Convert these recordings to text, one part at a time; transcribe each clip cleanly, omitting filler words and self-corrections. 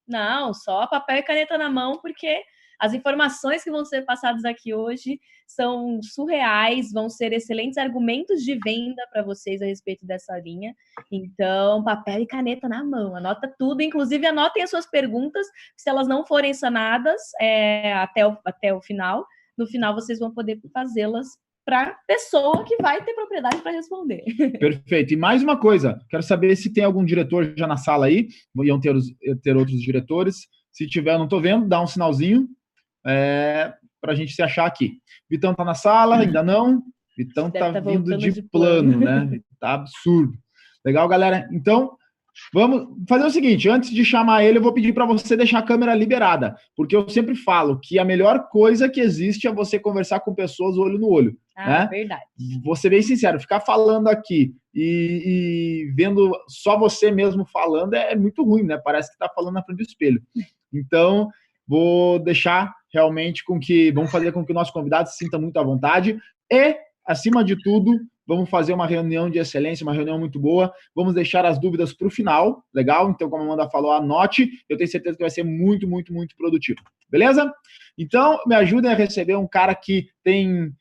Não, só papel e caneta na mão, porque as informações que vão ser passadas aqui hoje são surreais, vão ser excelentes argumentos de venda para vocês a respeito dessa linha. Então, papel e caneta na mão, anota tudo, inclusive anotem as suas perguntas, se elas não forem sanadas até o final, no final vocês vão poder fazê-las para a pessoa que vai ter propriedade para responder. Perfeito. E mais uma coisa, quero saber se tem algum diretor já na sala aí, iam ter outros diretores. Se tiver, não estou vendo, dá um sinalzinho para a gente se achar aqui. Vitão está na sala, ainda não? Vitão está vindo de plano, né? Tá absurdo. Legal, galera? Então, vamos fazer o seguinte, antes de chamar ele, eu vou pedir para você deixar a câmera liberada, porque eu sempre falo que a melhor coisa que existe é você conversar com pessoas olho no olho. Né? Verdade. Vou ser bem sincero, ficar falando aqui e vendo só você mesmo falando é muito ruim, né? Parece que está falando na frente do espelho. Então, vou deixar realmente vamos fazer com que o nosso convidado se sinta muito à vontade e, acima de tudo, vamos fazer uma reunião de excelência, uma reunião muito boa. Vamos deixar as dúvidas para o final, legal? Então, como a Amanda falou, anote. Eu tenho certeza que vai ser muito, muito, muito produtivo. Beleza? Então, me ajudem a receber um cara que tem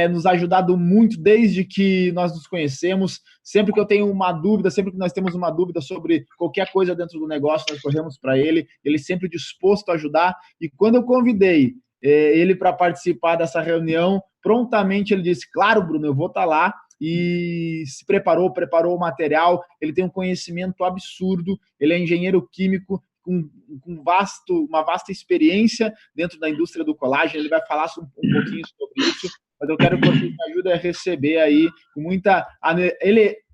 nos ajudado muito desde que nós nos conhecemos. Sempre que eu tenho uma dúvida, sempre que nós temos uma dúvida sobre qualquer coisa dentro do negócio, nós corremos para ele. Ele sempre disposto a ajudar. E quando eu convidei ele para participar dessa reunião, prontamente ele disse, claro, Bruno, eu vou estar lá. E se preparou o material, ele tem um conhecimento absurdo, ele é engenheiro químico, com uma vasta experiência dentro da indústria do colágeno, ele vai falar um pouquinho sobre isso, mas eu quero que vocês me ajudem a receber aí com muita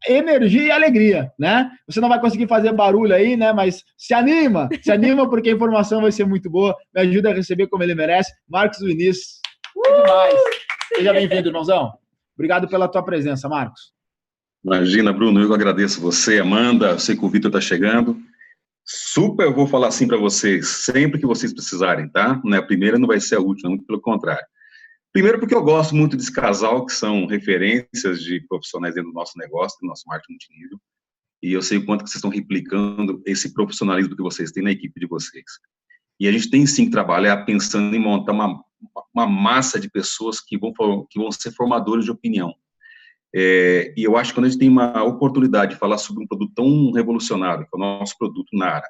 energia e alegria, né? Você não vai conseguir fazer barulho aí, né? Mas se anima porque a informação vai ser muito boa, me ajuda a receber como ele merece. Marcos Vinícius, é demais. Seja bem-vindo, irmãozão. Obrigado pela tua presença, Marcos. Imagina, Bruno, eu agradeço você, Amanda, eu sei que o Vitor está chegando. Super, eu vou falar assim para vocês, sempre que vocês precisarem, tá? Não é a primeira, não vai ser a última, muito pelo contrário. Primeiro porque eu gosto muito desse casal, que são referências de profissionais dentro do nosso negócio, do nosso marketing multinível, e eu sei o quanto que vocês estão replicando esse profissionalismo que vocês têm na equipe de vocês. E a gente tem sim que trabalhar pensando em montar uma massa de pessoas que vão ser formadores de opinião. E eu acho que quando a gente tem uma oportunidade de falar sobre um produto tão revolucionário, que é o nosso produto Nara,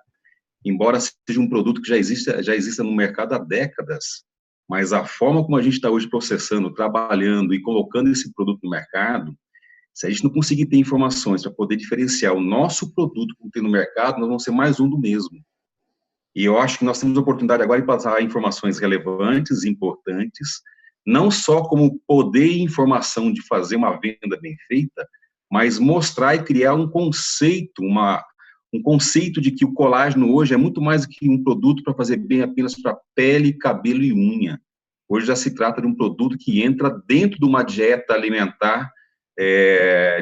embora seja um produto que já exista no mercado há décadas, mas a forma como a gente está hoje processando, trabalhando e colocando esse produto no mercado, se a gente não conseguir ter informações para poder diferenciar o nosso produto que tem no mercado, nós vamos ser mais um do mesmo. E eu acho que nós temos a oportunidade agora de passar informações relevantes e importantes, não só como poder e informação de fazer uma venda bem feita, mas mostrar e criar um conceito de que o colágeno hoje é muito mais do que um produto para fazer bem apenas para pele, cabelo e unha. Hoje já se trata de um produto que entra dentro de uma dieta alimentar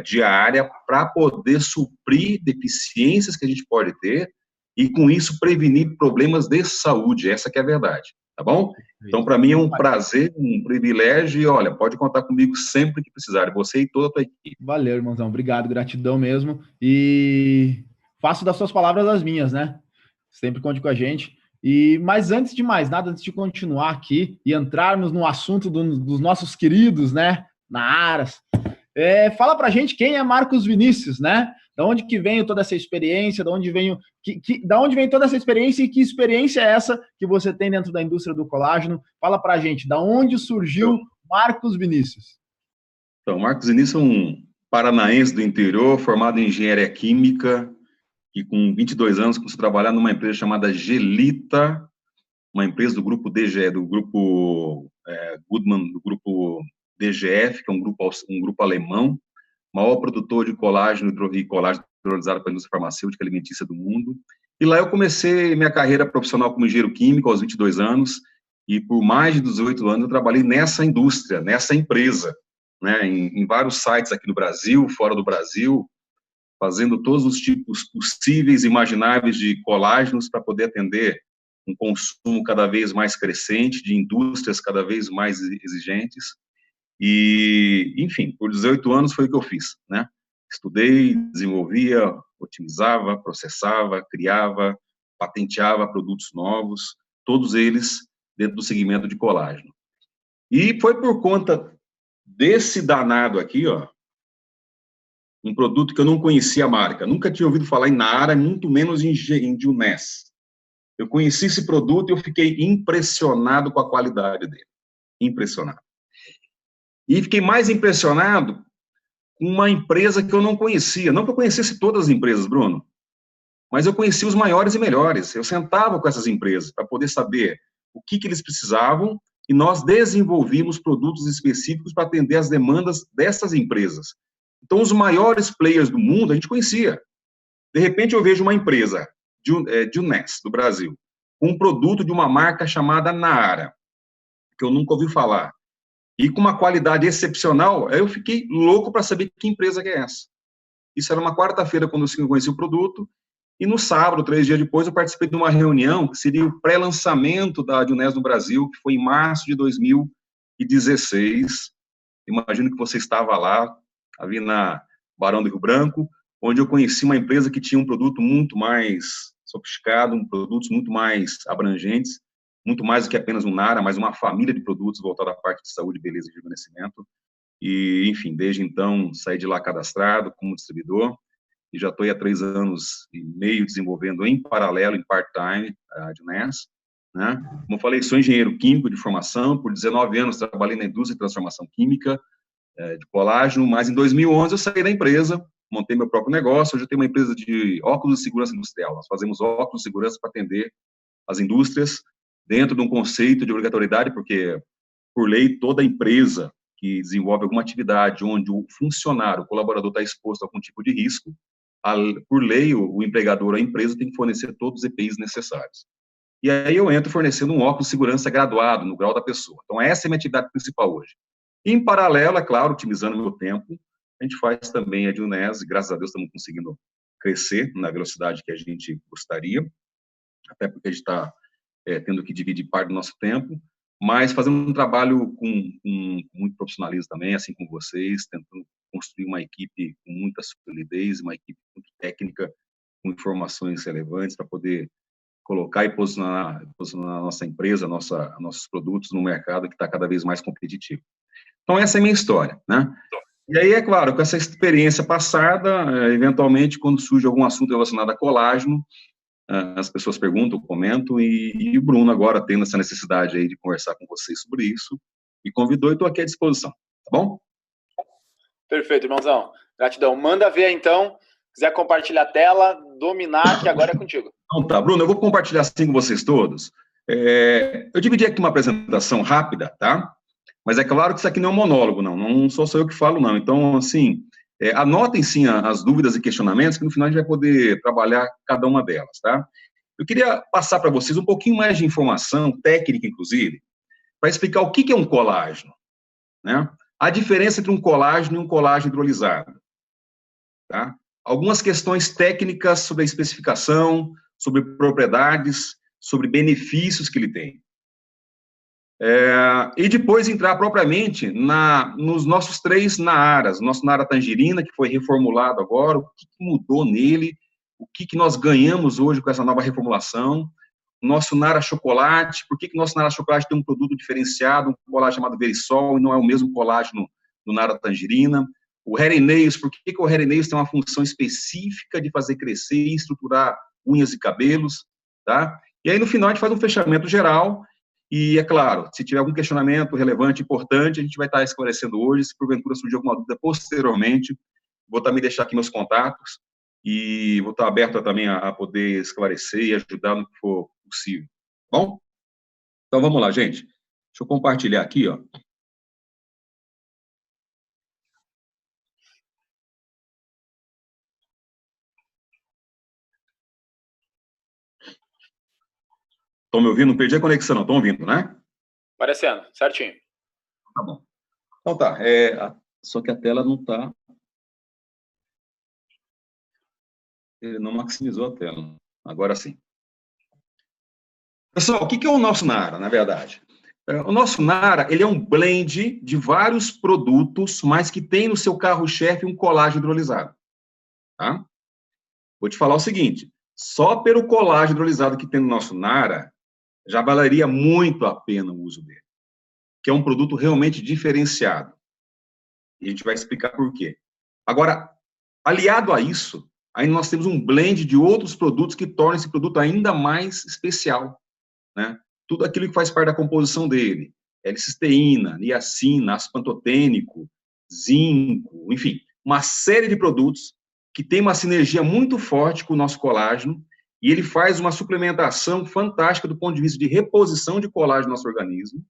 diária para poder suprir deficiências que a gente pode ter e, com isso, prevenir problemas de saúde. Essa que é a verdade, tá bom? Então, para mim é um prazer, um privilégio e, olha, pode contar comigo sempre que precisar, você e toda a tua equipe. Valeu, irmãozão. Obrigado, gratidão mesmo. E faço das suas palavras as minhas, né? Sempre conte com a gente. Mas antes de mais nada, antes de continuar aqui e entrarmos no assunto dos nossos queridos, né? Na Aras, fala pra gente quem é Marcos Vinícius, né? Da onde que vem toda essa experiência, da onde vem toda essa experiência e que experiência é essa que você tem dentro da indústria do colágeno? Fala pra gente, da onde surgiu Marcos Vinícius? Então, Marcos Vinícius é um paranaense do interior, formado em engenharia química, que com 22 anos começou a trabalhar numa empresa chamada Gelita, uma empresa do grupo Goodman, do grupo DGF, que é um grupo alemão, maior produtor de colágeno e colágeno hidrolisado para a indústria farmacêutica e alimentícia do mundo. E lá eu comecei minha carreira profissional como engenheiro químico aos 22 anos, e por mais de 18 anos eu trabalhei nessa indústria, nessa empresa, né, em vários sites aqui no Brasil, fora do Brasil, fazendo todos os tipos possíveis e imagináveis de colágenos para poder atender um consumo cada vez mais crescente, de indústrias cada vez mais exigentes. E, enfim, por 18 anos foi o que eu fiz, né? Estudei, desenvolvia, otimizava, processava, criava patenteava produtos novos, todos eles dentro do segmento de colágeno. E foi por conta desse danado aqui, ó, um produto que eu não conhecia a marca, nunca tinha ouvido falar em Naara, muito menos em Juness. Eu conheci esse produto e eu fiquei impressionado com a qualidade dele. Impressionado. E fiquei mais impressionado com uma empresa que eu não conhecia. Não que eu conhecesse todas as empresas, Bruno, mas eu conheci os maiores e melhores. Eu sentava com essas empresas para poder saber o que eles precisavam e nós desenvolvimos produtos específicos para atender as demandas dessas empresas. Então, os maiores players do mundo a gente conhecia. De repente, eu vejo uma empresa, Juness, do Brasil, com um produto de uma marca chamada Naara, que eu nunca ouvi falar, e com uma qualidade excepcional, eu fiquei louco para saber que empresa que é essa. Isso era uma quarta-feira, quando eu conheci o produto, e no sábado, 3 dias depois, eu participei de uma reunião, que seria o pré-lançamento da Juness no Brasil, que foi em março de 2016. Imagino que você estava lá, ali na Barão do Rio Branco, onde eu conheci uma empresa que tinha um produto muito mais sofisticado, produtos muito mais abrangentes, muito mais do que apenas um Naara, mas uma família de produtos voltada à parte de saúde, beleza e rejuvenescimento. E, enfim, desde então, saí de lá cadastrado como distribuidor, e já estou há 3 anos e meio desenvolvendo em paralelo, em part-time, a Juness, né? Como eu falei, sou engenheiro químico de formação, por 19 anos trabalhei na indústria de transformação química, de colágeno, mas em 2011 eu saí da empresa, montei meu próprio negócio. Hoje eu tenho uma empresa de óculos de segurança industrial. Nós fazemos óculos de segurança para atender as indústrias dentro de um conceito de obrigatoriedade, porque, por lei, toda empresa que desenvolve alguma atividade onde o funcionário, o colaborador está exposto a algum tipo de risco, por lei, o empregador ou a empresa tem que fornecer todos os EPIs necessários. E aí eu entro fornecendo um óculos de segurança graduado no grau da pessoa. Então, essa é a minha atividade principal hoje. Em paralelo, é claro, otimizando o meu tempo, a gente faz também a Juness, e graças a Deus estamos conseguindo crescer na velocidade que a gente gostaria, até porque a gente está tendo que dividir parte do nosso tempo, mas fazendo um trabalho com muito profissionalismo também, assim como vocês, tentando construir uma equipe com muita solidez, uma equipe muito técnica, com informações relevantes para poder colocar e posicionar a nossa empresa, nossos produtos no mercado que está cada vez mais competitivo. Então, essa é a minha história, né? E aí, é claro, com essa experiência passada, eventualmente, quando surge algum assunto relacionado a colágeno, as pessoas perguntam, comentam, e o Bruno agora tendo essa necessidade aí de conversar com vocês sobre isso, me convidou e estou aqui à disposição, tá bom? Perfeito, irmãozão. Gratidão. Manda ver, então. Quiser compartilhar a tela, dominar, que agora é contigo. Então tá, Bruno, eu vou compartilhar assim com vocês todos. Eu dividi aqui uma apresentação rápida, tá? Mas é claro que isso aqui não é um monólogo, não sou só eu que falo, não. Então, assim, anotem sim as dúvidas e questionamentos, que no final a gente vai poder trabalhar cada uma delas, tá? Eu queria passar para vocês um pouquinho mais de informação, técnica, inclusive, para explicar o que é um colágeno, né? A diferença entre um colágeno e um colágeno hidrolisado, tá? Algumas questões técnicas sobre a especificação, sobre propriedades, sobre benefícios que ele tem. E depois entrar propriamente nos nossos 3 Naaras, nosso Naara Tangerina, que foi reformulado agora, o que mudou nele, o que nós ganhamos hoje com essa nova reformulação, o nosso Naara Chocolate, por que nosso Naara Chocolate tem um produto diferenciado, um colágeno chamado Verisol, e não é o mesmo colágeno do Naara Tangerina, o Hair Nails, por que o Hair Nails tem uma função específica de fazer crescer e estruturar unhas e cabelos, tá? E aí, no final, a gente faz um fechamento geral. E, é claro, se tiver algum questionamento relevante, importante, a gente vai estar esclarecendo hoje. Se porventura surgir alguma dúvida posteriormente, vou também deixar aqui meus contatos e vou estar aberto também a poder esclarecer e ajudar no que for possível. Bom? Então, vamos lá, gente. Deixa eu compartilhar aqui, ó. Estão me ouvindo? Não perdi a conexão, não. Estão ouvindo, né? Aparecendo, certinho. Tá bom. Então tá, só que a tela não está... Ele não maximizou a tela. Agora sim. Pessoal, o que é o nosso Naara, na verdade? O nosso Naara, ele é um blend de vários produtos, mas que tem no seu carro-chefe um colágeno hidrolisado. Tá? Vou te falar o seguinte, Só pelo colágeno hidrolisado que tem no nosso Nara, já valeria muito a pena o uso dele, que é um produto realmente diferenciado. E a gente vai explicar por quê. Agora, aliado a isso, aí nós temos um blend de outros produtos que tornam esse produto ainda mais especial, né? Tudo aquilo que faz parte da composição dele, L-cisteína, niacina, ácido pantotênico, zinco, enfim, uma série de produtos que tem uma sinergia muito forte com o nosso colágeno, e ele faz uma suplementação fantástica do ponto de vista de reposição de colágeno no nosso organismo,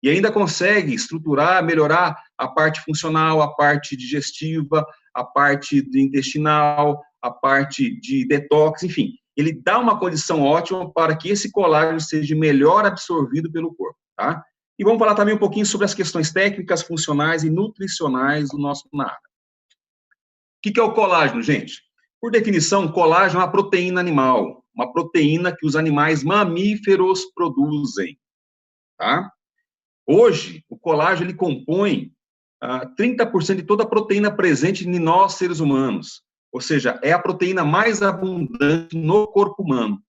e ainda consegue estruturar, melhorar a parte funcional, a parte digestiva, a parte intestinal, a parte de detox, enfim. Ele dá uma condição ótima para que esse colágeno seja melhor absorvido pelo corpo, tá? E vamos falar também um pouquinho sobre as questões técnicas, funcionais e nutricionais do nosso Nara. O que é o colágeno, gente? Por definição, colágeno é uma proteína animal, uma proteína que os animais mamíferos produzem, tá? Hoje, o colágeno ele compõe 30% de toda a proteína presente em nós, seres humanos. Ou seja, é a proteína mais abundante no corpo humano.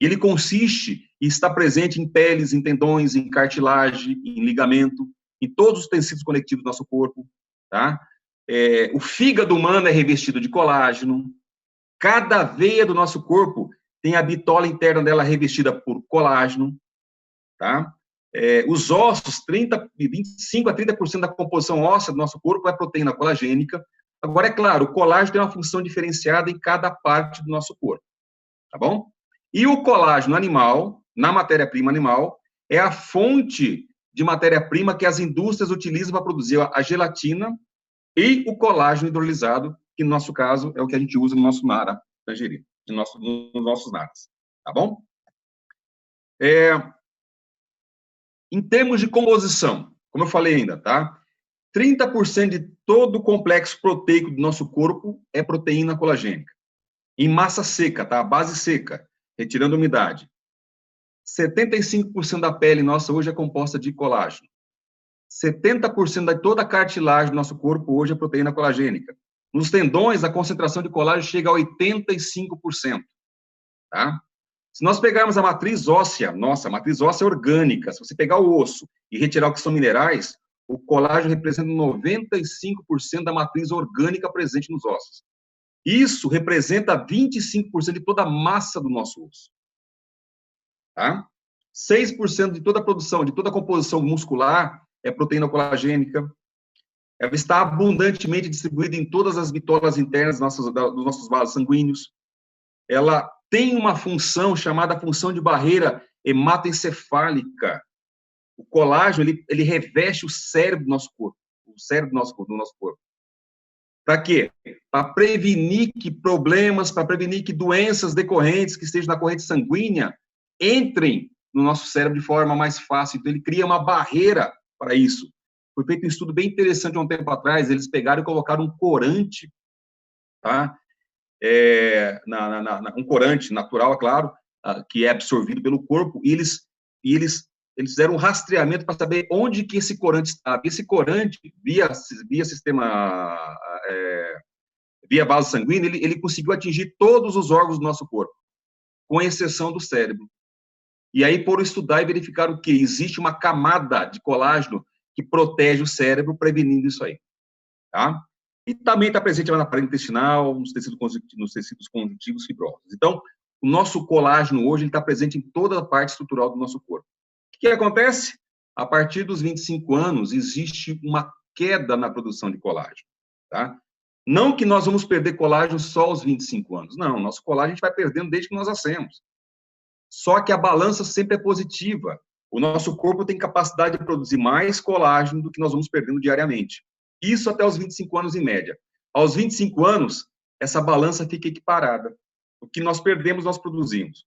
Ele consiste e está presente em peles, em tendões, em cartilagem, em ligamento, em todos os tecidos conectivos do nosso corpo, tá? O fígado humano é revestido de colágeno. Cada veia do nosso corpo tem a bitola interna dela revestida por colágeno, tá? Os ossos, 25% a 30% da composição óssea do nosso corpo é proteína colagênica. Agora, é claro, o colágeno tem uma função diferenciada em cada parte do nosso corpo, tá bom? E o colágeno animal, na matéria-prima animal, é a fonte de matéria-prima que as indústrias utilizam para produzir a gelatina e o colágeno hidrolisado, que no nosso caso é o que a gente usa no nosso Nara Tangerina, nos nossos Naras, tá bom? Em termos de composição, como eu falei ainda, tá? 30% de todo o complexo proteico do nosso corpo é proteína colagênica. Em massa seca, tá? Base seca, retirando a umidade. 75% da pele nossa hoje é composta de colágeno. 70% de toda a cartilagem do nosso corpo hoje é proteína colagênica. Nos tendões, a concentração de colágeno chega a 85%, tá? Se nós pegarmos a matriz óssea, nossa, a matriz óssea orgânica, se você pegar o osso e retirar o que são minerais, o colágeno representa 95% da matriz orgânica presente nos ossos. Isso representa 25% de toda a massa do nosso osso. Tá? 6% de toda a produção, de toda a composição muscular é proteína colagênica. Ela está abundantemente distribuída em todas as bitolas internas dos nossos vasos sanguíneos. Ela tem uma função chamada função de barreira hematoencefálica. O colágeno, ele reveste o cérebro do nosso corpo. O cérebro do nosso corpo. Para quê? Para prevenir que problemas, para prevenir que doenças decorrentes que estejam na corrente sanguínea entrem no nosso cérebro de forma mais fácil. Então, ele cria uma barreira para isso. Foi feito um estudo bem interessante há um tempo atrás. Eles pegaram e colocaram um corante, tá? Um corante natural, é claro, que é absorvido pelo corpo, e eles fizeram um rastreamento para saber onde que esse corante estava. Esse corante, via sistema, via vaso sanguíneo, ele conseguiu atingir todos os órgãos do nosso corpo, com exceção do cérebro. E aí foram estudar e verificar o que? Existe uma camada de colágeno que protege o cérebro, prevenindo isso aí, tá? E também está presente lá na parede intestinal, nos tecidos conjuntivos fibrosos. Então, o nosso colágeno hoje está presente em toda a parte estrutural do nosso corpo. O que acontece? A partir dos 25 anos, existe uma queda na produção de colágeno, tá? Não que nós vamos perder colágeno só aos 25 anos. Não, nosso colágeno a gente vai perdendo desde que nós nascemos. Só que a balança sempre é positiva. O nosso corpo tem capacidade de produzir mais colágeno do que nós vamos perdendo diariamente. Isso até os 25 anos em média. Aos 25 anos, essa balança fica equiparada. O que nós perdemos, nós produzimos.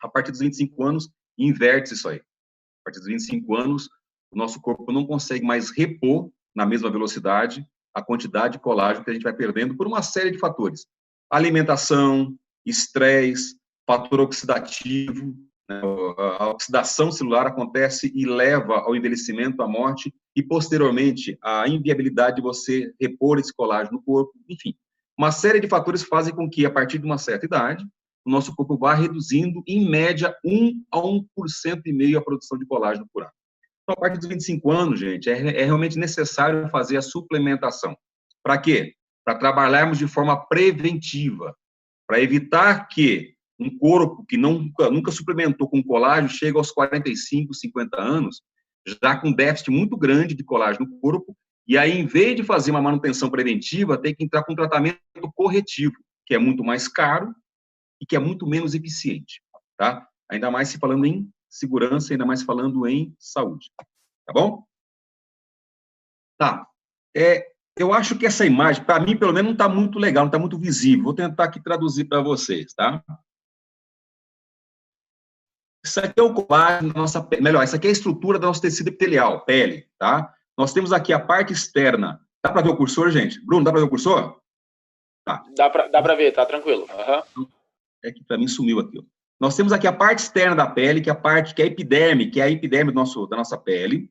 A partir dos 25 anos, inverte isso aí. A partir dos 25 anos, o nosso corpo não consegue mais repor, na mesma velocidade, a quantidade de colágeno que a gente vai perdendo por uma série de fatores. Alimentação, estresse, fator oxidativo, né? A oxidação celular acontece e leva ao envelhecimento, à morte, e, posteriormente, à inviabilidade de você repor esse colágeno no corpo. Enfim, uma série de fatores fazem com que, a partir de uma certa idade, o nosso corpo vai reduzindo, em média, 1 a 1,5% a produção de colágeno por ano. Então, a partir dos 25 anos, gente, é realmente necessário fazer a suplementação. Para quê? Para trabalharmos de forma preventiva, para evitar que um corpo que nunca suplementou com colágeno chegue aos 45, 50 anos, já com déficit muito grande de colágeno no corpo, e aí, em vez de fazer uma manutenção preventiva, tem que entrar com um tratamento corretivo, que é muito mais caro e que é muito menos eficiente, tá? Ainda mais se falando em segurança, ainda mais falando em saúde, tá bom? Tá. Eu acho que essa imagem, para mim, pelo menos, não está muito legal, não está muito visível. Vou tentar aqui traduzir para vocês, tá? Isso aqui é o colágeno da nossa pele, melhor, isso aqui é a estrutura do nosso tecido epitelial, pele, tá? Nós temos aqui a parte externa. Dá para ver o cursor, gente? Bruno, dá para ver o cursor? Tá. Dá para ver, tá tranquilo. Uhum. É que para mim sumiu aqui, ó. Nós temos aqui a parte externa da pele, que é a parte que é a epiderme, da nossa pele.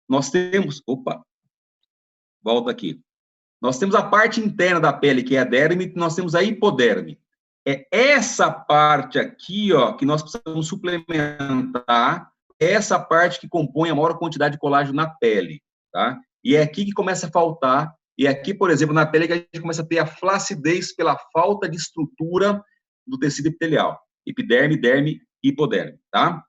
Nós temos, volta aqui. Nós temos a parte interna da pele, que é a derme, e nós temos a hipoderme. É essa parte aqui, ó, que nós precisamos suplementar, é essa parte que compõe a maior quantidade de colágeno na pele, tá? E é aqui que começa a faltar, e é aqui, por exemplo, na pele que a gente começa a ter a flacidez pela falta de estrutura do tecido epitelial. Epiderme, derme e hipoderme, tá?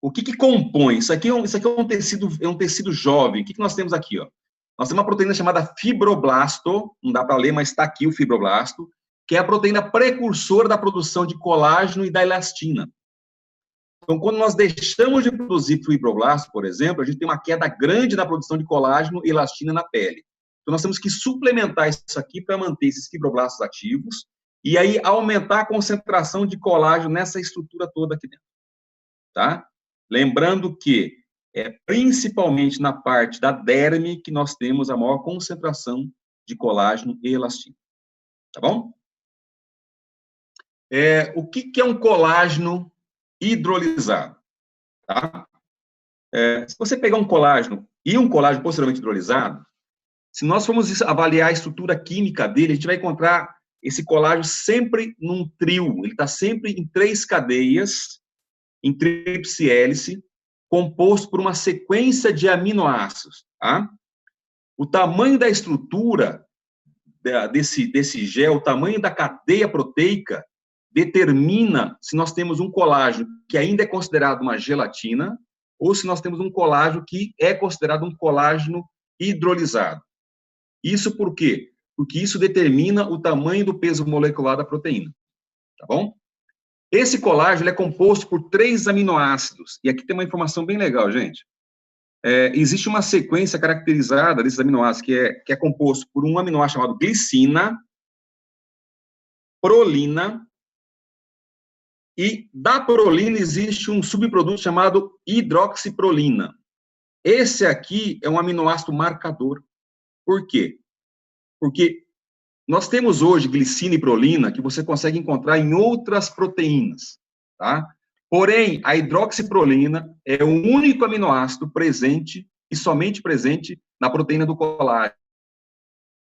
O que compõe? Isso aqui é um tecido jovem. O que nós temos aqui, ó? Nós temos uma proteína chamada fibroblasto, não dá para ler, mas está aqui o fibroblasto, que é a proteína precursora da produção de colágeno e da elastina. Então, quando nós deixamos de produzir fibroblasto, por exemplo, a gente tem uma queda grande na produção de colágeno e elastina na pele. Então, nós temos que suplementar isso aqui para manter esses fibroblastos ativos e aí aumentar a concentração de colágeno nessa estrutura toda aqui dentro. Tá? Lembrando que é principalmente na parte da derme que nós temos a maior concentração de colágeno e elastina. Tá bom? O que é um colágeno hidrolisado? Tá? Se você pegar um colágeno e um colágeno posteriormente hidrolisado, se nós formos avaliar a estrutura química dele, a gente vai encontrar esse colágeno sempre num trio, ele está sempre em 3 cadeias, em tríplice hélice, composto por uma sequência de aminoácidos, tá? O tamanho da estrutura desse gel, o tamanho da cadeia proteica, determina se nós temos um colágeno que ainda é considerado uma gelatina ou se nós temos um colágeno que é considerado um colágeno hidrolisado. Isso por quê? Porque isso determina o tamanho do peso molecular da proteína, tá bom? Esse colágeno é composto por 3 aminoácidos. E aqui tem uma informação bem legal, gente. Existe uma sequência caracterizada desses aminoácidos que é composto por um aminoácido chamado glicina, prolina, e da prolina existe um subproduto chamado hidroxiprolina. Esse aqui é um aminoácido marcador. Por quê? Porque nós temos hoje glicina e prolina que você consegue encontrar em outras proteínas, tá? Porém, a hidroxiprolina é o único aminoácido presente e somente presente na proteína do colágeno.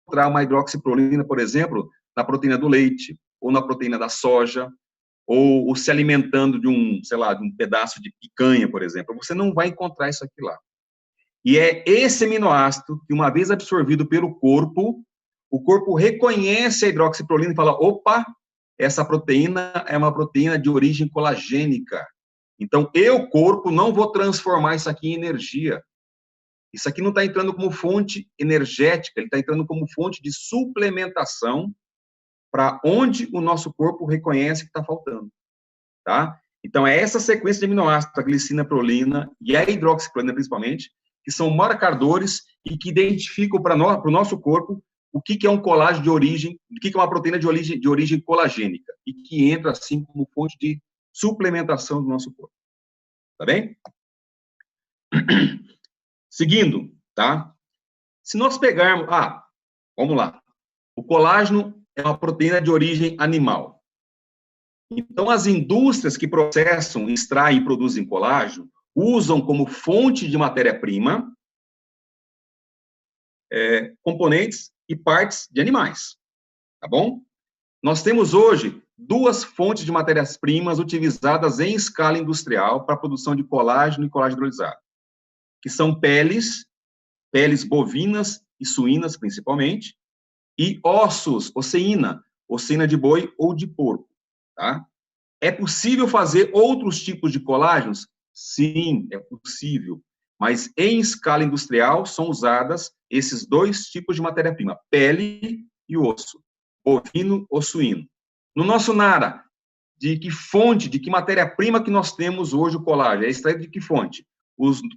Encontrar uma hidroxiprolina, por exemplo, na proteína do leite, ou na proteína da soja, ou se alimentando de um pedaço de picanha, por exemplo. Você não vai encontrar isso aqui lá. E é esse aminoácido que, uma vez absorvido pelo corpo, o corpo reconhece a hidroxiprolina e fala, opa, essa proteína é uma proteína de origem colagênica. Então, eu, corpo, não vou transformar isso aqui em energia. Isso aqui não está entrando como fonte energética, ele está entrando como fonte de suplementação para onde o nosso corpo reconhece que está faltando. Tá? Então, é essa sequência de aminoácidos, a glicina, a prolina e a hidroxiprolina, principalmente, que são marcadores e que identificam para o nosso corpo o que é um colágeno de origem, o que é uma proteína de origem colagênica, e que entra, assim, como fonte de suplementação do nosso corpo. Tá bem? Seguindo, tá? Se nós pegarmos... vamos lá. O colágeno é uma proteína de origem animal. Então, as indústrias que processam, extraem e produzem colágeno usam como fonte de matéria-prima componentes e partes de animais, tá bom? Nós temos hoje duas fontes de matérias-primas utilizadas em escala industrial para a produção de colágeno e colágeno hidrolisado, que são peles bovinas e suínas, principalmente, e ossos, osseína de boi ou de porco, tá? É possível fazer outros tipos de colágenos? Sim, é possível, mas em escala industrial são usadas esses dois tipos de matéria-prima, pele e osso, bovino ou suíno. No nosso Nara, de que fonte, de que matéria-prima que nós temos hoje o colágeno? É extraído de que fonte?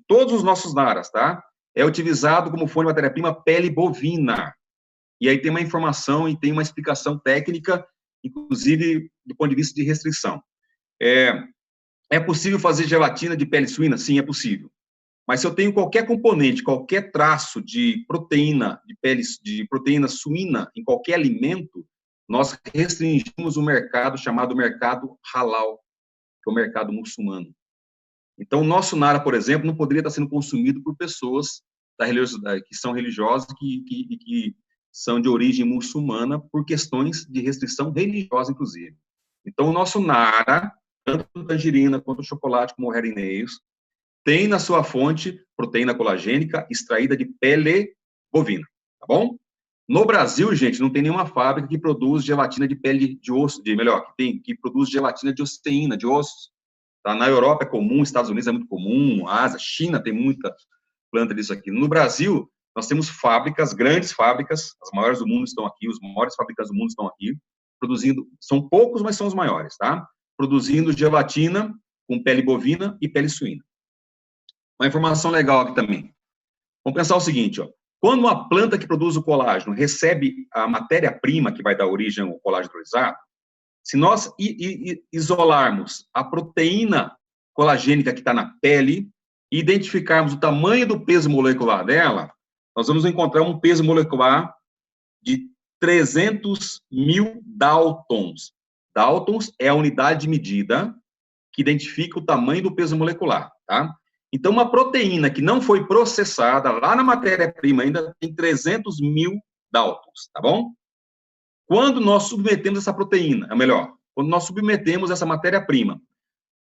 Todos os nossos Naras, tá? É utilizado como fonte de matéria-prima pele bovina. E aí tem uma informação e tem uma explicação técnica, inclusive do ponto de vista de restrição. É possível fazer gelatina de pele suína? Sim, é possível. Mas se eu tenho qualquer componente, qualquer traço de proteína, de proteína suína em qualquer alimento, nós restringimos o mercado chamado mercado halal, que é o mercado muçulmano. Então, o nosso Nara, por exemplo, não poderia estar sendo consumido por pessoas que são religiosas que são de origem muçulmana por questões de restrição religiosa, inclusive. Então, o nosso Nara, tanto a tangerina quanto o chocolate, como o Herineios, tem na sua fonte proteína colagênica extraída de pele bovina, tá bom? No Brasil, gente, não tem nenhuma fábrica que produz gelatina de pele de osso, que produz gelatina de osseína, de ossos. Tá? Na Europa é comum, Estados Unidos é muito comum, Ásia, China tem muita planta disso aqui. No Brasil, nós temos fábricas, grandes fábricas, as maiores do mundo estão aqui, os maiores fabricantes do mundo estão aqui, produzindo, são poucos, mas são os maiores, tá? Produzindo gelatina com pele bovina e pele suína. Uma informação legal aqui também. Vamos pensar o seguinte, ó. Quando uma planta que produz o colágeno recebe a matéria-prima que vai dar origem ao colágeno hidrolisado, se nós isolarmos a proteína colagênica que está na pele e identificarmos o tamanho do peso molecular dela, nós vamos encontrar um peso molecular de 300.000 Daltons. Daltons é a unidade de medida que identifica o tamanho do peso molecular, tá? Então, uma proteína que não foi processada, lá na matéria-prima ainda tem 300.000 Daltons, tá bom? Quando nós submetemos essa proteína, quando nós submetemos essa matéria-prima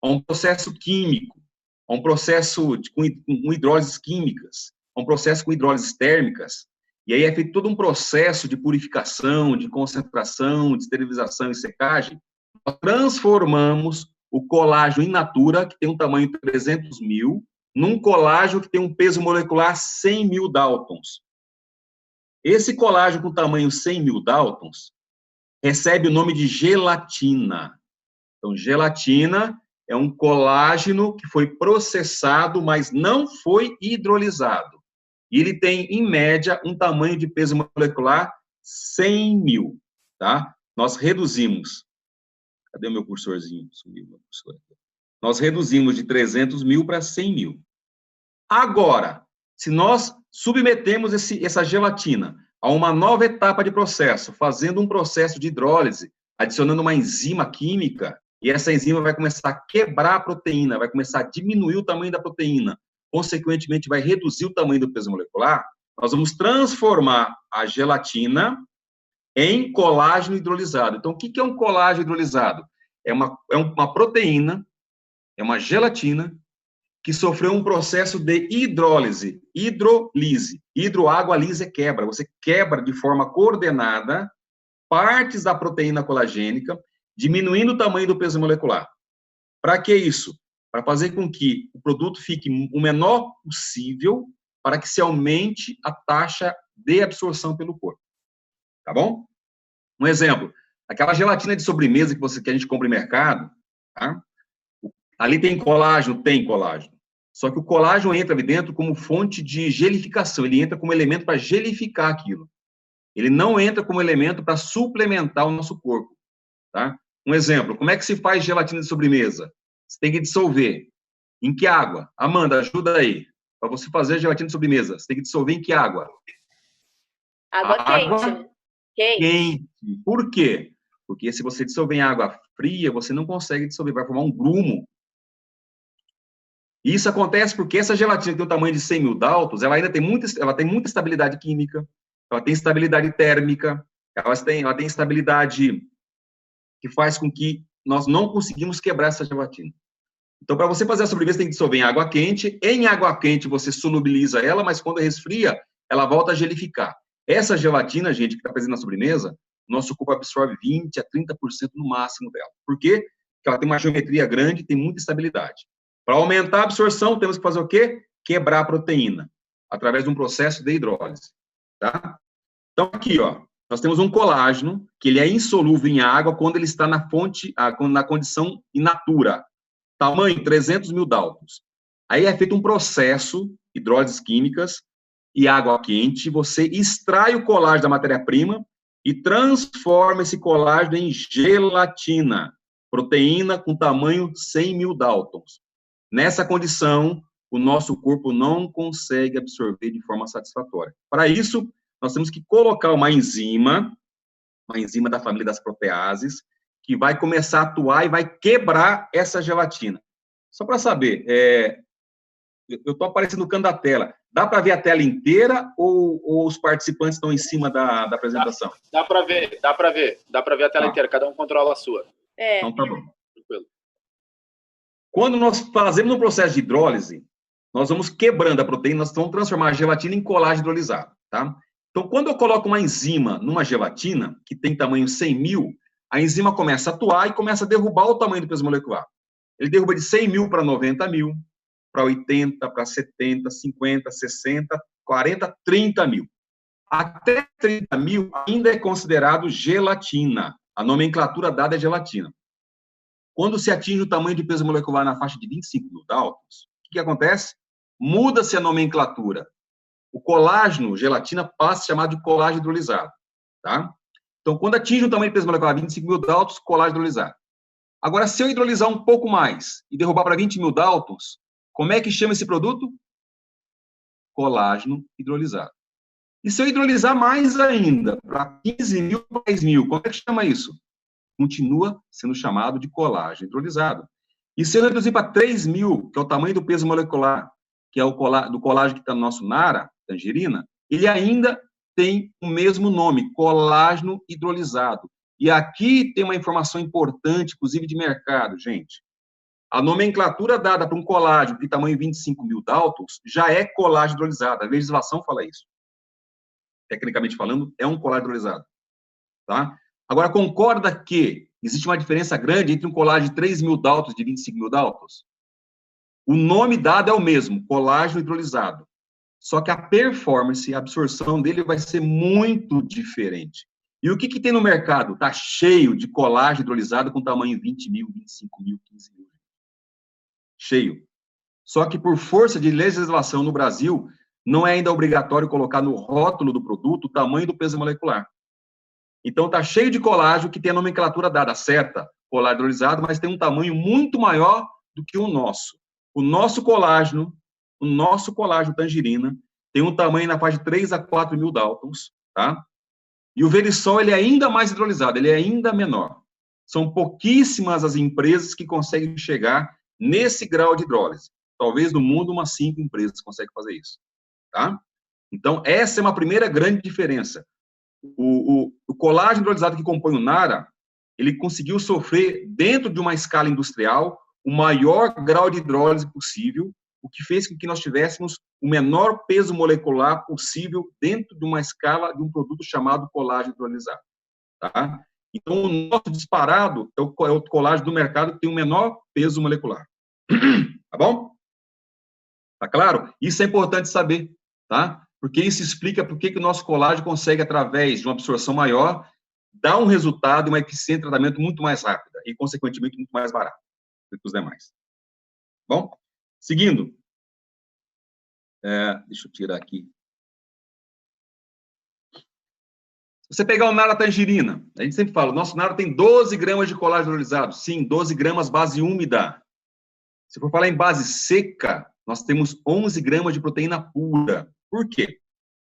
a um processo químico, a um processo com hidrólises químicas, a um processo com hidrólises térmicas, e aí é feito todo um processo de purificação, de concentração, de esterilização e secagem, nós transformamos o colágeno in natura, que tem um tamanho de 300.000, num colágeno que tem um peso molecular 100.000 Daltons. Esse colágeno com tamanho 100.000 Daltons recebe o nome de gelatina. Então, gelatina é um colágeno que foi processado, mas não foi hidrolisado. E ele tem, em média, um tamanho de peso molecular 100.000, tá? Nós reduzimos. Cadê o meu cursorzinho? Sumiu o meu cursor aqui. Nós reduzimos de 300.000 para 100.000. Agora, se nós submetemos essa gelatina a uma nova etapa de processo, fazendo um processo de hidrólise, adicionando uma enzima química, e essa enzima vai começar a quebrar a proteína, vai começar a diminuir o tamanho da proteína, consequentemente vai reduzir o tamanho do peso molecular, nós vamos transformar a gelatina em colágeno hidrolisado. Então, o que é um colágeno hidrolisado? É uma proteína, é uma gelatina que sofreu um processo de hidrólise, hidrolise. Hidroágua, lise é quebra. Você quebra de forma coordenada partes da proteína colagênica, diminuindo o tamanho do peso molecular. Para que isso? Para fazer com que o produto fique o menor possível para que se aumente a taxa de absorção pelo corpo. Tá bom? Um exemplo, aquela gelatina de sobremesa que a gente compra em mercado, tá? Ali tem colágeno? Tem colágeno. Só que o colágeno entra ali dentro como fonte de gelificação, ele entra como elemento para gelificar aquilo. Ele não entra como elemento para suplementar o nosso corpo, tá? Um exemplo, como é que se faz gelatina de sobremesa? Você tem que dissolver. Em que água? Amanda, ajuda aí. Para você fazer gelatina de sobremesa, você tem que dissolver em que água? Água quente. Por quê? Porque se você dissolver em água fria, você não consegue dissolver, vai formar um grumo. E isso acontece porque essa gelatina que tem um tamanho de 100.000 Daltons, ela ainda tem muita estabilidade química, ela tem estabilidade térmica, ela tem estabilidade que faz com que nós não conseguimos quebrar essa gelatina. Então, para você fazer a sobremesa, tem que dissolver em água quente. Em água quente, você solubiliza ela, mas quando resfria, ela volta a gelificar. Essa gelatina, gente, que está presente na sobremesa, nosso corpo absorve 20% a 30% no máximo dela. Por quê? Porque ela tem uma geometria grande e tem muita estabilidade. Para aumentar a absorção, temos que fazer o quê? Quebrar a proteína, através de um processo de hidrólise. Tá? Então, aqui, ó, nós temos um colágeno, que ele é insolúvel em água quando ele está na fonte, na condição in natura. Tamanho 300 mil Daltons. Aí é feito um processo, hidrólises químicas e água quente, você extrai o colágeno da matéria-prima e transforma esse colágeno em gelatina, proteína com tamanho 100 mil Daltons. Nessa condição, o nosso corpo não consegue absorver de forma satisfatória. Para isso, nós temos que colocar uma enzima da família das proteases, que vai começar a atuar e vai quebrar essa gelatina. Só para saber, eu estou aparecendo no canto da tela. Dá para ver a tela inteira ou os participantes estão em cima da apresentação? Dá para ver a tela inteira, cada um controla a sua. Então tá bom. Tranquilo. Quando nós fazemos um processo de hidrólise, nós vamos quebrando a proteína, nós vamos transformar a gelatina em colágeno hidrolisado, tá? Então, quando eu coloco uma enzima numa gelatina, que tem tamanho 100 mil, a enzima começa a atuar e começa a derrubar o tamanho do peso molecular. Ele derruba de 100 mil para 90 mil, para 80, para 70, 50, 60, 40, 30 mil. Até 30 mil ainda é considerado gelatina. A nomenclatura dada é gelatina. Quando se atinge o tamanho de peso molecular na faixa de 25 mil Daltons, o que acontece? Muda-se a nomenclatura. O colágeno, gelatina, passa a ser chamado de colágeno hidrolisado. Tá? Então, quando atinge o tamanho de peso molecular 25 mil Daltons, colágeno hidrolisado. Agora, se eu hidrolisar um pouco mais e derrubar para 20 mil Daltons, como é que chama esse produto? Colágeno hidrolisado. E se eu hidrolisar mais ainda, para 15 mil, 10 mil, como é que chama isso? Continua sendo chamado de colágeno hidrolisado. E se eu reduzir para 3 mil, que é o tamanho do peso molecular, que é o do colágeno que está no nosso nara, tangerina, ele ainda tem o mesmo nome, colágeno hidrolisado. E aqui tem uma informação importante, inclusive de mercado, gente. A nomenclatura dada para um colágeno de tamanho 25 mil Daltons já é colágeno hidrolisado. A legislação fala isso. Tecnicamente falando, é um colágeno hidrolisado. Tá? Agora, concorda que existe uma diferença grande entre um colágeno de 3 mil Daltons e de 25 mil Daltons? O nome dado é o mesmo, colágeno hidrolisado. Só que a performance, a absorção dele vai ser muito diferente. E o que tem no mercado? Está cheio de colágeno hidrolisado com tamanho 20 mil, 25 mil, 15 mil. Cheio. Só que por força de legislação no Brasil, não é ainda obrigatório colocar no rótulo do produto o tamanho do peso molecular. Então, está cheio de colágeno que tem a nomenclatura dada certa, colágeno hidrolisado, mas tem um tamanho muito maior do que o nosso. O nosso colágeno tangerina, tem um tamanho na faixa de 3 a 4 mil Daltons, tá? E o Verisol, ele é ainda mais hidrolisado, ele é ainda menor. São pouquíssimas as empresas que conseguem chegar nesse grau de hidrólise. Talvez no mundo umas 5 empresas conseguem fazer isso, tá? Então, essa é uma primeira grande diferença. O colágeno hidrolisado que compõe o nara, ele conseguiu sofrer, dentro de uma escala industrial, o maior grau de hidrólise possível, o que fez com que nós tivéssemos o menor peso molecular possível dentro de uma escala de um produto chamado colágeno hidrolisado. Tá? Então, o nosso disparado é o colágeno do mercado que tem o menor peso molecular. Tá bom? Tá claro? Isso é importante saber, tá? Porque isso explica por que o nosso colágeno consegue, através de uma absorção maior, dar um resultado, uma eficiência de tratamento muito mais rápida e, consequentemente, muito mais barata do que os demais. Bom? Seguindo. Deixa eu tirar aqui. Se você pegar o nara tangerina, a gente sempre fala, o nosso nara tem 12 gramas de colágeno hidrolisado. Sim, 12 gramas base úmida. Se for falar em base seca, nós temos 11 gramas de proteína pura. Por quê?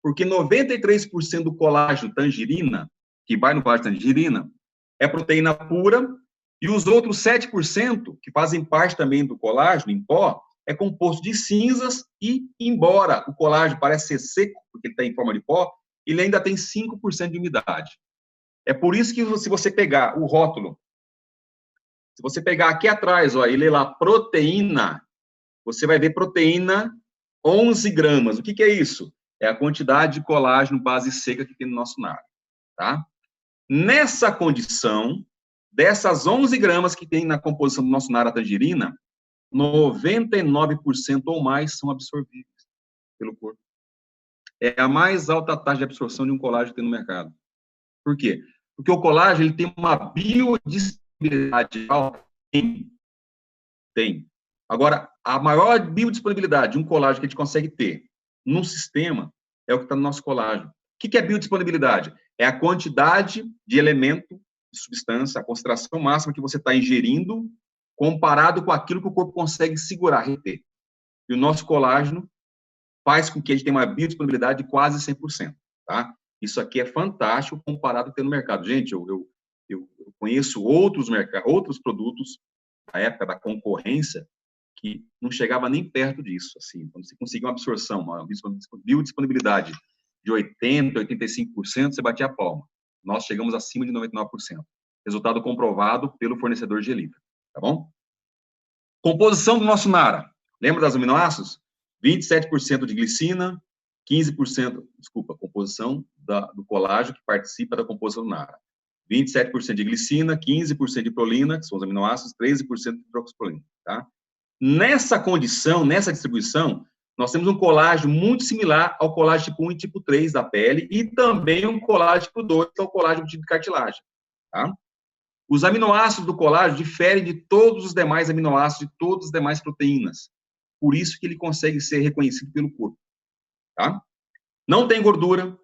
Porque 93% do colágeno tangerina, que vai no colágeno tangerina, é proteína pura, e os outros 7%, que fazem parte também do colágeno em pó, é composto de cinzas e, embora o colágeno pareça ser seco, porque ele está em forma de pó, ele ainda tem 5% de umidade. É por isso que, se você pegar o rótulo Se você pegar aqui atrás, ó, e ler lá proteína, você vai ver proteína 11 gramas. O que é isso? É a quantidade de colágeno base seca que tem no nosso nara, tá? Nessa condição, dessas 11 gramas que tem na composição do nosso nara tangerina, 99% ou mais são absorvíveis pelo corpo. É a mais alta taxa de absorção de um colágeno que tem no mercado. Por quê? Porque o colágeno ele tem uma biodisponibilidade alta. Tem. Agora, a maior biodisponibilidade de um colágeno que a gente consegue ter num sistema é o que está no nosso colágeno. O que é biodisponibilidade? É a quantidade de elemento, de substância, a concentração máxima que você está ingerindo comparado com aquilo que o corpo consegue segurar, reter. E o nosso colágeno faz com que a gente tenha uma biodisponibilidade de quase 100%, tá? Isso aqui é fantástico comparado com o que tem no mercado. Gente, eu conheço outros produtos da época da concorrência que não chegava nem perto disso, assim. Quando você conseguia uma absorção, uma biodisponibilidade de 80%, 85%, você batia a palma. Nós chegamos acima de 99%. Resultado comprovado pelo fornecedor de Gelita, tá bom? Composição do nosso nara. Lembra das aminoácidos? 27% de glicina, 15%, composição do colágeno que participa da composição do nara. 27% de glicina, 15% de prolina, que são os aminoácidos, 13% de hidroxiprolina, tá? Nessa condição, nessa distribuição, nós temos um colágeno muito similar ao colágeno tipo 1 e tipo 3 da pele e também um colágeno tipo 2, que é o colágeno tipo de cartilagem, tá? Os aminoácidos do colágeno diferem de todos os demais aminoácidos, de todas as demais proteínas. Por isso que ele consegue ser reconhecido pelo corpo, tá? Não tem gordura,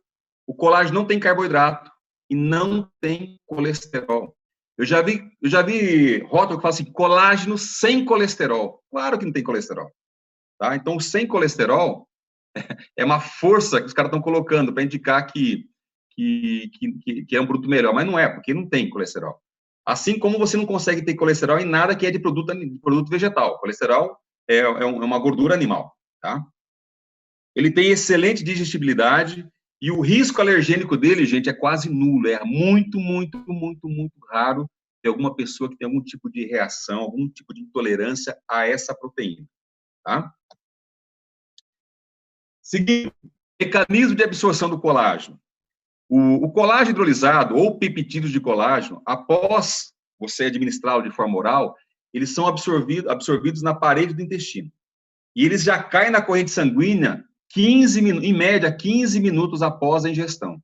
o colágeno não tem carboidrato e não tem colesterol. Eu já vi rótulo que fala assim, colágeno sem colesterol. Claro que não tem colesterol, tá? Então, sem colesterol é uma força que os caras estão colocando para indicar que é um produto melhor, mas não é, porque não tem colesterol. Assim como você não consegue ter colesterol em nada que é de produto vegetal. Colesterol é uma gordura animal, tá? Ele tem excelente digestibilidade e o risco alergênico dele, gente, é quase nulo. É muito, muito, muito, muito raro ter alguma pessoa que tem algum tipo de reação, algum tipo de intolerância a essa proteína, tá? Seguindo, mecanismo de absorção do colágeno. O colágeno hidrolisado ou peptídeos de colágeno, após você administrá-lo de forma oral, eles são absorvidos na parede do intestino. E eles já caem na corrente sanguínea em média, 15 minutos após a ingestão.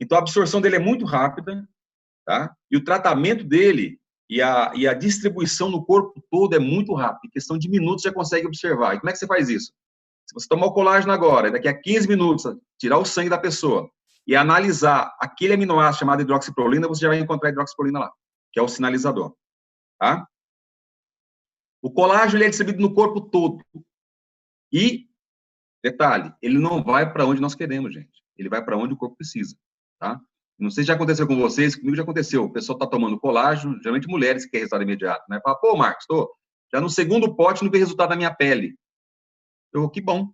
Então, a absorção dele é muito rápida, tá? E o tratamento dele e a distribuição no corpo todo é muito rápido. Em questão de minutos, já consegue observar. E como é que você faz isso? Se você tomar o colágeno agora, daqui a 15 minutos, tirar o sangue da pessoa e analisar aquele aminoácido chamado hidroxiprolina, você já vai encontrar hidroxiprolina lá, que é o sinalizador, tá? O colágeno ele é distribuído no corpo todo. E, detalhe, ele não vai para onde nós queremos, gente. Ele vai para onde o corpo precisa, tá? Não sei se já aconteceu com vocês, comigo já aconteceu. O pessoal está tomando colágeno, geralmente mulheres que querem resultado imediato, né? Fala, pô, Marcos, já no segundo pote não vi resultado na minha pele. Que bom,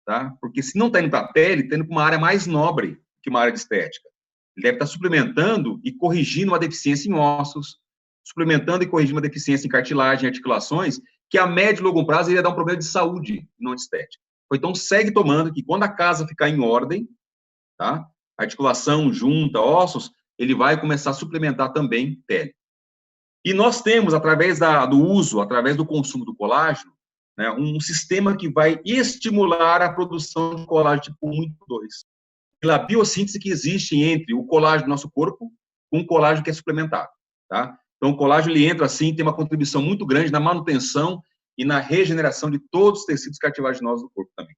tá? Porque se não está indo para a pele, está indo para uma área mais nobre que uma área de estética. Ele deve estar suplementando e corrigindo uma deficiência em ossos, suplementando e corrigindo uma deficiência em cartilagem, em articulações, que a médio e longo prazo iria dar um problema de saúde, não de estética. Então, segue tomando, que quando a casa ficar em ordem, tá? Articulação, junta, ossos, ele vai começar a suplementar também pele. E nós temos, através através do consumo do colágeno, né, um sistema que vai estimular a produção de colágeno tipo 1 e 2. Pela biossíntese que existe entre o colágeno do nosso corpo com o colágeno que é suplementado, tá? Então, o colágeno, ele entra assim, tem uma contribuição muito grande na manutenção e na regeneração de todos os tecidos cartilaginosos do corpo também,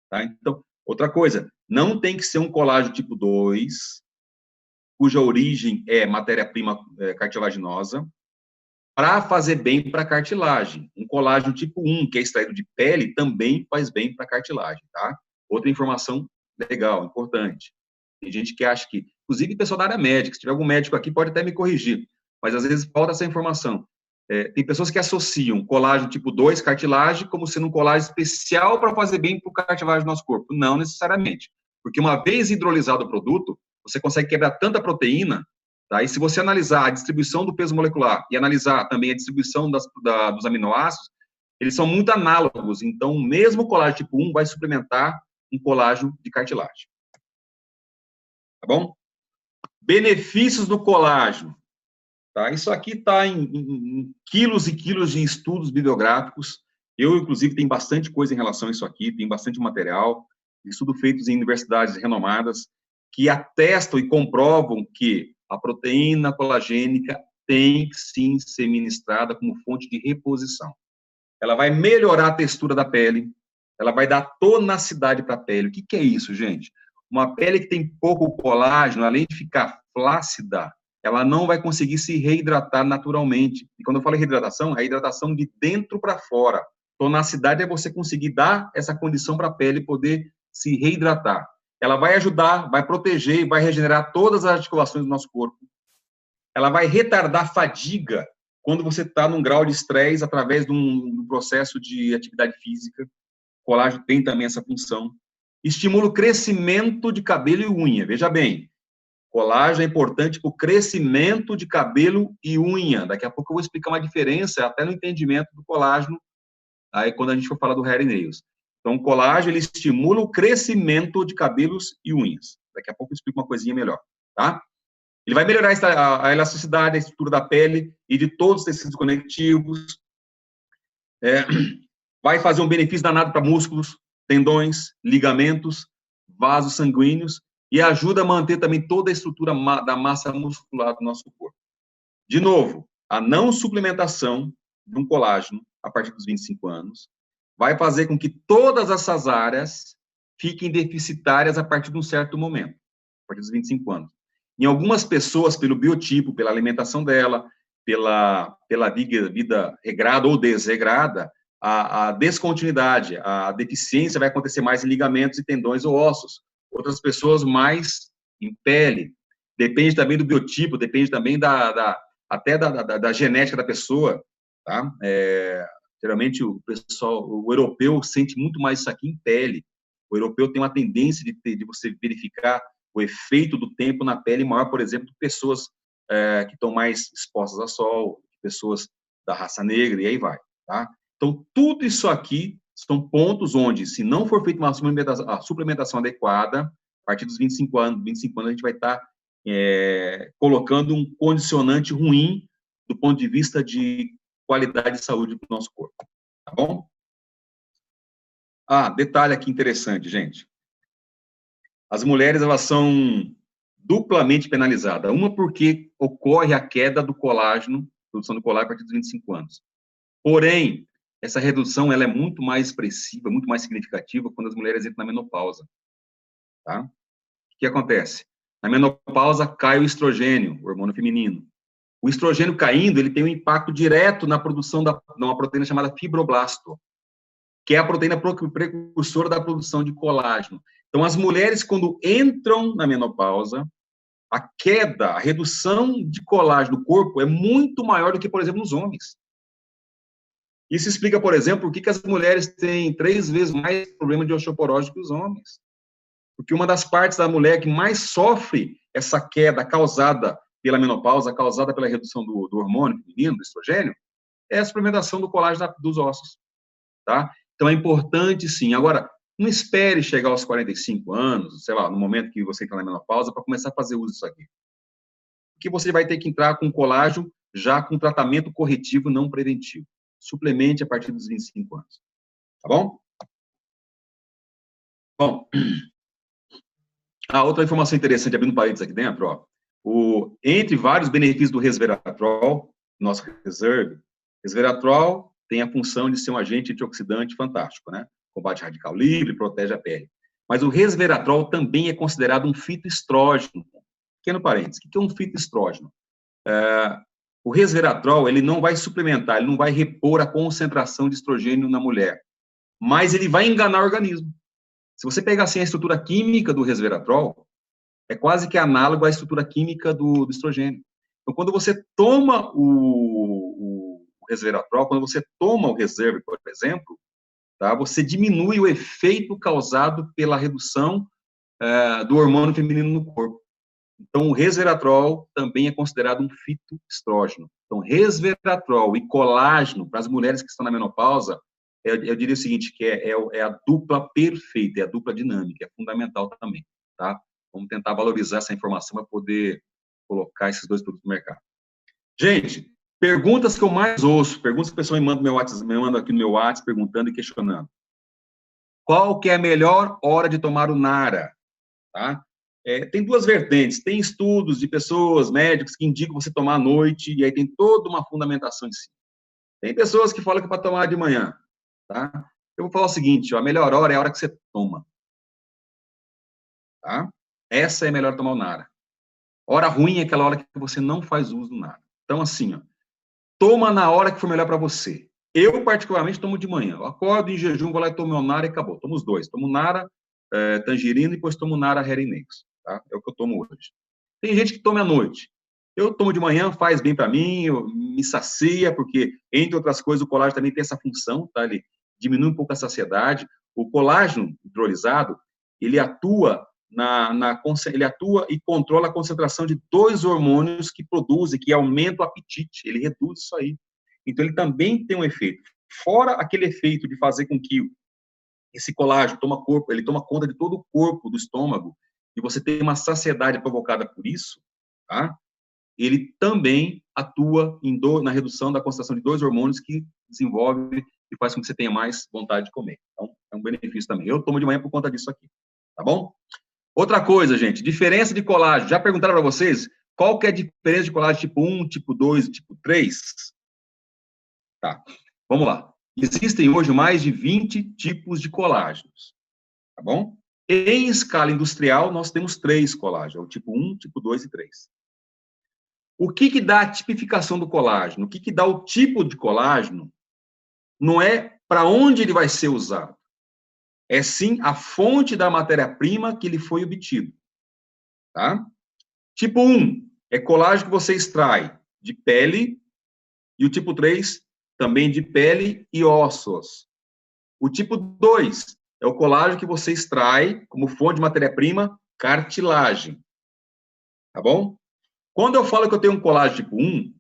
tá? Então, outra coisa, não tem que ser um colágeno tipo 2, cuja origem é matéria-prima cartilaginosa, para fazer bem para a cartilagem. Um colágeno tipo 1, que é extraído de pele, também faz bem para a cartilagem, tá? Outra informação legal, importante. Tem gente que acha que, inclusive pessoal da área médica, se tiver algum médico aqui, pode até me corrigir, mas às vezes falta essa informação. Tem pessoas que associam colágeno tipo 2, cartilagem, como sendo um colágeno especial para fazer bem para o cartilagem do nosso corpo. Não necessariamente. Porque uma vez hidrolisado o produto, você consegue quebrar tanta proteína Tá? E se você analisar a distribuição do peso molecular e analisar também a distribuição dos aminoácidos, eles são muito análogos. Então, mesmo o colágeno tipo 1 vai suplementar um colágeno de cartilagem. Tá bom? Benefícios do colágeno. Tá? Isso aqui está em quilos e quilos de estudos bibliográficos. Eu, inclusive, tenho bastante coisa em relação a isso aqui, tem bastante material, estudos feitos em universidades renomadas, que atestam e comprovam que a proteína colagênica tem que, sim, ser ministrada como fonte de reposição. Ela vai melhorar a textura da pele, ela vai dar tonacidade para a pele. O que é isso, gente? Uma pele que tem pouco colágeno, além de ficar flácida, ela não vai conseguir se reidratar naturalmente. E quando eu falo reidratação, é a hidratação de dentro para fora. Tonacidade é você conseguir dar essa condição para a pele poder se reidratar. Ela vai ajudar, vai proteger e vai regenerar todas as articulações do nosso corpo. Ela vai retardar a fadiga quando você está num grau de estresse através de um processo de atividade física. O colágeno tem também essa função. Estimula o crescimento de cabelo e unha. Veja bem, colágeno é importante para o crescimento de cabelo e unha. Daqui a pouco eu vou explicar uma diferença até no entendimento do colágeno, aí quando a gente for falar do hair and nails. Então, o colágeno, ele estimula o crescimento de cabelos e unhas. Daqui a pouco eu explico uma coisinha melhor, tá? Ele vai melhorar a elasticidade, a estrutura da pele e de todos os tecidos conectivos. Vai fazer um benefício danado para músculos, tendões, ligamentos, vasos sanguíneos e ajuda a manter também toda a estrutura da massa muscular do nosso corpo. De novo, a não suplementação de um colágeno a partir dos 25 anos vai fazer com que todas essas áreas fiquem deficitárias a partir de um certo momento, a partir dos 25 anos. Em algumas pessoas, pelo biotipo, pela alimentação dela, pela vida regrada ou desregrada, a descontinuidade, a deficiência vai acontecer mais em ligamentos e tendões ou ossos. Outras pessoas mais em pele. Depende também do biotipo, depende também até da genética da pessoa, tá? Geralmente o europeu sente muito mais isso aqui em pele. O europeu tem uma tendência de você verificar o efeito do tempo na pele maior, por exemplo, de pessoas que estão mais expostas ao sol, pessoas da raça negra, e aí vai, tá? Então, tudo isso aqui são pontos onde, se não for feita uma suplementação adequada, a partir dos 25 anos a gente vai estar colocando um condicionante ruim do ponto de vista de qualidade de saúde para o nosso corpo, tá bom? Detalhe aqui interessante, gente. As mulheres, elas são duplamente penalizadas. Uma porque ocorre a queda do colágeno, produção do colágeno a partir dos 25 anos. Porém, essa redução ela é muito mais expressiva, muito mais significativa quando as mulheres entram na menopausa. Tá? O que acontece? Na menopausa cai o estrogênio, o hormônio feminino. O estrogênio caindo, ele tem um impacto direto na produção de uma proteína chamada fibroblasto, que é a proteína precursora da produção de colágeno. Então, as mulheres, quando entram na menopausa, a queda, a redução de colágeno do corpo é muito maior do que, por exemplo, nos homens. Isso explica, por exemplo, por que as mulheres têm 3 vezes mais problema de osteoporose que os homens. Porque uma das partes da mulher que mais sofre essa queda causada pela menopausa, causada pela redução do hormônio feminino, do estrogênio, é a suplementação do colágeno dos ossos. Tá? Então, é importante, sim. Agora, não espere chegar aos 45 anos, sei lá, no momento que você está na menopausa, para começar a fazer uso disso aqui. Porque você vai ter que entrar com colágeno já com tratamento corretivo, não preventivo. Suplemente a partir dos 25 anos. Tá bom? Bom, outra informação interessante, abrindo parênteses aqui dentro, ó. Entre vários benefícios do resveratrol, nosso reserve, resveratrol tem a função de ser um agente antioxidante fantástico, né? Combate radical livre, protege a pele. Mas o resveratrol também é considerado um fitoestrógeno. Pequeno parênteses, o que é um fitoestrógeno? O resveratrol, ele não vai suplementar, ele não vai repor a concentração de estrogênio na mulher, mas ele vai enganar o organismo. Se você pegar assim a estrutura química do resveratrol, é quase que análogo à estrutura química do estrogênio. Então, quando você toma o resveratrol, quando você toma o reserve, por exemplo, tá, você diminui o efeito causado pela redução do hormônio feminino no corpo. Então, o resveratrol também é considerado um fitoestrógeno. Então, resveratrol e colágeno, para as mulheres que estão na menopausa, eu diria o seguinte, que é a dupla perfeita, é a dupla dinâmica, é fundamental também, tá? Vamos tentar valorizar essa informação para poder colocar esses dois produtos no mercado. Gente, perguntas que eu mais ouço, perguntas que a pessoa me manda aqui no meu WhatsApp, perguntando e questionando. Qual que é a melhor hora de tomar o Nara? Tá? Tem duas vertentes. Tem estudos de pessoas, médicos, que indicam você tomar à noite, e aí tem toda uma fundamentação em si. Tem pessoas que falam que é para tomar de manhã. Tá? Eu vou falar o seguinte, ó, a melhor hora é a hora que você toma. Tá? Essa é a melhor tomar o Nara. Hora ruim é aquela hora que você não faz uso do Nara. Então, assim, ó, toma na hora que for melhor para você. Eu, particularmente, tomo de manhã. Eu acordo em jejum, vou lá e tomo meu Nara e acabou. Tomo os dois. Tomo Nara, tangerina, e depois tomo Nara Herinix. Tá? É o que eu tomo hoje. Tem gente que toma à noite. Eu tomo de manhã, faz bem para mim, me sacia, porque, entre outras coisas, o colágeno também tem essa função, tá? Ele diminui um pouco a saciedade. O colágeno hidrolisado, ele atua ele atua e controla a concentração de dois hormônios que produzem, que aumentam o apetite. Ele reduz isso aí. Então, ele também tem um efeito. Fora aquele efeito de fazer com que esse colágeno ele toma conta de todo o corpo do estômago, e você tem uma saciedade provocada por isso, tá? Ele também atua na redução da concentração de dois hormônios que desenvolve e faz com que você tenha mais vontade de comer. Então, é um benefício também. Eu tomo de manhã por conta disso aqui, tá bom? Outra coisa, gente, diferença de colágeno. Já perguntaram para vocês qual que é a diferença de colágeno tipo 1, tipo 2 e tipo 3? Tá, vamos lá. Existem hoje mais de 20 tipos de colágenos, tá bom? Em escala industrial, nós temos 3 colágenos, o tipo 1, tipo 2 e 3. O que dá a tipificação do colágeno? O que dá o tipo de colágeno não é para onde ele vai ser usado. É sim a fonte da matéria-prima que ele foi obtido. Tá? Tipo 1 é colágeno que você extrai de pele, e o tipo 3 também de pele e ossos. O tipo 2 é o colágeno que você extrai como fonte de matéria-prima, cartilagem. Tá bom? Quando eu falo que eu tenho um colágeno tipo 1,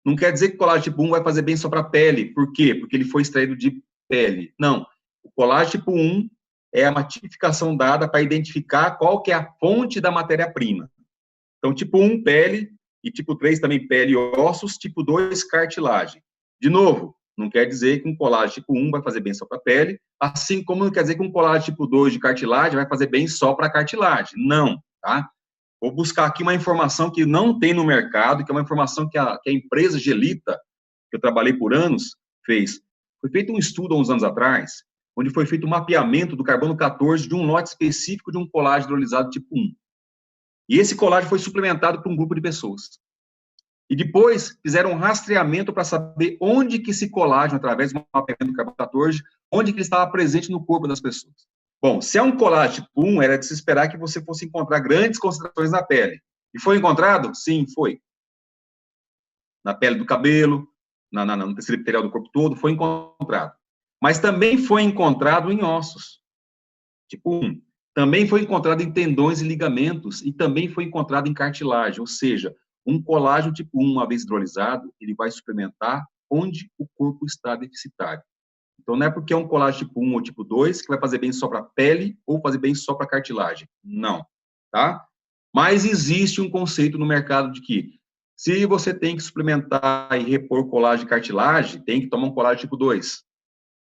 não quer dizer que o colágeno tipo 1 vai fazer bem só para a pele. Por quê? Porque ele foi extraído de pele. Não. O colágeno tipo 1 é uma tipificação dada para identificar qual que é a fonte da matéria-prima. Então, tipo 1, pele, e tipo 3 também pele e ossos, tipo 2, cartilagem. De novo, não quer dizer que um colágeno tipo 1 vai fazer bem só para a pele, assim como não quer dizer que um colágeno tipo 2 de cartilagem vai fazer bem só para a cartilagem. Não, tá? Vou buscar aqui uma informação que não tem no mercado, que é uma informação que a empresa Gelita, que eu trabalhei por anos, fez. Foi feito um estudo há uns anos atrás, onde foi feito um mapeamento do carbono 14 de um lote específico de um colágeno hidrolisado tipo 1. E esse colágeno foi suplementado por um grupo de pessoas. E depois fizeram um rastreamento para saber onde que esse colágeno, através do mapeamento do carbono 14, onde que ele estava presente no corpo das pessoas. Bom, se é um colágeno tipo 1, era de se esperar que você fosse encontrar grandes concentrações na pele. E foi encontrado? Sim, foi. Na pele do cabelo, no tecido epitelial do corpo todo, foi encontrado. Mas também foi encontrado em ossos. Tipo 1. Também foi encontrado em tendões e ligamentos, e também foi encontrado em cartilagem, ou seja, um colágeno tipo 1, uma vez hidrolisado, ele vai suplementar onde o corpo está deficitário. Então, não é porque é um colágeno tipo 1 ou tipo 2 que vai fazer bem só para a pele ou fazer bem só para a cartilagem. Não, tá? Mas existe um conceito no mercado de que, se você tem que suplementar e repor colágeno e cartilagem, tem que tomar um colágeno tipo 2.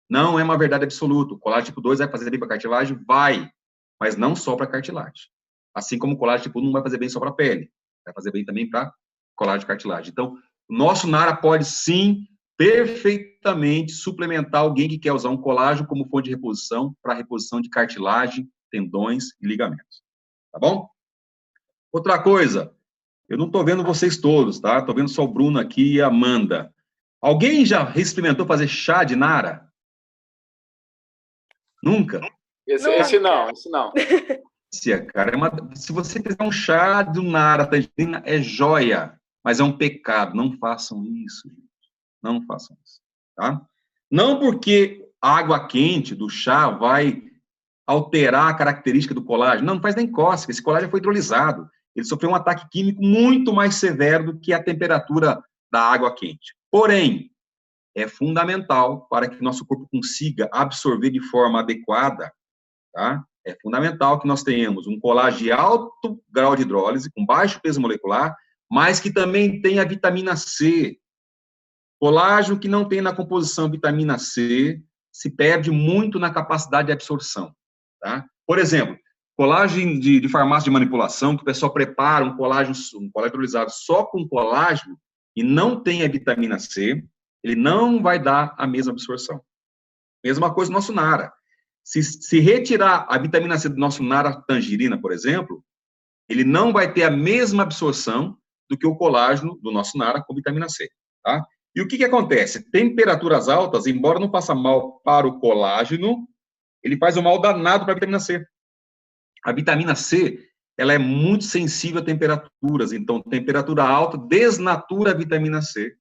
Não é uma verdade absoluta. O colágeno tipo 2 vai fazer bem para a cartilagem? Vai, mas não só para a cartilagem. Assim como o colágeno tipo 1 não vai fazer bem só para a pele, vai fazer bem também para colágeno e cartilagem. Então, o nosso Nara pode sim perfeitamente suplementar alguém que quer usar um colágeno como fonte de reposição para reposição de cartilagem, tendões e ligamentos. Tá bom? Outra coisa, eu não estou vendo vocês todos, tá? Estou vendo só o Bruno aqui e a Amanda. Alguém já experimentou fazer chá de Nara? Nunca? Esse não. Cara, se você fizer um chá de Nara, tangerina, é joia, mas é um pecado. Não façam isso, gente. Não façam isso, tá? Não porque a água quente do chá vai alterar a característica do colágeno. Não faz nem cócega. Esse colágeno foi hidrolisado. ele sofreu um ataque químico muito mais severo do que a temperatura da água quente. Porém, é fundamental para que nosso corpo consiga absorver de forma adequada, tá? É fundamental que nós tenhamos um colágeno de alto grau de hidrólise, com baixo peso molecular, mas que também tenha vitamina C. Colágeno que não tem na composição vitamina C se perde muito na capacidade de absorção, tá? Por exemplo, colágeno de farmácia de manipulação, que o pessoal prepara um colágeno hidrolisado só com colágeno e não tem a vitamina C, ele não vai dar a mesma absorção. Mesma coisa no nosso Nara. Se retirar a vitamina C do nosso Nara tangerina, por exemplo, ele não vai ter a mesma absorção do que o colágeno do nosso Nara com vitamina C, tá? E o que acontece? Temperaturas altas, embora não faça mal para o colágeno, ele faz um mal danado para a vitamina C. A vitamina C, ela é muito sensível a temperaturas, então temperatura alta desnatura a vitamina C,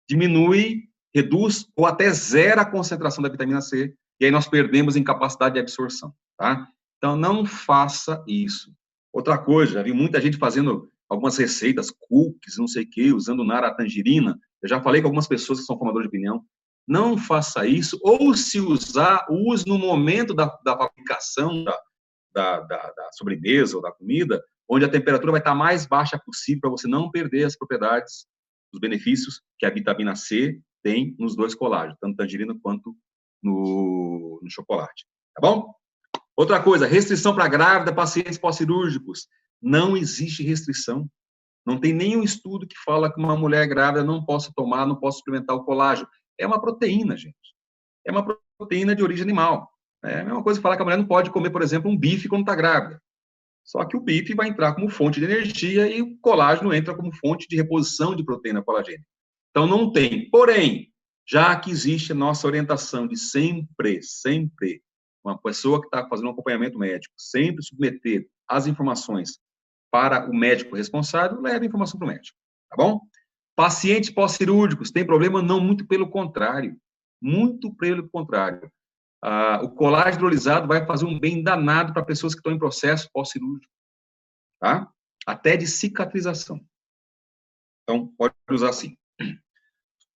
diminui, reduz ou até zera a concentração da vitamina C, e aí nós perdemos em capacidade de absorção, tá? Então não faça isso. Outra coisa, já vi muita gente fazendo algumas receitas, cookies, não sei o quê, usando Nara tangerina. Eu já falei com algumas pessoas que são formadores de opinião. Não faça isso, ou se usar, use no momento da fabricação da sobremesa ou da comida, onde a temperatura vai estar mais baixa possível para você não perder as propriedades, os benefícios que a vitamina C tem nos dois colágenos, tanto tangerina quanto no chocolate. Tá bom? Outra coisa, restrição para grávida, pacientes pós-cirúrgicos. Não existe restrição. Não tem nenhum estudo que fala que uma mulher grávida não possa tomar, não possa suplementar o colágeno. É uma proteína, gente. É uma proteína de origem animal. É a mesma coisa que falar que a mulher não pode comer, por exemplo, um bife quando está grávida. Só que o bife vai entrar como fonte de energia e o colágeno entra como fonte de reposição de proteína colagênica. Então, não tem. Porém, já que existe a nossa orientação de sempre, uma pessoa que está fazendo um acompanhamento médico, sempre submeter as informações para o médico responsável, leva a informação para o médico, tá bom? Pacientes pós-cirúrgicos, tem problema? Não, muito pelo contrário. Muito pelo contrário. O colágeno hidrolisado vai fazer um bem danado para pessoas que estão em processo pós-cirúrgico, tá? Até de cicatrização. Então, pode usar assim.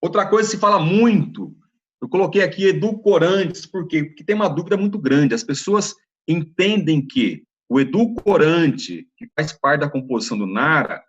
Outra coisa que se fala muito, eu coloquei aqui edulcorantes, por quê? Porque tem uma dúvida muito grande. As pessoas entendem que o edulcorante, que faz parte da composição do Nara,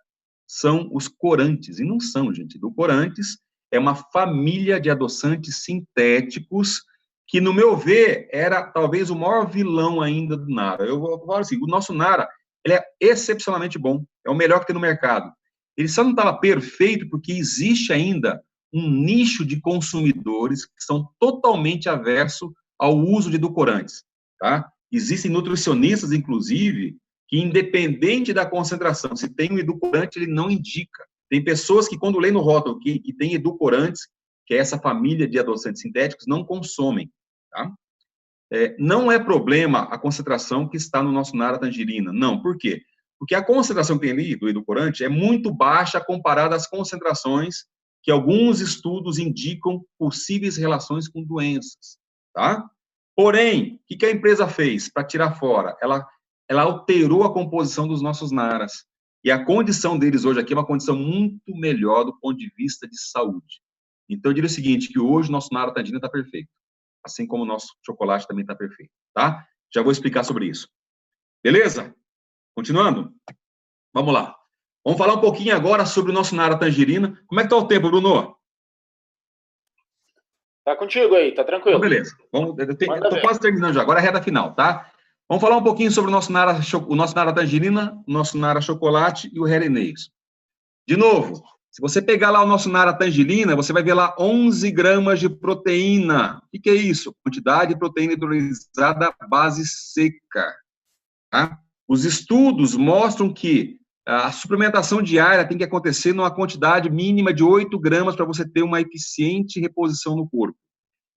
são os corantes, e não são, gente. Edulcorantes é uma família de adoçantes sintéticos que, no meu ver, era talvez o maior vilão ainda do Nara. Eu falo assim, o nosso Nara, ele é excepcionalmente bom, é o melhor que tem no mercado. Ele só não estava perfeito porque existe ainda um nicho de consumidores que são totalmente aversos ao uso de edulcorantes, tá? Existem nutricionistas, inclusive, que independente da concentração, se tem um edulcorante, ele não indica. Tem pessoas que, quando leem no rótulo que tem edulcorantes, que é essa família de adoçantes sintéticos, não consomem, tá? Não é problema a concentração que está no nosso Nara tangerina. Não, por quê? Porque a concentração que tem ali do edulcorante é muito baixa comparada às concentrações que alguns estudos indicam possíveis relações com doenças, tá? Porém, o que a empresa fez para tirar fora? Ela alterou a composição dos nossos Naras. E a condição deles hoje aqui é uma condição muito melhor do ponto de vista de saúde. Então, eu diria o seguinte, que hoje o nosso Nara tangerina está perfeito. Assim como o nosso chocolate também está perfeito, tá? Já vou explicar sobre isso. Beleza? Continuando? Vamos lá. Vamos falar um pouquinho agora sobre o nosso Nara tangerina. Como é que está o tempo, Bruno? Tá contigo aí, tá tranquilo. Então, beleza. Estou quase terminando já. Agora é a reta final, tá? Vamos falar um pouquinho sobre o nosso Nara tangerina, o nosso Nara chocolate e o Herenês. De novo, se você pegar lá o nosso Nara tangerina, você vai ver lá 11 gramas de proteína. O que é isso? Quantidade de proteína hidrolisada à base seca. Tá? Os estudos mostram que a suplementação diária tem que acontecer numa quantidade mínima de 8 gramas para você ter uma eficiente reposição no corpo.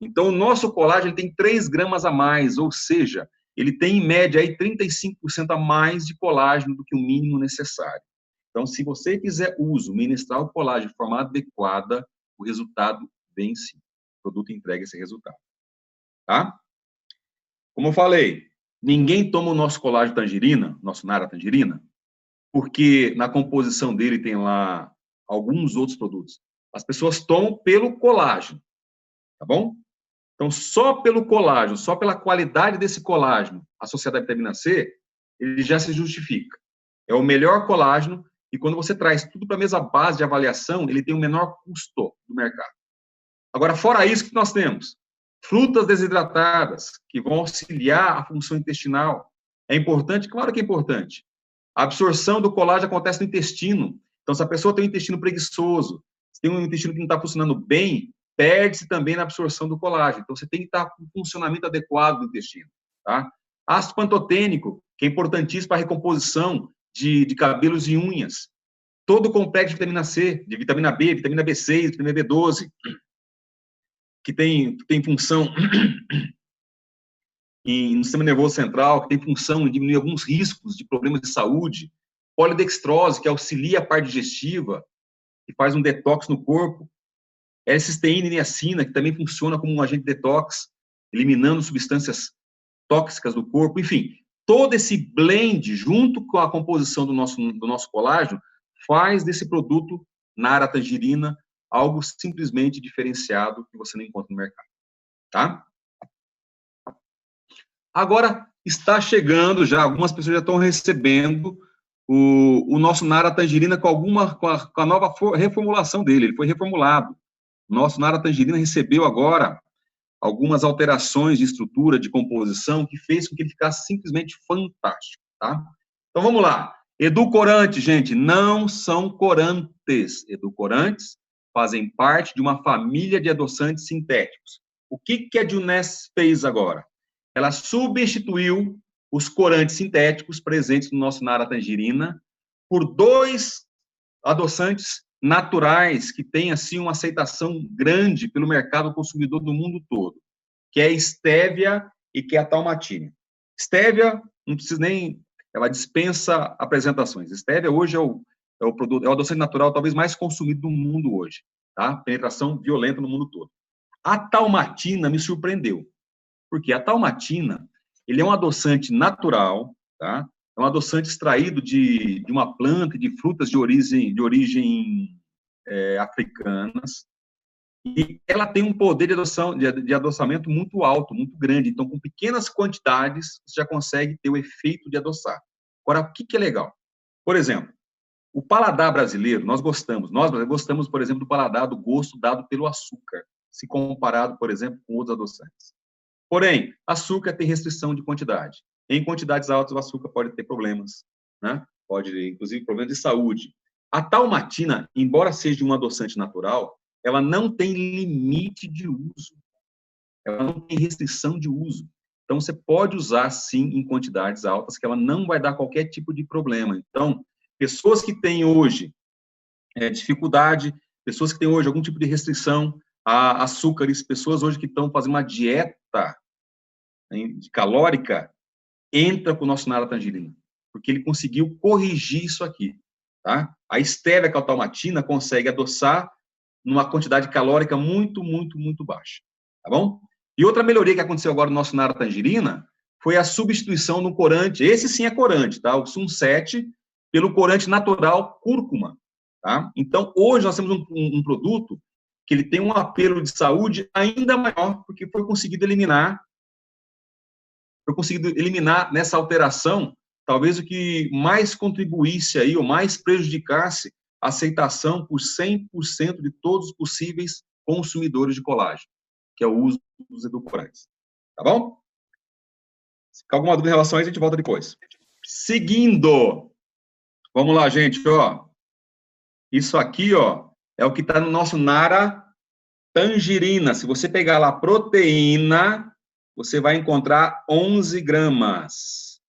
Então, o nosso colágeno ele tem 3 gramas a mais, ou seja, ele tem, em média, aí, 35% a mais de colágeno do que o mínimo necessário. Então, se você fizer uso, ministrar o colágeno de forma adequada, o resultado vem sim. O produto entrega esse resultado. Tá? Como eu falei, ninguém toma o nosso colágeno tangerina, nosso Nara tangerina, porque na composição dele tem lá alguns outros produtos. As pessoas tomam pelo colágeno, tá bom? Então, só pelo colágeno, só pela qualidade desse colágeno associado à vitamina C, ele já se justifica. É o melhor colágeno, e quando você traz tudo para a mesma base de avaliação, ele tem o menor custo do mercado. Agora, fora isso, que nós temos? Frutas desidratadas, que vão auxiliar a função intestinal. É importante? Claro que é importante. A absorção do colágeno acontece no intestino. Então, se a pessoa tem um intestino preguiçoso, se tem um intestino que não está funcionando bem, perde-se também na absorção do colágeno. Então, você tem que estar com o funcionamento adequado do intestino. Tá? Ácido pantotênico, que é importantíssimo para a recomposição de cabelos e unhas. Todo o complexo de vitamina C, de vitamina B, vitamina B6, vitamina B12, que tem função no sistema nervoso central, que tem função em diminuir alguns riscos de problemas de saúde. Polidextrose, que auxilia a parte digestiva, que faz um detox no corpo. L-cisteína e niacina, que também funciona como um agente detox, eliminando substâncias tóxicas do corpo. Enfim, todo esse blend, junto com a composição do nosso colágeno, faz desse produto Nara Tangerina algo simplesmente diferenciado que você não encontra no mercado. Tá? Agora, está chegando já, algumas pessoas já estão recebendo o nosso Nara Tangerina com a nova reformulação dele. Ele foi reformulado. O nosso Nara Tangerina recebeu agora algumas alterações de estrutura, de composição, que fez com que ele ficasse simplesmente fantástico, tá? Então, vamos lá. Edulcorantes, gente, não são corantes. Edulcorantes fazem parte de uma família de adoçantes sintéticos. O que a Juness fez agora? Ela substituiu os corantes sintéticos presentes no nosso Nara Tangerina por 2 adoçantes naturais que têm, assim, uma aceitação grande pelo mercado consumidor do mundo todo, que é a Stevia e que é a Talmatina. Stevia, não precisa nem... Ela dispensa apresentações. Stevia hoje é o produto, é o adoçante natural talvez mais consumido do mundo hoje, tá? Penetração violenta no mundo todo. A Talmatina me surpreendeu, porque a Talmatina, ele é um adoçante natural, tá? É um adoçante extraído de uma planta, de frutas de origem africanas, e ela tem um poder de adoçamento muito alto, muito grande. Então, com pequenas quantidades, você já consegue ter o efeito de adoçar. Agora, o que é legal? Por exemplo, o paladar brasileiro, nós brasileiros gostamos, por exemplo, do paladar, do gosto dado pelo açúcar, se comparado, por exemplo, com outros adoçantes. Porém, açúcar tem restrição de quantidade. Em quantidades altas, o açúcar pode ter problemas, né? Pode, inclusive, problemas de saúde. A Talmatina, embora seja um adoçante natural, ela não tem limite de uso. Ela não tem restrição de uso. Então, você pode usar, sim, em quantidades altas, que ela não vai dar qualquer tipo de problema. Então, pessoas que têm hoje dificuldade, pessoas que têm hoje algum tipo de restrição a açúcares, pessoas hoje que estão fazendo uma dieta calórica, entra com o nosso Nara Tangerina, porque ele conseguiu corrigir isso aqui, tá? A Stevia, que é a Talmatina, consegue adoçar numa quantidade calórica muito, muito, muito baixa, tá bom? E outra melhoria que aconteceu agora no nosso Nara Tangerina foi a substituição do corante, esse sim é corante, tá? O Sunset, pelo corante natural cúrcuma, tá? Então, hoje nós temos um produto que ele tem um apelo de saúde ainda maior, porque foi conseguido eliminar nessa alteração, talvez o que mais contribuísse aí, ou mais prejudicasse a aceitação por 100% de todos os possíveis consumidores de colágeno, que é o uso dos edulcorantes. Tá bom? Se ficar alguma dúvida em relação a isso, a gente volta depois. Seguindo. Vamos lá, gente, ó. Isso aqui, ó, é o que está no nosso Nara Tangerina. Se você pegar lá proteína, você vai encontrar 11 gramas.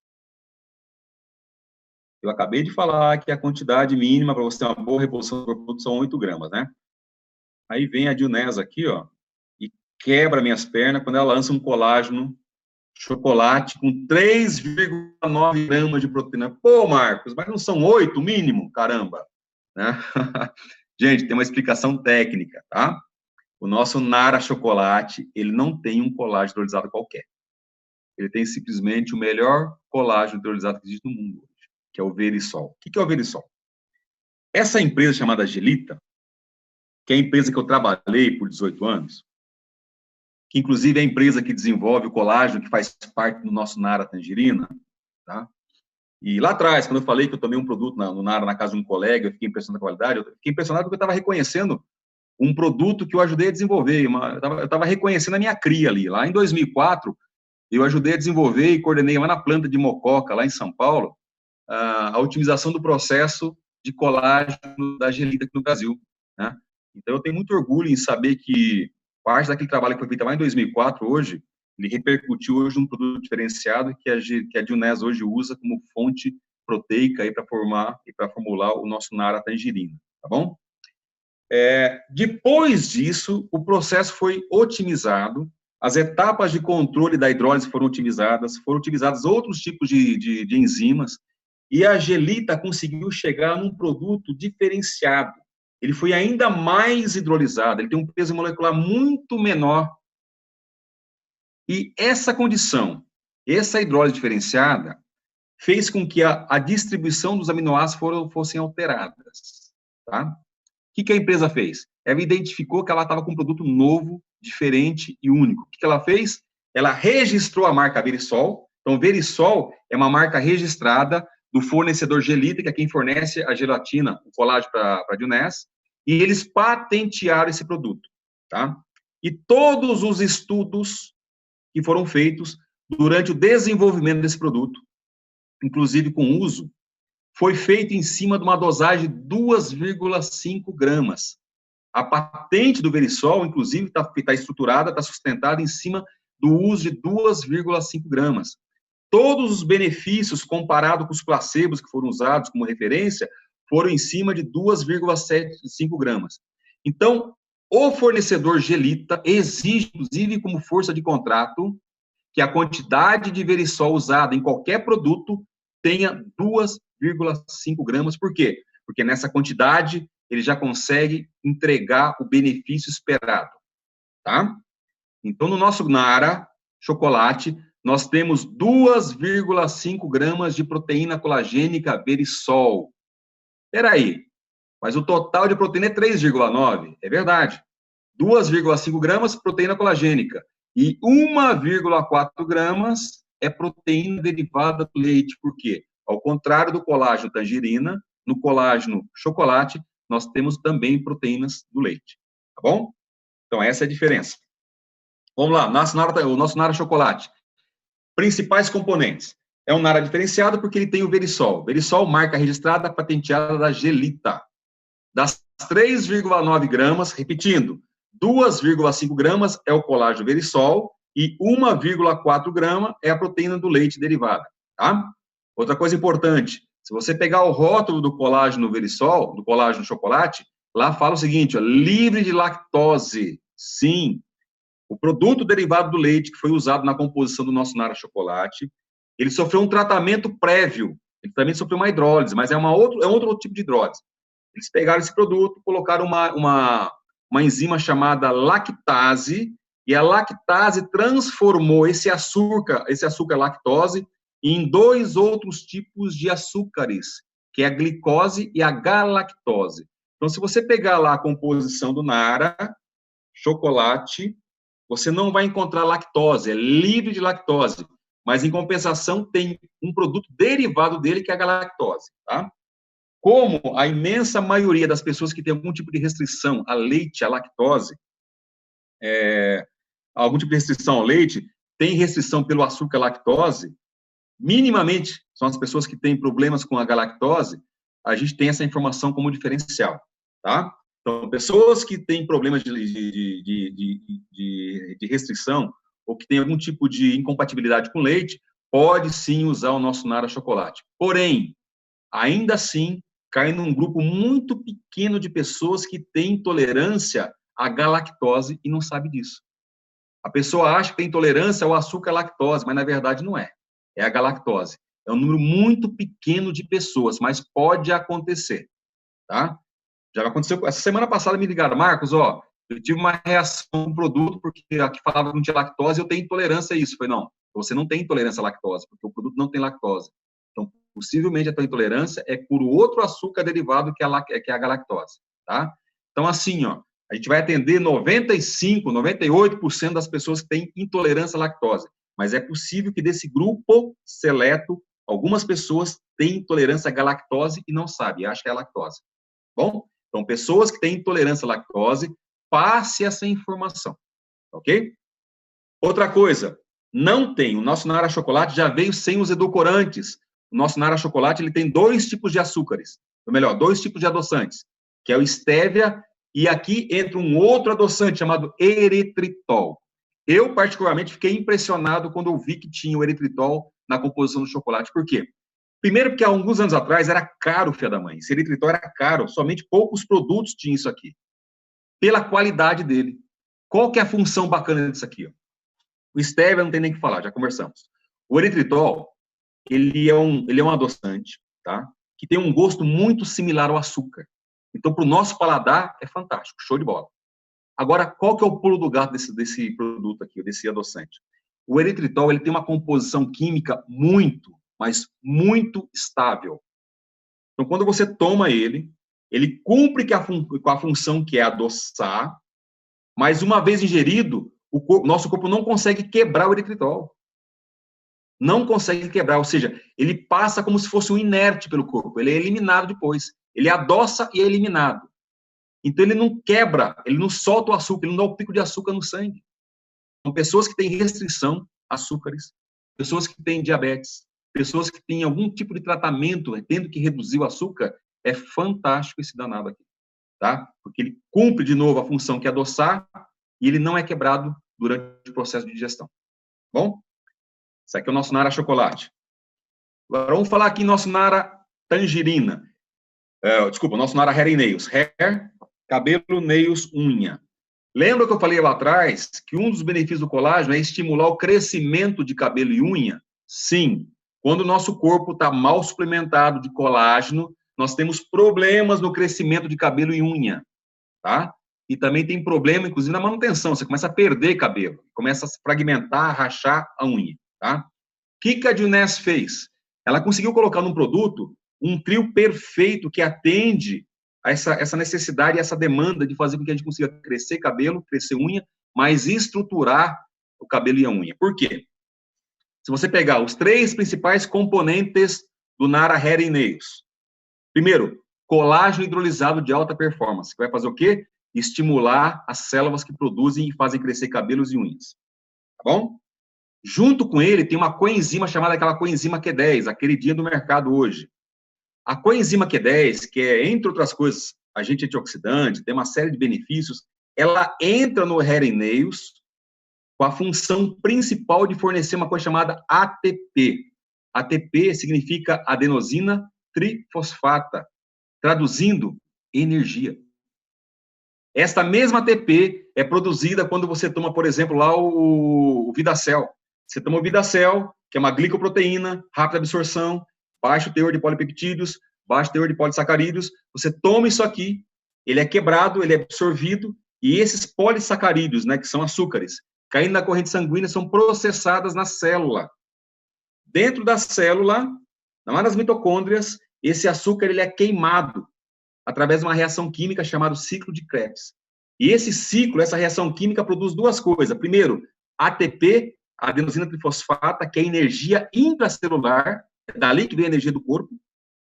Eu acabei de falar que a quantidade mínima para você ter uma boa reposição do produto são 8 gramas, né? Aí vem a Juness aqui, ó, e quebra minhas pernas quando ela lança um colágeno chocolate com 3,9 gramas de proteína. Pô, Marcos, mas não são 8 mínimo? Caramba! Né? Gente, tem uma explicação técnica, tá? O nosso Nara Chocolate, ele não tem um colágeno hidrolisado qualquer. Ele tem simplesmente o melhor colágeno hidrolisado que existe no mundo hoje, que é o Verisol. O que é o Verisol? Essa empresa chamada Gelita, que é a empresa que eu trabalhei por 18 anos, que inclusive é a empresa que desenvolve o colágeno, que faz parte do nosso Nara Tangerina, tá? E lá atrás, quando eu falei que eu tomei um produto no Nara, na casa de um colega, eu fiquei impressionado com a qualidade, eu fiquei impressionado porque eu estava reconhecendo um produto que eu ajudei a desenvolver, eu estava reconhecendo a minha cria ali. Lá em 2004, eu ajudei a desenvolver e coordenei lá na planta de Mococa, lá em São Paulo, a otimização do processo de colágeno da Gelita aqui no Brasil, né? Então, eu tenho muito orgulho em saber que parte daquele trabalho que foi feito lá em 2004, hoje, ele repercutiu hoje num produto diferenciado que a Dionés hoje usa como fonte proteica aí para formular o nosso Nara Tangerina, tá bom? Depois disso, o processo foi otimizado, as etapas de controle da hidrólise foram otimizados outros tipos de enzimas, e a Gelita conseguiu chegar num produto diferenciado. Ele foi ainda mais hidrolisado, ele tem um peso molecular muito menor. E essa condição, essa hidrólise diferenciada, fez com que a distribuição dos aminoácidos fossem alteradas, tá? O que a empresa fez? Ela identificou que ela estava com um produto novo, diferente e único. O que ela fez? Ela registrou a marca Verisol. Então, Verisol é uma marca registrada do fornecedor Gelita, que é quem fornece a gelatina, o colágeno para a Dionés, e eles patentearam esse produto, tá? E todos os estudos que foram feitos durante o desenvolvimento desse produto, inclusive com uso, foi feito em cima de uma dosagem de 2,5 gramas. A patente do Verisol, inclusive, está estruturada, está sustentada em cima do uso de 2,5 gramas. Todos os benefícios, comparado com os placebos que foram usados como referência, foram em cima de 2,75 gramas. Então, o fornecedor Gelita exige, inclusive, como força de contrato, que a quantidade de Verisol usada em qualquer produto tenha 2,5 gramas. Por quê? Porque nessa quantidade ele já consegue entregar o benefício esperado, tá? Então, no nosso Nara chocolate, nós temos 2,5 gramas de proteína colagênica Verisol. Peraí, mas o total de proteína é 3,9. É verdade. 2,5 gramas proteína colagênica e 1,4 gramas é proteína derivada do leite. Por quê? Ao contrário do colágeno tangerina, no colágeno chocolate, nós temos também proteínas do leite. Tá bom? Então, essa é a diferença. Vamos lá, o nosso Nara chocolate. Principais componentes. É um Nara diferenciado porque ele tem o Verisol. Verisol, marca registrada, patenteada da Gelita. Das 3,9 gramas, repetindo, 2,5 gramas é o colágeno Verisol e 1,4 grama é a proteína do leite derivada, tá? Outra coisa importante, se você pegar o rótulo do colágeno Verisol, do colágeno chocolate, lá fala o seguinte, ó, livre de lactose. Sim, o produto derivado do leite que foi usado na composição do nosso Nara chocolate, ele sofreu um tratamento prévio, ele também sofreu uma hidrólise, mas é outro tipo de hidrólise. Eles pegaram esse produto, colocaram uma enzima chamada lactase, e a lactase transformou esse açúcar lactose, em 2 outros tipos de açúcares, que é a glicose e a galactose. Então, se você pegar lá a composição do Nara chocolate, você não vai encontrar lactose, é livre de lactose, mas, em compensação, tem um produto derivado dele, que é a galactose, tá? Como a imensa maioria das pessoas que tem algum tipo de restrição a leite, a lactose, algum tipo de restrição ao leite, tem restrição pelo açúcar lactose, minimamente são as pessoas que têm problemas com a galactose, a gente tem essa informação como diferencial, tá? Então, pessoas que têm problemas de restrição ou que têm algum tipo de incompatibilidade com leite, pode sim usar o nosso Nara chocolate. Porém, ainda assim, cai num grupo muito pequeno de pessoas que têm intolerância à galactose e não sabe disso. A pessoa acha que tem intolerância ao açúcar lactose, mas na verdade não é. É a galactose. É um número muito pequeno de pessoas, mas pode acontecer, tá? Já aconteceu, essa semana passada me ligaram, Marcos, ó, eu tive uma reação com um produto porque aqui falava que não tinha lactose, eu tenho intolerância a isso. Eu falei, não, você não tem intolerância à lactose, porque o produto não tem lactose. Então, possivelmente a tua intolerância é por outro açúcar derivado que é a galactose, tá? Então, assim, ó, a gente vai atender 95, 98% das pessoas que têm intolerância à lactose, mas é possível que desse grupo seleto, algumas pessoas têm intolerância à galactose e não sabem, acham que é a lactose. Bom? Então, pessoas que têm intolerância à lactose, passe essa informação, ok? Outra coisa, não tem, o nosso Nara Chocolate já veio sem os edulcorantes. O nosso Nara Chocolate, ele tem 2 tipos de açúcares, ou melhor, 2 tipos de adoçantes, que é o stevia, e aqui entra um outro adoçante chamado eritritol. Eu, particularmente, fiquei impressionado quando eu vi que tinha o eritritol na composição do chocolate. Por quê? Primeiro porque há alguns anos atrás era caro, filha da mãe. Esse eritritol era caro, somente poucos produtos tinham isso aqui. Pela qualidade dele. Qual que é a função bacana disso aqui? Ó? O stevia não tem nem o que falar, já conversamos. O eritritol, ele é um adoçante, tá? Que tem um gosto muito similar ao açúcar. Então, para o nosso paladar, é fantástico, show de bola. Agora, qual que é o pulo do gato desse produto aqui, desse adoçante? O eritritol, ele tem uma composição química muito, mas muito estável. Então, quando você toma ele cumpre com a função que é adoçar, mas uma vez ingerido, nosso corpo não consegue quebrar o eritritol. Não consegue quebrar, ou seja, ele passa como se fosse um inerte pelo corpo, ele é eliminado depois. Ele adoça e é eliminado. Então, ele não quebra, ele não solta o açúcar, ele não dá o pico de açúcar no sangue. São pessoas que têm restrição a açúcares, pessoas que têm diabetes, pessoas que têm algum tipo de tratamento, tendo que reduzir o açúcar, é fantástico esse danado aqui, tá? Porque ele cumpre, de novo, a função que é adoçar e ele não é quebrado durante o processo de digestão. Bom? Isso aqui é o nosso Nara Chocolate. Agora, vamos falar aqui nosso Nara Tangerina. Desculpa, nosso Nara Hair and Nails. Hair, cabelo, nails, unha. Lembra que eu falei lá atrás que um dos benefícios do colágeno é estimular o crescimento de cabelo e unha? Sim. Quando o nosso corpo está mal suplementado de colágeno, nós temos problemas no crescimento de cabelo e unha, tá? E também tem problema, inclusive, na manutenção. Você começa a perder cabelo, começa a se fragmentar, rachar a unha, tá? O que a Juness fez? Ela conseguiu colocar num produto um trio perfeito que atende a essa necessidade e essa demanda de fazer com que a gente consiga crescer cabelo, crescer unha, mas estruturar o cabelo e a unha. Por quê? Se você pegar os 3 principais componentes do Nara Hair and Nails. Primeiro, colágeno hidrolisado de alta performance, que vai fazer o quê? Estimular as células que produzem e fazem crescer cabelos e unhas. Tá bom? Junto com ele, tem uma coenzima chamada aquela coenzima Q10, a queridinha do mercado hoje. A coenzima Q10, que é, entre outras coisas, agente antioxidante, tem uma série de benefícios, ela entra no Hair and Nails com a função principal de fornecer uma coisa chamada ATP. ATP significa adenosina trifosfata, traduzindo, energia. Esta mesma ATP é produzida quando você toma, por exemplo, lá o Vidacel. Você toma o Vidacel, que é uma glicoproteína, rápida absorção, baixo teor de polipeptídeos, baixo teor de polissacarídeos. Você toma isso aqui, ele é quebrado, ele é absorvido, e esses polissacarídeos, né, que são açúcares, caindo na corrente sanguínea, são processadas na célula. Dentro da célula, nas mitocôndrias, esse açúcar ele é queimado através de uma reação química chamada ciclo de Krebs. E esse ciclo, essa reação química, produz 2 coisas. Primeiro, ATP, adenosina trifosfata, que é energia intracelular, é dali que vem a energia do corpo,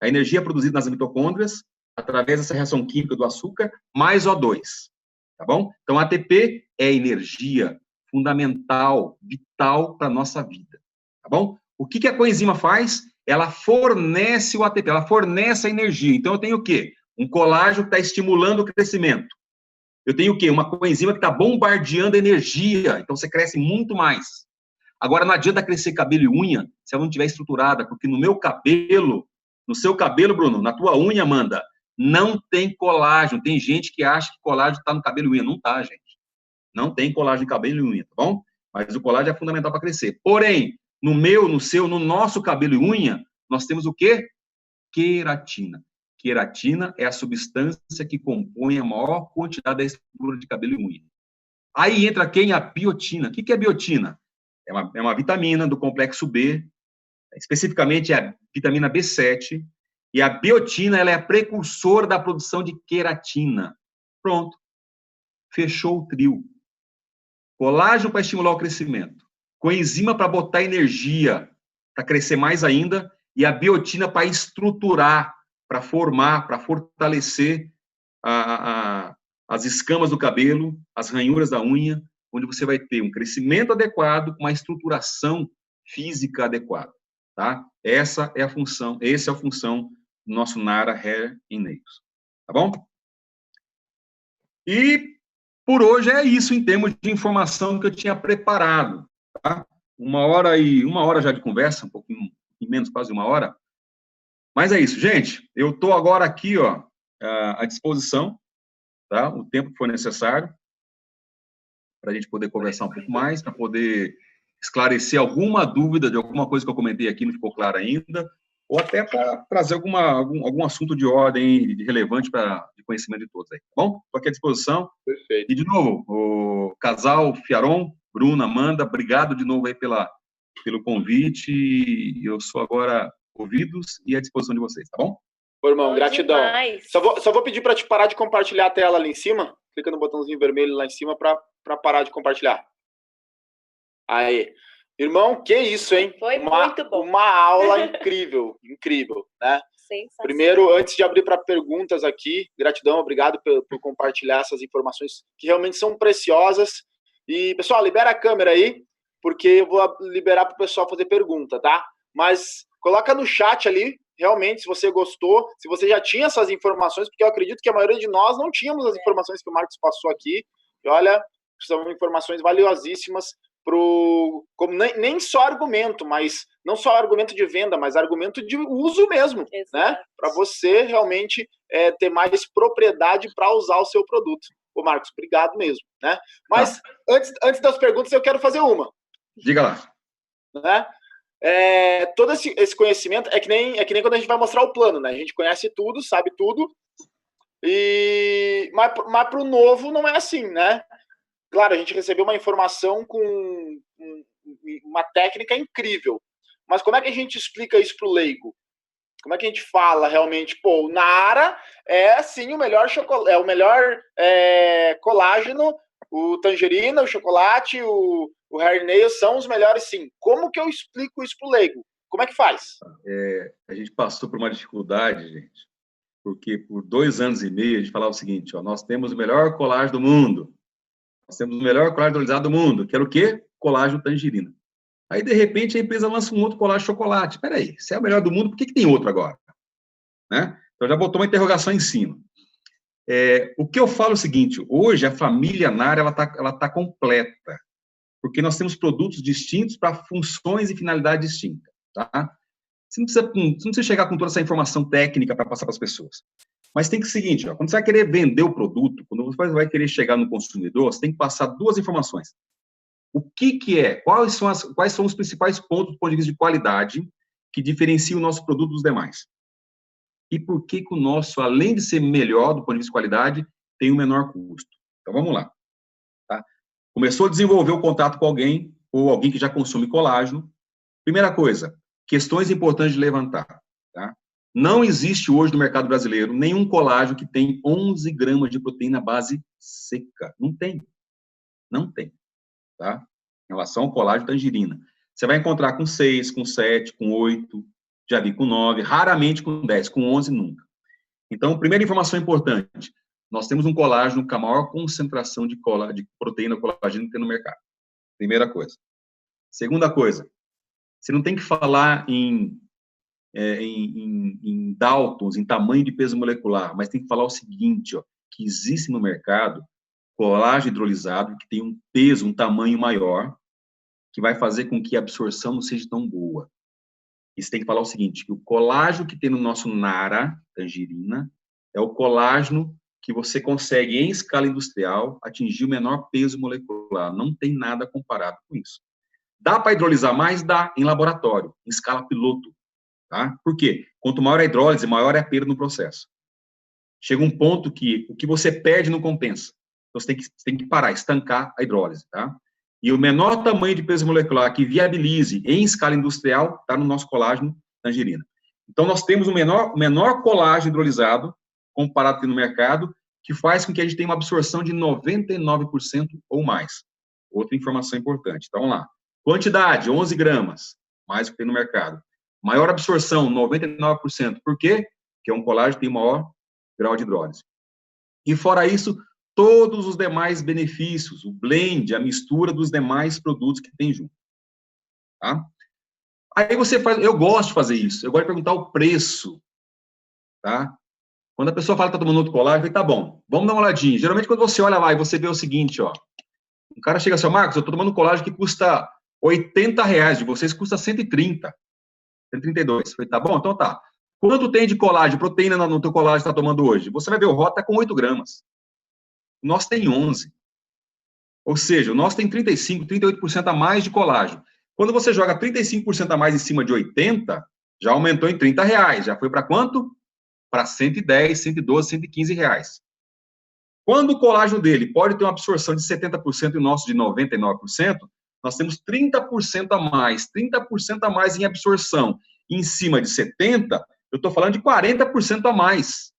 a energia produzida nas mitocôndrias, através dessa reação química do açúcar, mais O2, tá bom? Então, ATP é energia fundamental, vital para a nossa vida, tá bom? O que a coenzima faz? Ela fornece o ATP, ela fornece a energia. Então, eu tenho o quê? Um colágeno que está estimulando o crescimento. Eu tenho o quê? Uma coenzima que está bombardeando energia, então você cresce muito mais. Agora, não adianta crescer cabelo e unha se ela não estiver estruturada, porque no meu cabelo, no seu cabelo, Bruno, na tua unha, Amanda, não tem colágeno. Tem gente que acha que colágeno está no cabelo e unha. Não está, gente. Não tem colágeno em cabelo e unha, tá bom? Mas o colágeno é fundamental para crescer. Porém, no meu, no seu, no nosso cabelo e unha, nós temos o quê? Queratina. Queratina é a substância que compõe a maior quantidade da estrutura de cabelo e unha. Aí entra quem? A biotina. O que é biotina? É uma vitamina do complexo B, especificamente a vitamina B7, e a biotina, ela é a precursora da produção de queratina. Pronto. Fechou o trio. Colágeno para estimular o crescimento, coenzima para botar energia, para crescer mais ainda, e a biotina para estruturar, para formar, para fortalecer as escamas do cabelo, as ranhuras da unha, onde você vai ter um crescimento adequado, uma estruturação física adequada, tá? Essa é a função do nosso Nara Hair and Nails, tá bom? E por hoje é isso em termos de informação que eu tinha preparado, tá? Uma hora já de conversa, um pouquinho menos, quase uma hora. Mas é isso, gente. Eu estou agora aqui, ó, à disposição, tá? O tempo que for necessário para a gente poder conversar um pouco mais, para poder esclarecer alguma dúvida de alguma coisa que eu comentei aqui, não ficou claro ainda, ou até para trazer algum assunto de ordem, de relevante de conhecimento de todos aí, tá bom? Estou aqui à disposição. Perfeito. E, de novo, o casal Fiaron, Bruna, Amanda, obrigado de novo aí pelo convite. Eu sou agora ouvidos e à disposição de vocês, tá bom? Ô, irmão, gratidão. Só vou pedir para te parar de compartilhar a tela ali em cima. Clica no botãozinho vermelho lá em cima para parar de compartilhar. Aí. Irmão, que isso, hein? Foi muito bom. Uma aula incrível, incrível, né? Primeiro, antes de abrir para perguntas aqui, gratidão, obrigado por compartilhar essas informações que realmente são preciosas. E, pessoal, libera a câmera aí, porque eu vou liberar para o pessoal fazer pergunta, tá? Mas coloca no chat ali, realmente, se você gostou, se você já tinha essas informações, porque eu acredito que a maioria de nós não tínhamos as informações que o Marcos passou aqui. E olha, são informações valiosíssimas como nem só argumento, mas não só argumento de venda, mas argumento de uso mesmo, né? Para você realmente ter mais propriedade para usar o seu produto. Ô, Marcos, obrigado mesmo, né? Mas antes das perguntas, eu quero fazer uma. Diga lá. Né? Todo esse conhecimento é que nem quando a gente vai mostrar o plano, né? A gente conhece tudo, sabe tudo, mas para o novo não é assim, né? Claro, a gente recebeu uma informação com uma técnica incrível, mas como é que a gente explica isso para o leigo? Como é que a gente fala realmente? Pô, o Nara é sim o melhor chocolate, o melhor colágeno, o tangerina, o chocolate, o hair nail são os melhores sim. Como que eu explico isso para o leigo? Como é que faz? A gente passou por uma dificuldade, gente, porque por 2 anos e meio a gente falava o seguinte, ó, nós temos o melhor colágeno do mundo. Nós temos o melhor colágeno hidrolisado do mundo, que era o quê? Colágeno tangerina. Aí, de repente, a empresa lança um outro colágeno de chocolate. Espera aí, se é o melhor do mundo, por que tem outro agora? Né? Então, já botou uma interrogação em cima. O que eu falo é o seguinte, hoje a família Nara, ela tá completa, porque nós temos produtos distintos para funções e finalidades distintas, tá? Você não precisa chegar com toda essa informação técnica para passar para as pessoas. Mas tem que ser o seguinte, ó, quando você vai querer vender o produto, quando você vai querer chegar no consumidor, você tem que passar 2 informações. O que é? Quais são os principais pontos do ponto de vista de qualidade que diferenciam o nosso produto dos demais? E por que o nosso, além de ser melhor do ponto de vista de qualidade, tem um menor custo? Então, vamos lá. Tá? Começou a desenvolver o contato com alguém, ou alguém que já consome colágeno. Primeira coisa, questões importantes de levantar. Tá? Não existe hoje no mercado brasileiro nenhum colágeno que tem 11 gramas de proteína base seca. Não tem. Não tem. Tá? Em relação ao colágeno tangerina. Você vai encontrar com 6, com 7, com 8, já vi com 9, raramente com 10, com 11 nunca. Então, primeira informação importante, nós temos um colágeno com a maior concentração de proteína colágeno que tem no mercado. Primeira coisa. Segunda coisa, você não tem que falar em Daltons, em tamanho de peso molecular, mas tem que falar o seguinte, ó, que existe no mercado colágeno hidrolisado que tem um peso, um tamanho maior, que vai fazer com que a absorção não seja tão boa. E você tem que falar o seguinte, que o colágeno que tem no nosso Nara, tangerina, é o colágeno que você consegue, em escala industrial, atingir o menor peso molecular. Não tem nada comparado com isso. Dá para hidrolisar mais? Dá, em laboratório, em escala piloto. Tá? Por quê? Quanto maior a hidrólise, maior é a perda no processo. Chega um ponto que o que você perde não compensa. Então, você tem que parar, estancar a hidrólise. Tá? E o menor tamanho de peso molecular que viabilize em escala industrial está no nosso colágeno tangerina. Então, nós temos o menor colágeno hidrolisado, comparado com no mercado, que faz com que a gente tenha uma absorção de 99% ou mais. Outra informação importante. Então, vamos lá. Quantidade, 11 gramas, mais do que tem no mercado. Maior absorção, 99%. Por quê? Porque um colágeno tem maior grau de hidrólise. E fora isso, todos os demais benefícios, o blend, a mistura dos demais produtos que tem junto. Tá? Aí você faz, eu gosto de fazer isso, eu gosto de perguntar o preço. Tá? Quando a pessoa fala que está tomando outro colágeno, eu falei, tá bom, vamos dar uma olhadinha. Geralmente, quando você olha lá e você vê o seguinte, ó, um cara chega assim, Marcos, eu estou tomando um colágeno que custa R$80, de vocês custa 130, 132. Eu falei, tá bom, então tá. Quanto tem de colágeno, proteína no teu colágeno que está tomando hoje? Você vai ver, o rótulo está com 8 gramas. O nosso tem 11. Ou seja, o nosso tem 35, 38% a mais de colágeno. Quando você joga 35% a mais em cima de 80, já aumentou em R$30. Já foi para quanto? Para 110, 112, 115 reais. Quando o colágeno dele pode ter uma absorção de 70% e o nosso de 99%, nós temos 30% a mais. 30% a mais em absorção. Em cima de 70%, eu estou falando de 40% a mais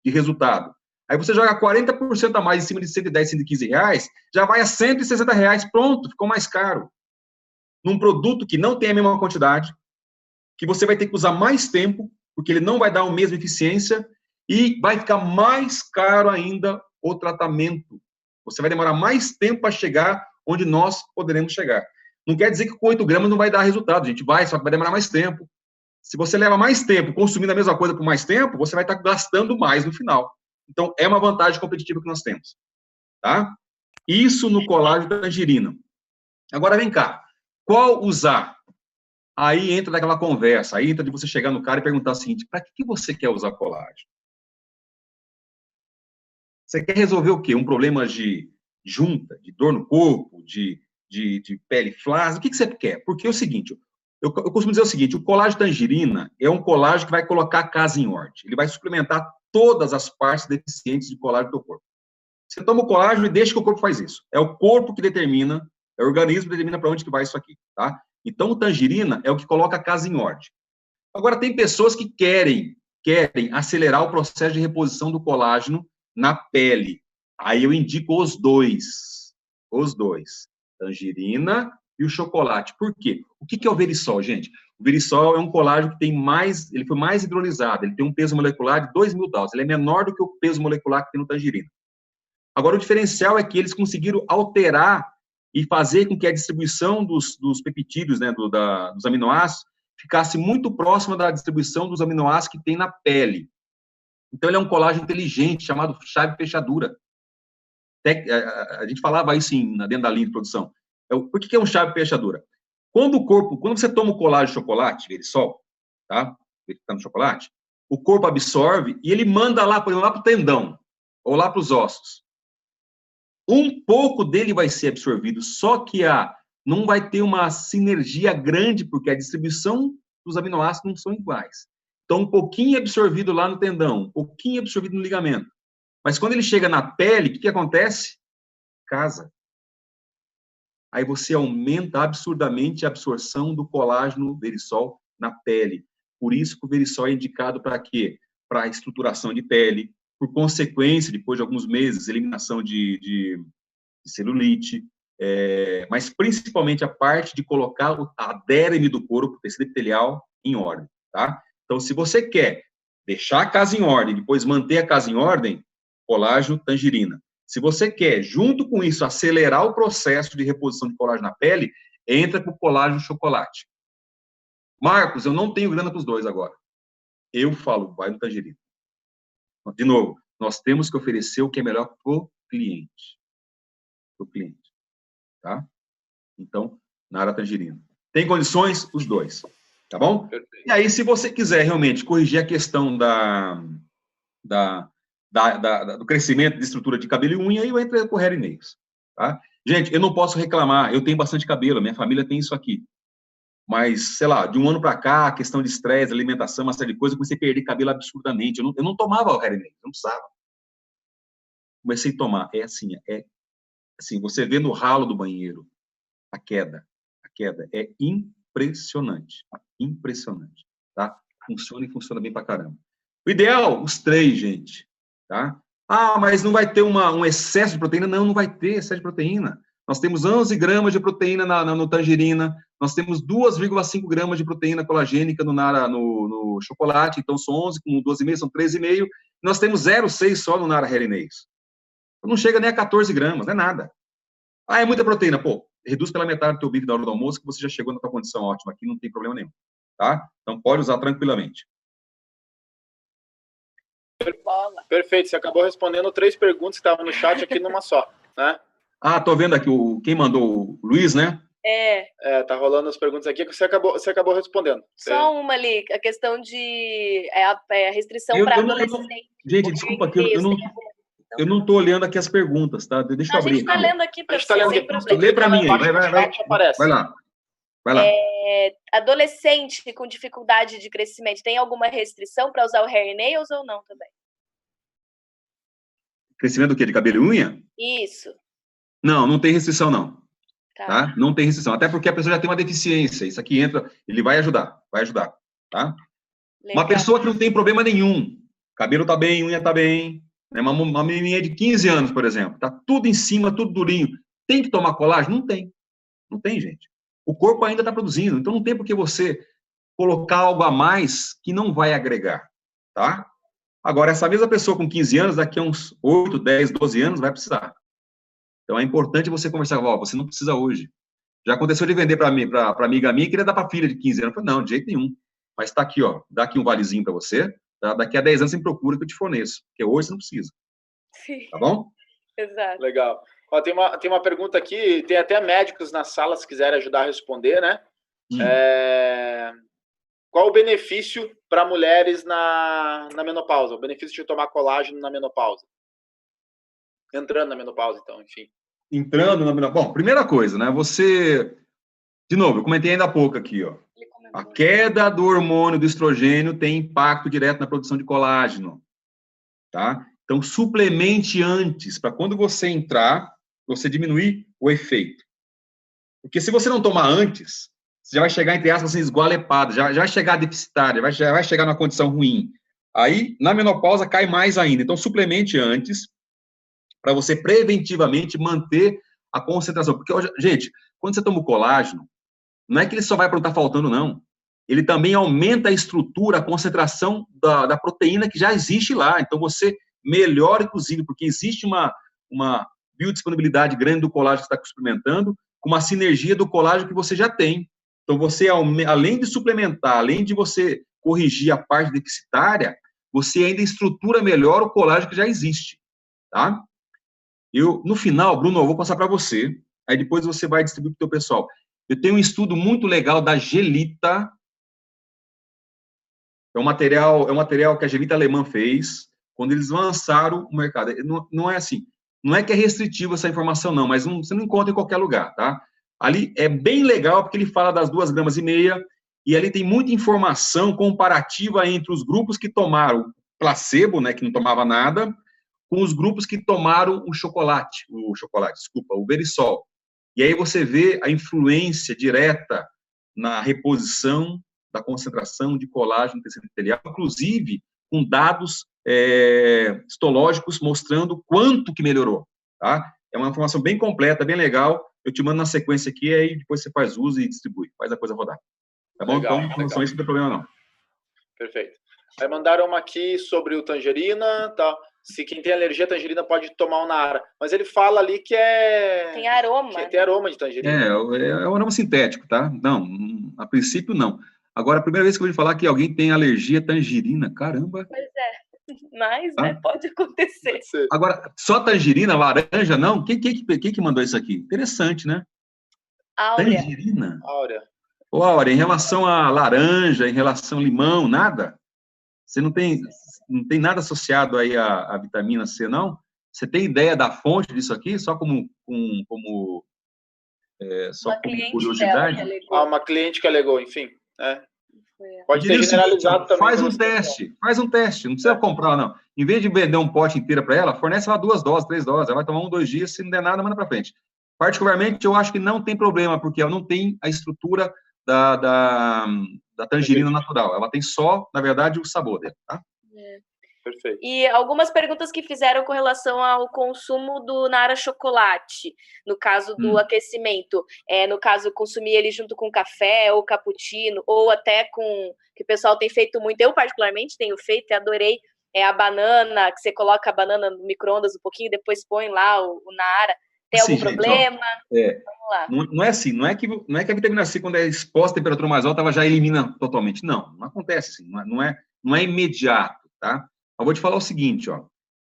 de resultado. Aí você joga 40% a mais em cima de 110, 115 reais, já vai a 160 reais, pronto, ficou mais caro. Num produto que não tem a mesma quantidade, que você vai ter que usar mais tempo, porque ele não vai dar a mesma eficiência, e vai ficar mais caro ainda o tratamento. Você vai demorar mais tempo para chegar onde nós poderemos chegar. Não quer dizer que com 8 gramas não vai dar resultado, a gente vai, só que vai demorar mais tempo. Se você leva mais tempo consumindo a mesma coisa por mais tempo, você vai estar gastando mais no final. Então, é uma vantagem competitiva que nós temos. Tá? Isso no colágeno tangerina. Agora, vem cá. Qual usar? Aí entra daquela conversa, aí entra de você chegar no cara e perguntar o seguinte, para que você quer usar colágeno? Você quer resolver o quê? Um problema de junta, de dor no corpo, de pele flácida? O que você quer? Porque é o seguinte, eu costumo dizer o seguinte, o colágeno tangerina é um colágeno que vai colocar a casa em ordem. Ele vai suplementar todas as partes deficientes de colágeno do corpo. Você toma o colágeno e deixa que o corpo faz isso. É o corpo que determina, é o organismo que determina para onde que vai isso aqui, tá? Então, o tangerina é o que coloca a casa em ordem. Agora, tem pessoas que querem acelerar o processo de reposição do colágeno na pele. Aí eu indico os dois. Tangerina e o chocolate. Por quê? O que é o Verisol, gente? O Verisol é um colágeno que ele foi mais hidrolisado, ele tem um peso molecular de 2.000 Daltons, ele é menor do que o peso molecular que tem no tangerina. Agora, o diferencial é que eles conseguiram alterar e fazer com que a distribuição dos peptídeos, né, dos aminoácidos, ficasse muito próxima da distribuição dos aminoácidos que tem na pele. Então, ele é um colágeno inteligente, chamado chave-fechadura. A gente falava isso dentro da linha de produção. Por que é um chave-fechadura? Quando você toma o colágeno de chocolate, Verisol, tá? Ele está no chocolate, o corpo absorve e ele manda lá, por exemplo, lá para o tendão, ou lá para os ossos. Um pouco dele vai ser absorvido, só que não vai ter uma sinergia grande, porque a distribuição dos aminoácidos não são iguais. Então, um pouquinho absorvido lá no tendão, um pouquinho absorvido no ligamento. Mas quando ele chega na pele, o que acontece? Casa. Aí você aumenta absurdamente a absorção do colágeno Verisol na pele. Por isso que o Verisol é indicado para quê? Para a estruturação de pele, por consequência, depois de alguns meses, eliminação de celulite, mas principalmente a parte de colocar a derme do corpo, o tecido epitelial, em ordem. Tá? Então, se você quer deixar a casa em ordem, depois manter a casa em ordem, colágeno tangerina. Se você quer, junto com isso, acelerar o processo de reposição de colágeno na pele, entra com o colágeno chocolate. Marcos, eu não tenho grana para os dois agora. Eu falo, vai no tangerina. De novo, nós temos que oferecer o que é melhor para o cliente. Tá? Então, na área tangerina. Tem condições? Os dois. Tá bom? Perfeito. E aí, se você quiser realmente corrigir a questão do crescimento de estrutura de cabelo e unha, aí eu entro com hair nails. Tá? Gente, eu não posso reclamar, eu tenho bastante cabelo, minha família tem isso aqui. Mas, sei lá, de um ano para cá, questão de estresse, alimentação, uma série de coisas, eu comecei a perder cabelo absurdamente. Eu não tomava o hair nails, eu não precisava. Comecei a tomar. É assim, você vê no ralo do banheiro, A queda é impressionante, tá? Funciona e funciona bem pra caramba. O ideal, os 3, gente, tá? Ah, mas não vai ter um excesso de proteína? Não, não vai ter excesso de proteína. Nós temos 11 gramas de proteína no tangerina, nós temos 2,5 gramas de proteína colagênica no chocolate, então são 11 com 12,5, são 13,5. Nós temos 0,6 só no Nara Hair Nails. Não chega nem a 14 gramas, não é nada. Ah, é muita proteína. Pô, reduz pela metade do teu bico da hora do almoço, que você já chegou na tua condição ótima aqui, não tem problema nenhum. Tá? Então, pode usar tranquilamente. Perfeito, você acabou respondendo 3 perguntas que estavam no chat aqui numa só, né? Ah, tô vendo aqui, quem mandou, o Luiz, né? Tá rolando as perguntas aqui que você acabou respondendo. Só uma ali, a questão de a restrição para adolescente. Gente, desculpa aqui, eu não tô olhando aqui as perguntas, tá? Deixa eu abrir. A gente tá lendo aqui para você, sem problema. Lê para mim aí, vai lá. Adolescente com dificuldade de crescimento, tem alguma restrição para usar o Hair Nails ou não também? Crescimento do quê? De cabelo e unha? Isso. Não tem restrição, não. Tá? Não tem restrição. Até porque a pessoa já tem uma deficiência. Isso aqui entra, ele vai ajudar, tá? Legal. Uma pessoa que não tem problema nenhum, cabelo tá bem, unha tá bem, né? Uma menininha de 15 anos, por exemplo, tá tudo em cima, tudo durinho. Tem que tomar colágeno? Não tem, gente. O corpo ainda está produzindo, então não tem por que você colocar algo a mais que não vai agregar, tá? Agora, essa mesma pessoa com 15 anos, daqui a uns 8, 10, 12 anos, vai precisar. Então, é importante você conversar, você não precisa hoje. Já aconteceu de vender para amiga minha, queria dar para filha de 15 anos. Eu falei, não, de jeito nenhum. Mas está aqui, dá aqui um valezinho para você, tá? Daqui a 10 anos você me procura que eu te forneço, porque hoje você não precisa. Sim. Tá bom? Exato. Legal. Tem uma pergunta aqui, tem até médicos na sala, se quiserem ajudar a responder, né? Qual o benefício para mulheres na menopausa? O benefício de tomar colágeno na menopausa? Entrando na menopausa, então, enfim. Entrando na menopausa. Bom, primeira coisa, né? Você... De novo, eu comentei ainda há pouco aqui, A queda do hormônio do estrogênio tem impacto direto na produção de colágeno, tá? Então, suplemente antes, para quando você entrar, você diminuir o efeito. Porque se você não tomar antes, você já vai chegar, entre aspas, assim, esgualepado, já vai chegar deficitária, já vai chegar numa condição ruim. Aí, na menopausa, cai mais ainda. Então, suplemente antes, para você preventivamente manter a concentração. Porque, gente, quando você toma o colágeno, não é que ele só vai para não estar faltando, não. Ele também aumenta a estrutura, a concentração da proteína que já existe lá. Então, você melhora, inclusive, porque existe uma biodisponibilidade grande do colágeno que você está suplementando, com uma sinergia do colágeno que você já tem. Então, você, além de suplementar, além de você corrigir a parte deficitária, você ainda estrutura melhor o colágeno que já existe, tá? No final, Bruno, eu vou passar para você, aí depois você vai distribuir para o teu pessoal. Eu tenho um estudo muito legal da Gelita, é um material que a Gelita alemã fez, quando eles lançaram o mercado. Não é assim, não é que é restritivo essa informação, não, mas você não encontra em qualquer lugar, tá? Ali é bem legal, porque ele fala das 2,5 gramas, e ali tem muita informação comparativa entre os grupos que tomaram placebo, né, que não tomava nada, com os grupos que tomaram o Verisol. E aí você vê a influência direta na reposição da concentração de colágeno no tecido epitelial, inclusive com dados histológicos mostrando quanto que melhorou, tá? É uma informação bem completa, bem legal. Eu te mando na sequência aqui, aí depois você faz uso e distribui, faz a coisa rodar. Tá bom? Legal, então, não tem problema não. Perfeito. Aí mandaram uma aqui sobre o tangerina, tá? Se quem tem alergia à tangerina pode tomar um Nara. Mas ele fala ali que tem aroma. Que tem aroma de tangerina. É um aroma sintético, tá? Não, a princípio não. Agora, a primeira vez que eu ouvi falar que alguém tem alergia à tangerina, caramba. Pois é. Mas, né, pode acontecer. Pode ser. Agora, só tangerina, laranja, não? Quem que mandou isso aqui? Interessante, né? Áurea. Tangerina. Áurea. Ô, Áurea, em relação a laranja, em relação a limão, nada? Você não tem nada associado aí à vitamina C, não? Você tem ideia da fonte disso aqui? Só como curiosidade? Uma cliente que alegou, enfim. Pode ter generalizado também. Faz um teste. Não precisa comprar, não. Em vez de vender um pote inteiro para ela, fornece ela 2 doses, 3 doses. Ela vai tomar 1, 2 dias. Se não der nada, manda para frente. Particularmente, eu acho que não tem problema, porque ela não tem a estrutura da tangerina natural. Ela tem só, na verdade, o sabor dela, tá? Perfeito. E algumas perguntas que fizeram com relação ao consumo do Nara chocolate, no caso do aquecimento. No caso, consumir ele junto com café ou cappuccino, ou até com, que o pessoal tem feito muito, eu particularmente tenho feito e adorei, a banana, que você coloca a banana no micro-ondas um pouquinho, depois põe lá o Nara. Tem algum problema? Vamos lá. Não é assim, não é que a vitamina C, quando é exposta a temperatura mais alta, ela já elimina totalmente. Não acontece assim, não é imediato, tá? Eu vou te falar o seguinte, ó.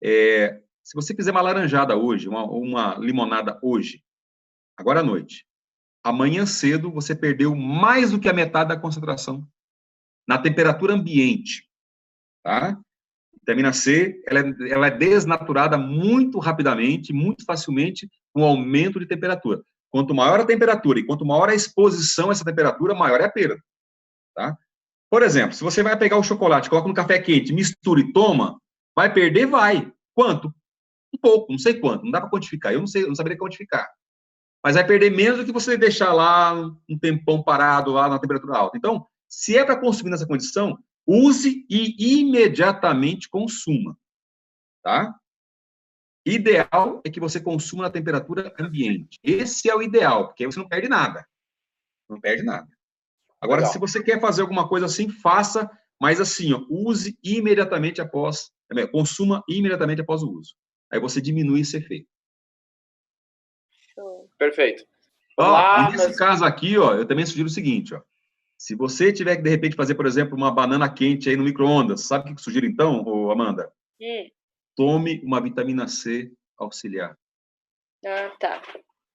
Se você fizer uma laranjada hoje, uma limonada hoje, agora à noite, amanhã cedo você perdeu mais do que a metade da concentração na temperatura ambiente, tá? Vitamina C, ela é desnaturada muito rapidamente, muito facilmente, com o aumento de temperatura. Quanto maior a temperatura e quanto maior a exposição a essa temperatura, maior é a perda, tá? Por exemplo, se você vai pegar o chocolate, coloca no café quente, mistura e toma, vai perder? Vai. Quanto? Um pouco, não sei quanto, não dá para quantificar, eu não saberia quantificar. Mas vai perder menos do que você deixar lá um tempão parado lá na temperatura alta. Então, se é para consumir nessa condição, use e imediatamente consuma, tá? Ideal é que você consuma na temperatura ambiente. Esse é o ideal, porque aí você não perde nada. Não perde nada. Agora, se você quer fazer alguma coisa assim, faça, mas assim, ó, use imediatamente após, consuma imediatamente após o uso. Aí você diminui esse efeito. Perfeito. Nesse caso aqui, ó, eu também sugiro o seguinte, ó. Se você tiver que, de repente, fazer, por exemplo, uma banana quente aí no micro-ondas, sabe o que eu sugiro então, Amanda? Tome uma vitamina C auxiliar. Tá.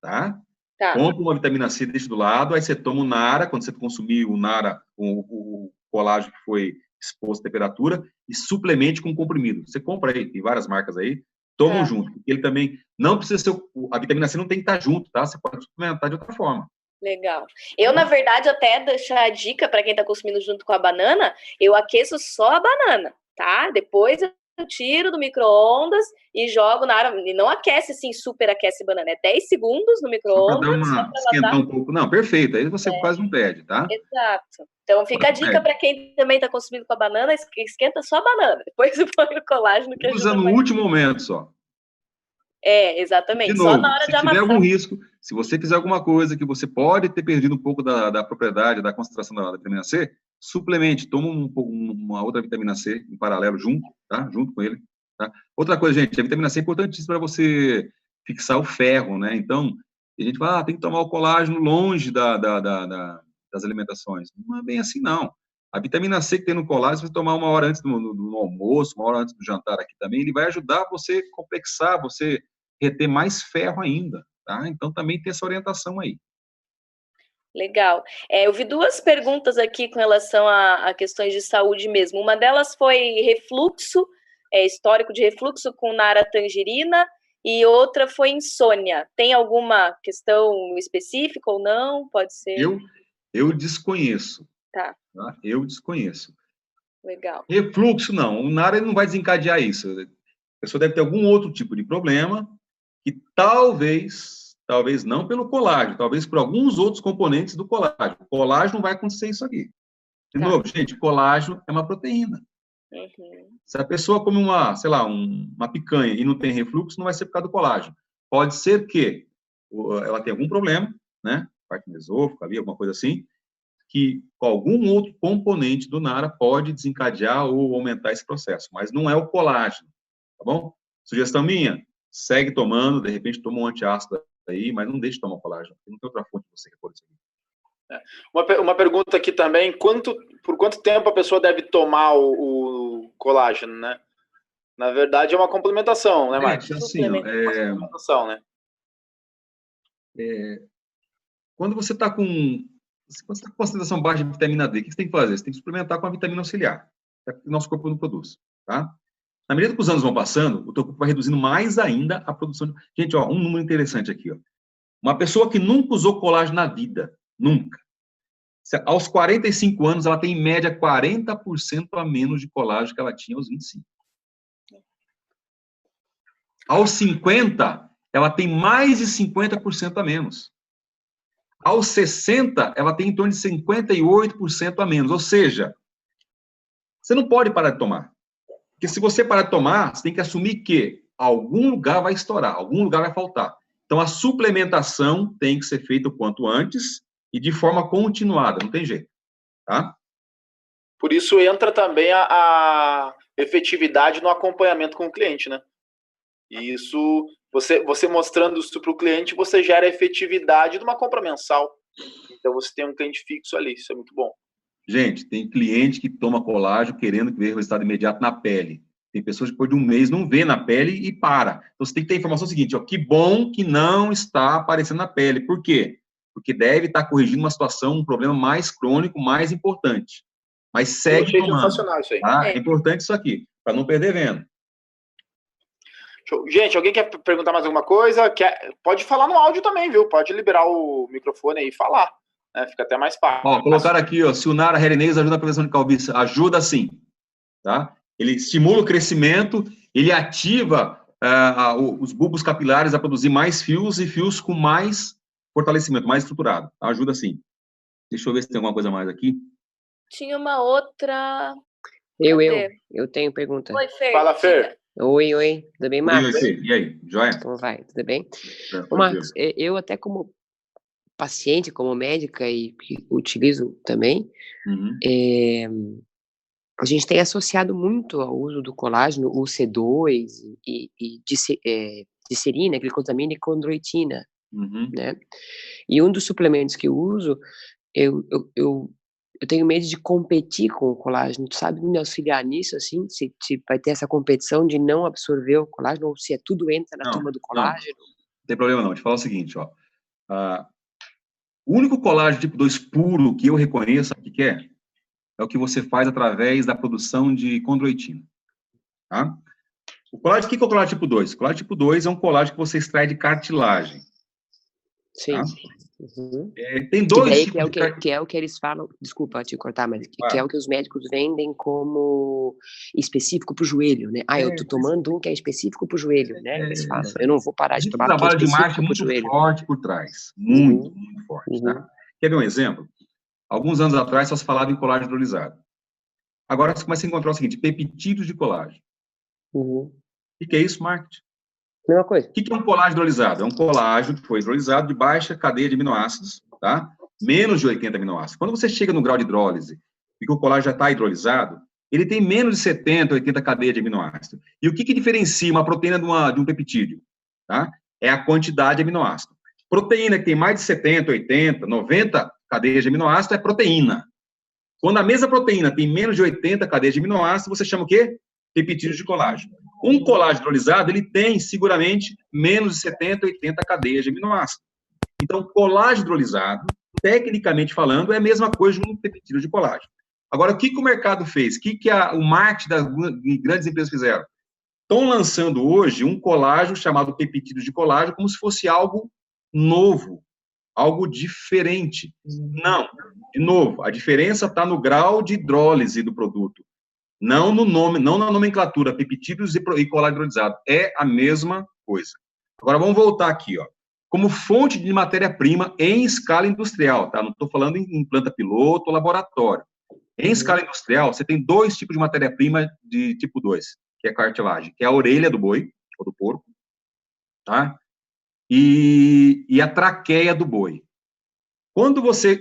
Tá? Compre uma vitamina C, deixa do lado, aí você toma o Nara, quando você consumir o Nara, o colágeno que foi exposto à temperatura, e suplemente com comprimido. Você compra aí, tem várias marcas aí, tomam junto. Ele também não precisa ser, a vitamina C não tem que estar junto, tá? Você pode suplementar de outra forma. Legal. Eu, na verdade, até deixar a dica para quem está consumindo junto com a banana, eu aqueço só a banana, tá? Depois eu tiro do micro-ondas e jogo na área. E não aquece assim, super aquece banana. É 10 segundos no micro-ondas. Só para esquentar um pouco. Não, perfeito. Aí você quase não perde, tá? Exato. Então fica a dica para quem também está consumindo com a banana, esquenta só a banana. Depois põe o colágeno que usa no último momento só. Exatamente. De novo, só na hora de amassar. Se tiver algum risco, se você fizer alguma coisa que você pode ter perdido um pouco da propriedade, da concentração da vitamina C, suplemente, toma uma outra vitamina C em paralelo junto, tá? Junto com ele, tá? Outra coisa, gente, a vitamina C é importantíssima para você fixar o ferro, né? Então, a gente fala, tem que tomar o colágeno longe das alimentações. Não é bem assim, não. A vitamina C que tem no colágeno, se você tomar uma hora antes do almoço, uma hora antes do jantar aqui também, ele vai ajudar você a complexar, você reter mais ferro ainda, tá? Então, também tem essa orientação aí. Legal. Eu vi duas perguntas aqui com relação a questões de saúde mesmo. Uma delas foi refluxo, histórico de refluxo com Nara tangerina, e outra foi insônia. Tem alguma questão específica ou não? Pode ser? Eu desconheço. Tá? Eu desconheço. Legal. Refluxo, não. O Nara ele não vai desencadear isso. A pessoa deve ter algum outro tipo de problema que talvez não pelo colágeno, talvez por alguns outros componentes do colágeno. O colágeno não vai acontecer isso aqui. De novo, gente, colágeno é uma proteína. Se a pessoa come uma picanha e não tem refluxo, não vai ser por causa do colágeno. Pode ser que ela tenha algum problema, né? Parte mesófaga ali, alguma coisa assim, que algum outro componente do Nara pode desencadear ou aumentar esse processo, mas não é o colágeno, tá bom? Sugestão minha, segue tomando, de repente toma um antiácido aí, mas não deixe de tomar colágeno, não tem outra fonte que você repor isso aqui. Uma pergunta aqui também, por quanto tempo a pessoa deve tomar o colágeno, né? Na verdade, é uma complementação, né, Marcos? Assim, uma complementação, né? Quando você está com concentração baixa de vitamina D, o que você tem que fazer? Você tem que suplementar com a vitamina auxiliar, que o nosso corpo não produz, tá? Na medida que os anos vão passando, o teu corpo vai reduzindo mais ainda a produção. Gente, ó, um número interessante aqui, ó. Uma pessoa que nunca usou colágeno na vida, nunca. Aos 45 anos, ela tem, em média, 40% a menos de colágeno que ela tinha aos 25. Aos 50, ela tem mais de 50% a menos. Aos 60, ela tem em torno de 58% a menos. Ou seja, você não pode parar de tomar. Porque se você parar de tomar, você tem que assumir que algum lugar vai estourar, algum lugar vai faltar. Então, a suplementação tem que ser feita o quanto antes e de forma continuada, não tem jeito, tá? Por isso entra também a efetividade no acompanhamento com o cliente, né? E isso, você mostrando isso para o cliente, você gera a efetividade de uma compra mensal. Então, você tem um cliente fixo ali, isso é muito bom. Gente, tem cliente que toma colágeno querendo ver o resultado imediato na pele. Tem pessoas que depois de um mês não vê na pele e para. Então, você tem que ter a informação seguinte, ó, que bom que não está aparecendo na pele. Por quê? Porque deve estar corrigindo uma situação, um problema mais crônico, mais importante. Mas segue tomando. Isso aí. Tá? É importante isso aqui, para não perder venda. Gente, alguém quer perguntar mais alguma coisa? Pode falar no áudio também, viu? Pode liberar o microfone aí e falar. Né? Fica até mais fácil. Ó, colocaram aqui, ó, Silnara Herenês ajuda a prevenção de calvície. Ajuda sim, tá? Ele estimula o crescimento, ele ativa os bulbos capilares a produzir mais fios e fios com mais fortalecimento, mais estruturado. Ajuda sim. Deixa eu ver se tem alguma coisa mais aqui. Tinha uma outra... Eu tenho pergunta. Oi, Fer. Fala, Fer. Oi, tudo bem, Marcos? Oi, e aí, joia? Como vai? Tudo bem? Marcos, eu até como paciente, como médica e utilizo também, a gente tem associado muito ao uso do colágeno, o C2 e glicerina, glicosamina e condroitina, né? E um dos suplementos que eu uso, eu tenho medo de competir com o colágeno. Tu sabe me auxiliar nisso, assim? Se vai ter essa competição de não absorver o colágeno, ou se tudo entra na turma do colágeno? Não tem problema não. Te falar o seguinte, ó. O único colágeno tipo 2 puro que eu reconheço, sabe o que é? É o que você faz através da produção de condroitina. Tá? O colágeno, o que é o colágeno tipo 2? O colágeno tipo 2 é um colágeno que você extrai de cartilagem. Sim. Tá? Tem dois tipos que é o que eles falam, desculpa te cortar, mas que é o que os médicos vendem como específico para o joelho, né? Eu tô tomando um que é específico para o joelho, né? Eles falam, eu não vou parar de tomar porque é específico para o joelho. Trabalho de marketing muito forte por trás, muito forte, tá? Quer ver um exemplo? Alguns anos atrás só se falava em colágeno hidrolisado. Agora você começa a encontrar o seguinte, peptídeos de colágeno. O que é isso, marketing? Mesma coisa. O que é um colágeno hidrolisado? É um colágeno que foi hidrolisado de baixa cadeia de aminoácidos, tá? Menos de 80 aminoácidos. Quando você chega no grau de hidrólise e que o colágeno já está hidrolisado, ele tem menos de 70, 80 cadeias de aminoácidos. E o que diferencia uma proteína de um peptídeo? Tá? É a quantidade de aminoácidos. Proteína que tem mais de 70, 80, 90 cadeias de aminoácidos é proteína. Quando a mesma proteína tem menos de 80 cadeias de aminoácidos, você chama o quê? Peptídeos de colágeno. Um colágeno hidrolisado, ele tem, seguramente, menos de 70, 80 cadeias de aminoácidos. Então, colágeno hidrolisado, tecnicamente falando, é a mesma coisa de um peptídeo de colágeno. Agora, o que o mercado fez? O que o marketing das grandes empresas fizeram? Estão lançando hoje um colágeno chamado peptídeo de colágeno como se fosse algo novo, algo diferente. Não, de novo, a diferença está no grau de hidrólise do produto. Não no nome, não na nomenclatura, peptídeos e colágeno hidrolisado. É a mesma coisa. Agora, vamos voltar aqui, ó. Como fonte de matéria-prima em escala industrial, tá? Não estou falando em planta piloto ou laboratório. Em escala industrial, você tem dois tipos de matéria-prima de tipo 2, que é cartilagem, que é a orelha do boi, ou do porco, tá? E a traqueia do boi. Quando você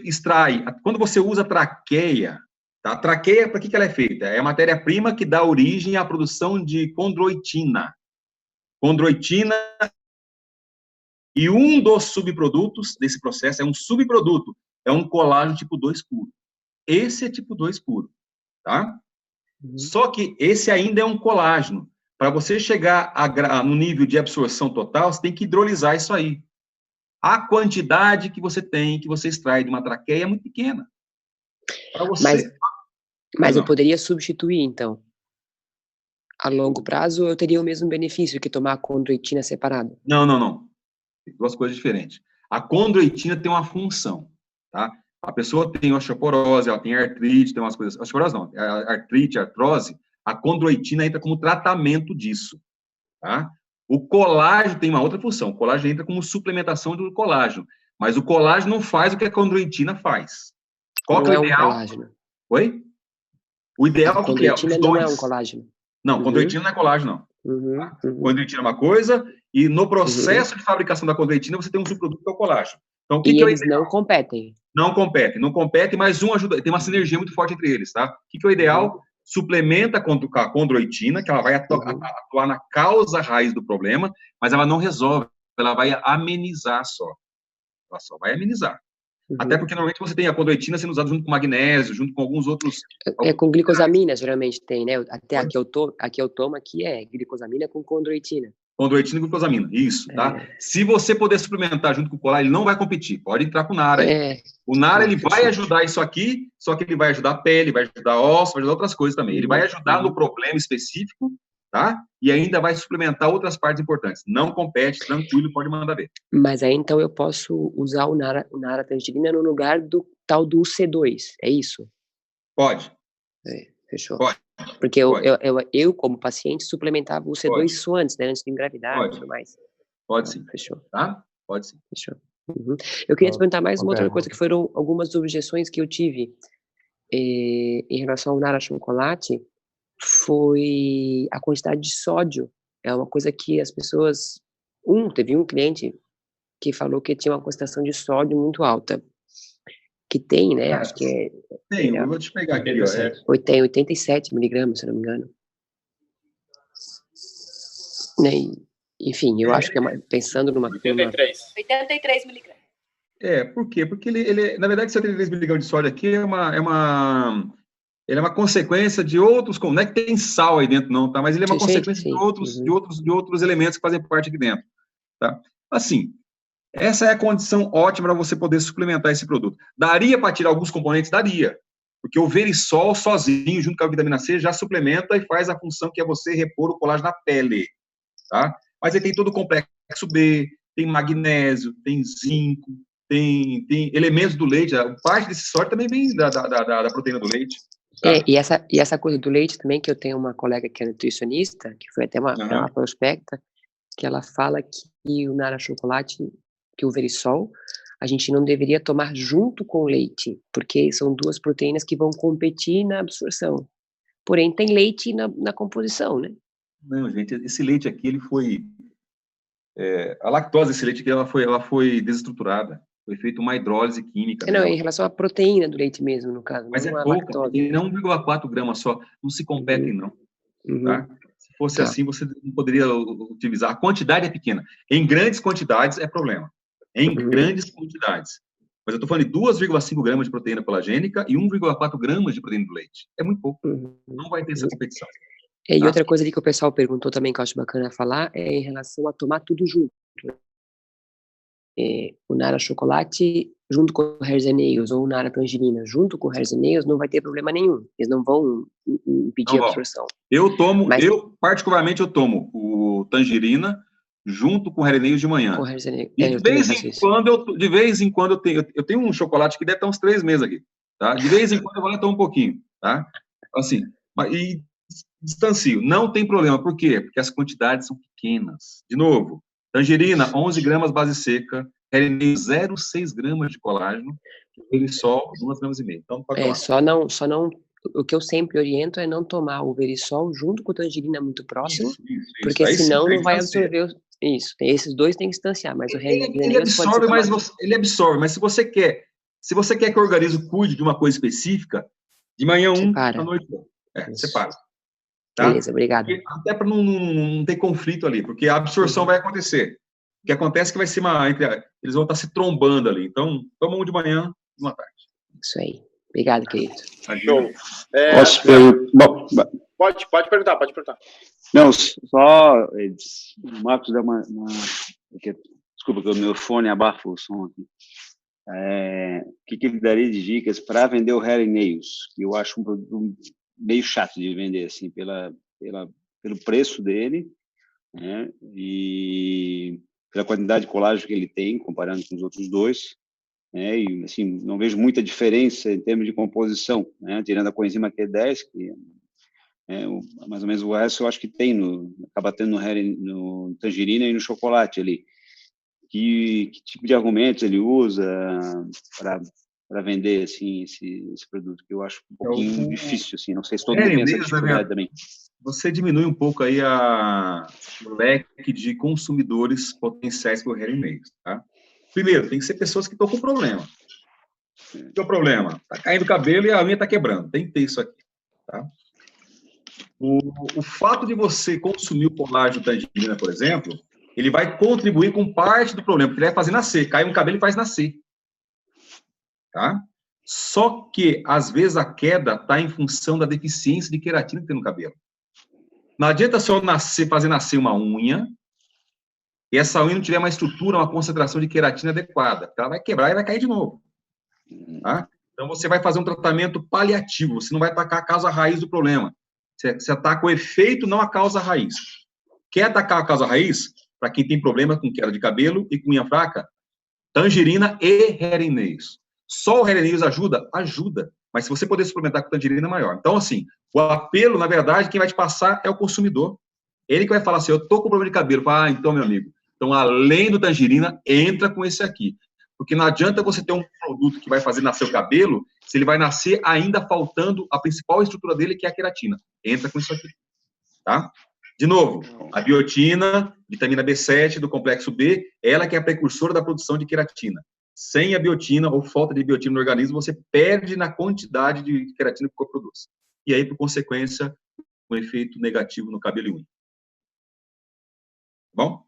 usa a traqueia, tá? A traqueia, para que ela é feita? É a matéria-prima que dá origem à produção de condroitina. Condroitina, e um dos subprodutos desse processo é um subproduto, é um colágeno tipo 2 puro. Esse é tipo 2 puro, tá? Só que esse ainda é um colágeno. Para você chegar no nível de absorção total, você tem que hidrolisar isso aí. A quantidade que você tem, que você extrai de uma traqueia é muito pequena. Mas eu poderia substituir, então? A longo prazo, eu teria o mesmo benefício que tomar a condroitina separada? Não. Tem duas coisas diferentes. A condroitina tem uma função, tá? A pessoa tem osteoporose, ela tem artrite, tem umas coisas... Osteoporose não, artrite, artrose, a condroitina entra como tratamento disso, tá? O colágeno tem uma outra função. O colágeno entra como suplementação do colágeno. Mas o colágeno não faz o que a condroitina faz. Qual que é o ideal? Colágeno. Oi? O ideal que é? Os dois. Não é um colágeno. Não, condroitina não é colágeno, não. Tá? Condroitina é uma coisa, e no processo de fabricação da condroitina você tem um subproduto que é o colágeno. Então, o que eles não competem. Não competem, mas um ajuda, tem uma sinergia muito forte entre eles, tá? O que é o ideal? Suplementa com a condroitina, que ela vai atuar na causa raiz do problema, mas ela não resolve, ela vai amenizar só. Ela só vai amenizar. Até porque normalmente você tem a condroitina sendo usada junto com magnésio, junto com alguns outros... com glicosamina, geralmente tem, né? Até a que eu tomo aqui é glicosamina com condroitina. Condroitina e glucosamina, isso, tá? Se você puder suplementar junto com o colar, ele não vai competir, pode entrar com o NARA. O NARA, ele vai ajudar isso aqui, só que ele vai ajudar a pele, vai ajudar a osso, vai ajudar outras coisas também. Ele vai ajudar no problema específico, tá? E ainda vai suplementar outras partes importantes. Não compete, tranquilo, pode mandar ver. Mas aí, então, eu posso usar o NARA tangerina no lugar do tal do C2, é isso? Pode. Fechou. Pode. Porque eu, como paciente, suplementava o C2 isso antes, né? Antes de engravidar e tudo mais. Pode sim. Fechou. Tá? Pode sim. Fechou. Eu queria te perguntar mais uma outra coisa, que foram algumas objeções que eu tive em relação ao NARA chocolate, foi a quantidade de sódio. É uma coisa que as pessoas... Teve um cliente que falou que tinha uma concentração de sódio muito alta. Que tem, né? Acho que é... Tem, eu vou te pegar aqui. Tem 87 miligramas, se não me engano. Né? Enfim, eu acho que pensando numa... 83 miligramas. Por quê? Porque ele na verdade, 73 miligramas de sódio aqui é uma consequência de outros... Não é que tem sal aí dentro, não, tá? Mas ele é uma consequência de outros elementos que fazem parte aqui dentro, tá? Assim... Essa é a condição ótima para você poder suplementar esse produto. Daria para tirar alguns componentes? Daria. Porque o Verisol sozinho, junto com a vitamina C, já suplementa e faz a função que é você repor o colágeno na pele. Tá? Mas ele tem todo o complexo B, tem magnésio, tem zinco, tem elementos do leite. Parte desse sódio também vem da proteína do leite. Tá? E essa coisa do leite também, que eu tenho uma colega que é nutricionista, que foi até uma prospecta, que ela fala que o NARA chocolate... que o Verisol, a gente não deveria tomar junto com o leite, porque são duas proteínas que vão competir na absorção. Porém, tem leite na composição, né? Não, gente, esse leite aqui, ele foi... a lactose desse leite aqui, ela foi desestruturada. Foi feita uma hidrólise química. Não, em relação à proteína do leite mesmo, no caso. Mas não é pouca, tem 1,4 gramas só. Não se competem, não. Tá? Se fosse assim, você não poderia utilizar. A quantidade é pequena. Em grandes quantidades, é problema. Em grandes quantidades. Mas eu estou falando de 2,5 gramas de proteína colagênica e 1,4 gramas de proteína do leite. É muito pouco. Não vai ter essa competição. E outra coisa ali que o pessoal perguntou também, que eu acho bacana falar, é em relação a tomar tudo junto. O NARA chocolate junto com o Hairs and Nails, ou o NARA tangerina junto com o Hairs and Nails, não vai ter problema nenhum. Eles não vão impedir a absorção. Eu particularmente, eu tomo o tangerina junto com o Hairs and Nails de manhã. E de vez em quando eu tenho um chocolate que deve estar uns 3 meses aqui, tá? De vez em quando eu vou lá tomar um pouquinho, tá? Assim, e distancio. Não tem problema. Por quê? Porque as quantidades são pequenas. De novo, tangerina, 11 gramas base seca, Hairs and Nails, 0,6 gramas de colágeno, Verisol, 2,5 gramas. Então, pode tomar. Só não... O que eu sempre oriento é não tomar o Verisol junto com a tangerina muito próximo, porque aí senão não vai absorver... Isso, esses dois tem que distanciar, mas o ele absorve, mas se você quer que o organismo cuide de uma coisa específica, de manhã à noite separa. Tá? Beleza, obrigado. Até para não ter conflito ali, porque a absorção vai acontecer. O que acontece é que vai ser eles vão estar se trombando ali. Então, toma um de manhã e uma tarde. Isso aí. Obrigado, querido. Show. Posso perguntar? Pode perguntar. Não, só o Marcos dá uma desculpa que o meu fone abafa o som aqui. O que ele daria de dicas para vender o Hairs and Nails, que eu acho um produto meio chato de vender, assim, pelo preço dele, né, e pela quantidade de colágeno que ele tem, comparando com os outros dois, né, e, assim, não vejo muita diferença em termos de composição, né, tirando a coenzima Q10, que Mais ou menos o resto eu acho que tem, acaba tendo no tangerina e no chocolate ali. Que tipo de argumentos ele usa para vender assim, esse produto, que eu acho um pouquinho difícil, assim, não sei se todo mundo tem essa dificuldade também. Você diminui um pouco aí o leque de consumidores potenciais para o hair nails, tá? Primeiro, tem que ser pessoas que estão com problema. O que é o problema? Tá caindo o cabelo e a unha tá quebrando. Tem que ter isso aqui, tá? O fato de você consumir o colágeno tangerina, por exemplo, ele vai contribuir com parte do problema, porque ele vai fazer nascer. Cai um cabelo e faz nascer. Tá? Só que, às vezes, a queda está em função da deficiência de queratina que tem no cabelo. Não adianta só fazer nascer uma unha e essa unha não tiver uma estrutura, uma concentração de queratina adequada. Ela vai quebrar e vai cair de novo. Tá? Então, você vai fazer um tratamento paliativo. Você não vai atacar a causa raiz do problema. Você ataca o efeito, não a causa raiz. Quer atacar a causa raiz? Para quem tem problema com queda de cabelo e com unha fraca, tangerina e hair nails. Só o hair nails ajuda? Ajuda. Mas se você puder suplementar com tangerina, é maior. Então, assim, o apelo, na verdade, quem vai te passar é o consumidor. Ele que vai falar assim, eu tô com problema de cabelo. Fala, então, meu amigo, então, além do tangerina, entra com esse aqui. Porque não adianta você ter um produto que vai fazer nascer o cabelo, se ele vai nascer ainda faltando a principal estrutura dele, que é a queratina. Entra com isso aqui, tá? De novo, a biotina, vitamina B7 do complexo B, ela que é a precursora da produção de queratina. Sem a biotina ou falta de biotina no organismo, você perde na quantidade de queratina que o corpo produz. E aí, por consequência, um efeito negativo no cabelo e unha. Bom?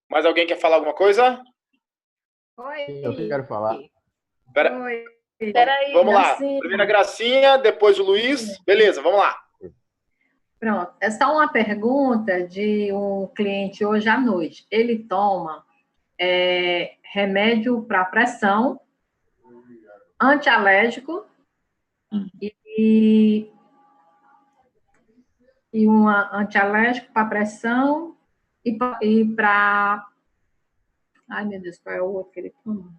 Mais alguém quer falar alguma coisa? Oi. Eu quero falar. Peraí, vamos lá. Primeiro a Gracinha, depois o Luiz. Beleza, vamos lá. Pronto. É só uma pergunta de um cliente hoje à noite. Ele toma remédio para pressão, antialérgico e um antialérgico para pressão e para... Ai, meu Deus, qual é o outro que ele toma?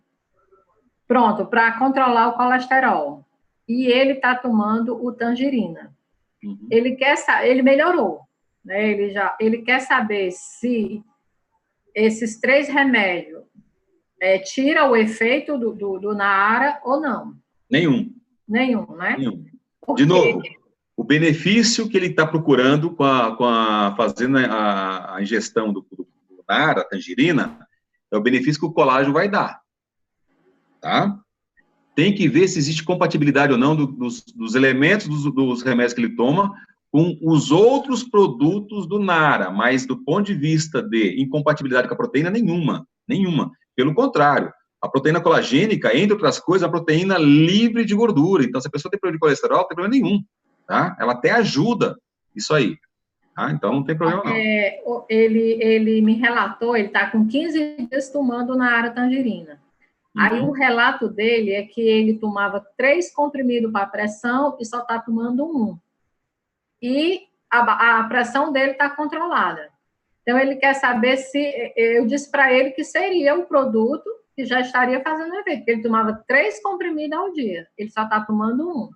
Pronto, para controlar o colesterol. E ele está tomando o tangerina. Ele melhorou, né? Ele quer saber se esses 3 remédios tira o efeito do Naara ou não. Nenhum, né? Nenhum. De novo, o benefício que ele está procurando fazendo a ingestão do Naara, a tangerina, é o benefício que o colágeno vai dar. Tá? Tem que ver se existe compatibilidade ou não dos elementos dos remédios que ele toma com os outros produtos do Naara, mas do ponto de vista de incompatibilidade com a proteína, nenhuma. Pelo contrário, a proteína colagênica, entre outras coisas, é uma proteína livre de gordura. Então, se a pessoa tem problema de colesterol, não tem problema nenhum. Tá? Ela até ajuda isso aí. Tá? Então, não tem problema não. Ele me relatou, ele está com 15 dias tomando Naara tangerina. Aí o relato dele é que ele tomava 3 comprimidos para pressão e só está tomando 1. E a pressão dele está controlada. Então, ele quer saber se... Eu disse para ele que seria o produto que já estaria fazendo efeito, porque ele tomava 3 comprimidos ao dia. Ele só está tomando 1.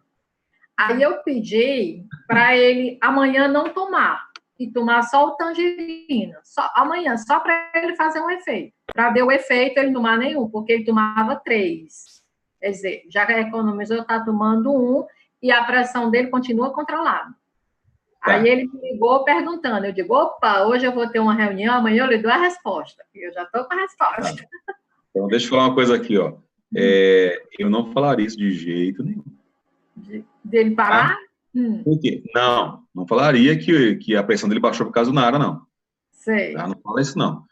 Aí eu pedi para ele amanhã não tomar e tomar só o tangerina. Amanhã, só para ele fazer um efeito. Para ver o efeito, ele não tomar nenhum, porque ele tomava 3. Quer dizer, já economizou, está tomando 1 e a pressão dele continua controlada. Aí ele me ligou perguntando. Eu digo, opa, hoje eu vou ter uma reunião, amanhã eu lhe dou a resposta. Eu já estou com a resposta. Então, deixa eu falar uma coisa aqui, ó. Eu não falaria isso de jeito nenhum. Dele parar? Por quê? Não falaria que a pressão dele baixou por causa do Naara, não. Sei. Tá? Não fala isso, não.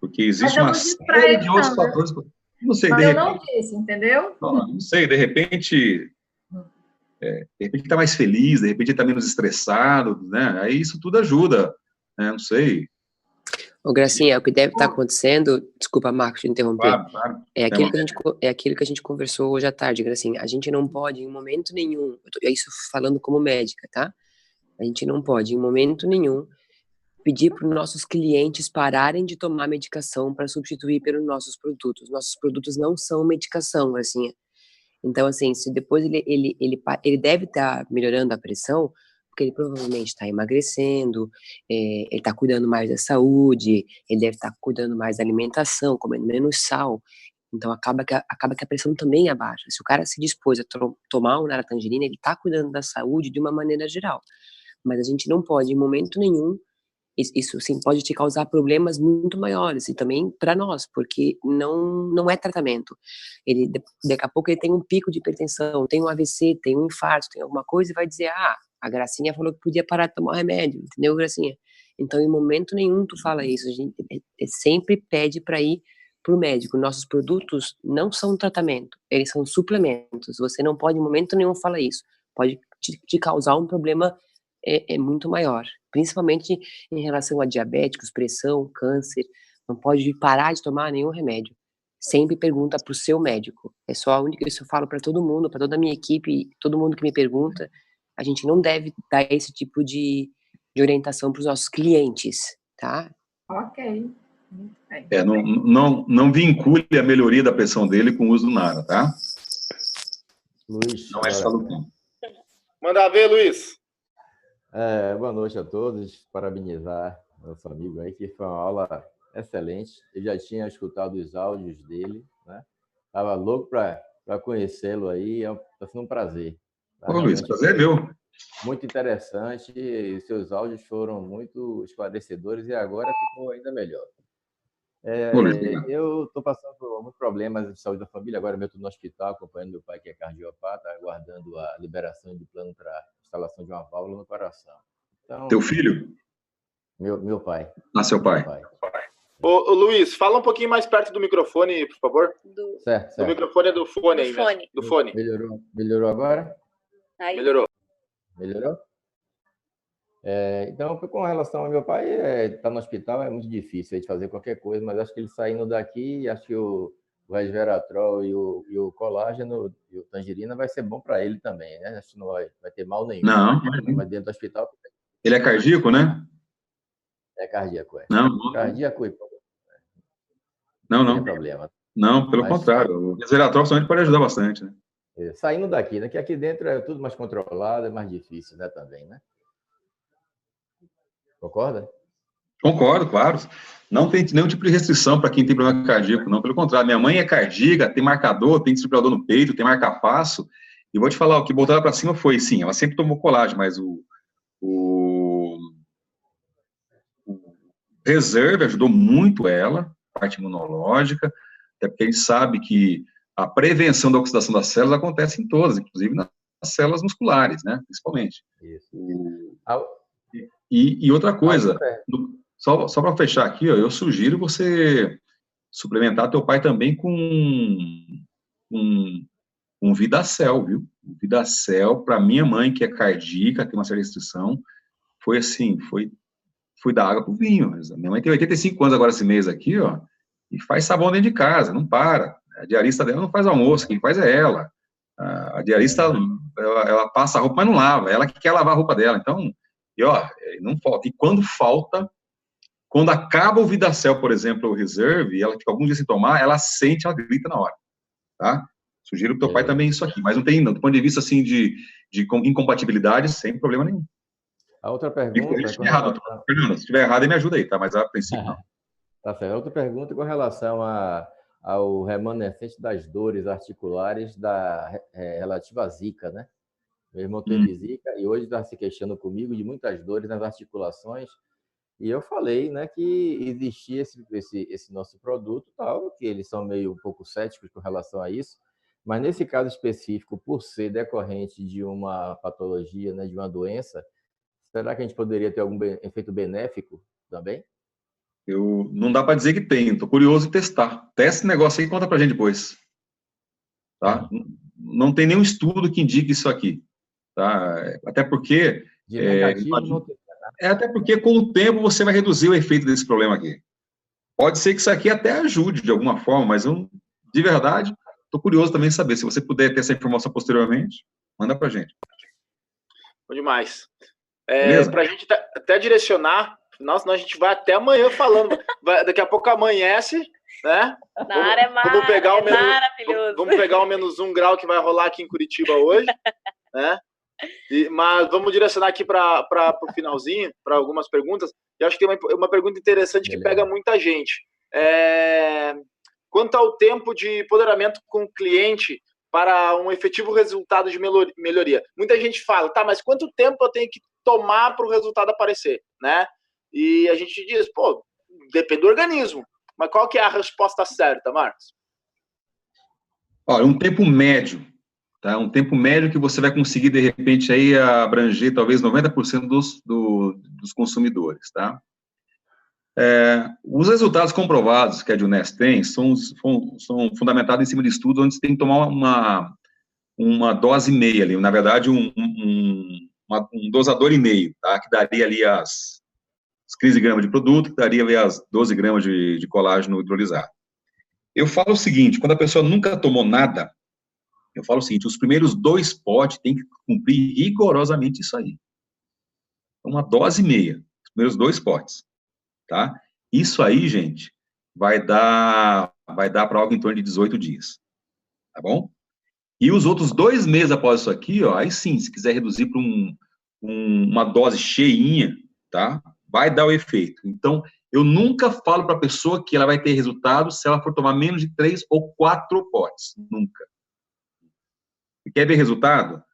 Porque existe uma série de outros fatores. Não sei, mas eu não disse, entendeu? Não sei, de repente está mais feliz, de repente está menos estressado, né? Aí isso tudo ajuda, né? Não sei. Ô, Gracinha, o que deve estar acontecendo, desculpa, Marcos, te interromper, claro. É aquilo que a gente conversou hoje à tarde, Gracinha. A gente não pode, em momento nenhum, isso falando como médica, tá? A gente não pode, em momento nenhum, pedir para os nossos clientes pararem de tomar medicação para substituir pelos nossos produtos. Nossos produtos não são medicação, Gracinha. Então, assim, se depois ele deve estar melhorando a pressão, porque ele provavelmente está emagrecendo, ele está cuidando mais da saúde, ele deve estar cuidando mais da alimentação, comendo menos sal. Então, acaba que a pressão também abaixa. Se o cara se dispôs a tomar um naratangerina, ele está cuidando da saúde de uma maneira geral. Mas a gente não pode, em momento nenhum, isso sim pode te causar problemas muito maiores, e também para nós, porque não é tratamento. Daqui a pouco ele tem um pico de hipertensão, tem um AVC, tem um infarto, tem alguma coisa, e vai dizer, a Gracinha falou que podia parar de tomar o remédio, entendeu, Gracinha? Então, em momento nenhum tu fala isso, a gente sempre pede para ir para o médico. Nossos produtos não são tratamento, eles são suplementos. Você não pode, em momento nenhum, falar isso. Pode te causar um problema muito maior, principalmente em relação a diabéticos, pressão, câncer. Não pode parar de tomar nenhum remédio. Sempre pergunta para o seu médico. É só a única, isso eu falo para todo mundo, para toda a minha equipe, todo mundo que me pergunta. A gente não deve dar esse tipo de orientação para os nossos clientes, tá? Ok. Não vincule a melhoria da pressão dele com o uso do Nara, tá? Luiz. Não é salutar. Manda ver, Luiz. Boa noite a todos. Parabenizar nosso amigo aí, que foi uma aula excelente. Eu já tinha escutado os áudios dele, né? Estava louco para conhecê-lo aí. Está sendo um prazer. Ô, Luiz, prazer é meu. Muito interessante. E seus áudios foram muito esclarecedores e agora ficou ainda melhor. Eu estou passando por alguns problemas de saúde da família. Agora eu estou no hospital acompanhando meu pai, que é cardiopata, aguardando a liberação de plano para instalação de uma válvula no coração. Então, teu filho? Meu pai. Seu pai. Ô, Luiz, fala um pouquinho mais perto do microfone, por favor. Certo. Do microfone do fone aí, né? Do fone. Melhorou agora? Aí. Melhorou? Então, com relação ao meu pai, estar no hospital é muito difícil de fazer qualquer coisa, mas acho que ele saindo daqui, acho que o resveratrol e o colágeno e o tangerina vai ser bom para ele também, né? Acho que não vai ter mal nenhum. Não. Mas dentro do hospital... Ele é cardíaco, né? É cardíaco, é. Não. Cardíaco e... Não. Não tem problema. Não, pelo contrário. O resveratrol somente pode ajudar bastante, né? Saindo daqui, né? Que aqui dentro é tudo mais controlado, é mais difícil, né? Também, né? Concorda? Concordo, claro. Não tem nenhum tipo de restrição para quem tem problema cardíaco, não. Pelo contrário, minha mãe é cardíaca, tem marcador, tem desfibrilador no peito, tem marca-passo. E vou te falar, o que botou ela para cima foi, sim, ela sempre tomou colágeno, mas o Reserve ajudou muito ela, a parte imunológica, até porque a gente sabe que a prevenção da oxidação das células acontece em todas, inclusive nas células musculares, né, principalmente. Isso. E outra coisa, só para fechar aqui, ó, eu sugiro você suplementar teu pai também com Vidacel, viu? O Vidacel, para minha mãe, que é cardíaca, tem uma certa restrição, foi assim, foi dar água pro vinho. Minha mãe tem 85 anos agora esse mês aqui, ó, e faz sabão dentro de casa, não para. A diarista dela não faz almoço, quem faz é ela. A diarista, ela passa a roupa, mas não lava, ela que quer lavar a roupa dela. Então, não falta. E quando acaba o Vidacel, por exemplo, o Reserve, e ela fica alguns dias sem tomar, ela sente, ela grita na hora, tá? Sugiro pro teu pai também isso aqui, mas não tem, do ponto de vista, assim, de incompatibilidade, sem problema nenhum. A outra pergunta... Se estiver errado, ele me ajuda aí, tá? Mas a princípio, não. Tá certo. Outra pergunta com relação ao remanescente das dores articulares relativa à Zika, né? Meu irmão teve Zika e hoje está se queixando comigo de muitas dores nas articulações. E eu falei, né, que existia esse nosso produto, tal, que eles são meio um pouco céticos com relação a isso. Mas nesse caso específico, por ser decorrente de uma patologia, né, de uma doença, será que a gente poderia ter algum efeito benéfico também? Não dá para dizer que tem. Estou curioso em testar. Testa esse negócio aí e conta para a gente depois. Tá? Não tem nenhum estudo que indique isso aqui. Tá? Até porque... até porque com o tempo você vai reduzir o efeito desse problema aqui. Pode ser que isso aqui até ajude de alguma forma, mas de verdade, estou curioso também em saber. Se você puder ter essa informação posteriormente, manda para a gente. Bom demais. Para a gente até direcionar, nossa, a gente vai até amanhã falando. Daqui a pouco amanhece, né? Na área é maravilhoso. Vamos pegar o -1 grau que vai rolar aqui em Curitiba hoje, né? Mas vamos direcionar aqui para o finalzinho, para algumas perguntas. Eu acho que tem uma pergunta interessante que pega muita gente. Quanto ao tempo de empoderamento com o cliente para um efetivo resultado de melhoria. Muita gente fala, tá, mas quanto tempo eu tenho que tomar para o resultado aparecer, né? E a gente diz, pô, depende do organismo. Mas qual que é a resposta certa, Marcos? Olha, um tempo médio, tá? Um tempo médio que você vai conseguir, de repente, aí abranger talvez 90% dos consumidores, tá? Os resultados comprovados que a Junest tem são fundamentados em cima de estudos onde você tem que tomar uma dose e meia ali, na verdade, um dosador e meio, tá? Que daria ali as 15 gramas de produto, que daria ali as 12 gramas de colágeno hidrolisado. Eu falo o seguinte, quando a pessoa nunca tomou nada, eu falo o seguinte, os primeiros 2 potes tem que cumprir rigorosamente isso aí. Uma dose e meia, os primeiros 2 potes, tá? Isso aí, gente, vai dar para algo em torno de 18 dias, tá bom? E os outros 2 meses após isso aqui, ó, aí sim, se quiser reduzir para uma dose cheinha, tá? Vai dar o efeito. Então, eu nunca falo para a pessoa que ela vai ter resultado se ela for tomar menos de 3 ou 4 potes. Nunca. Quer ver resultado?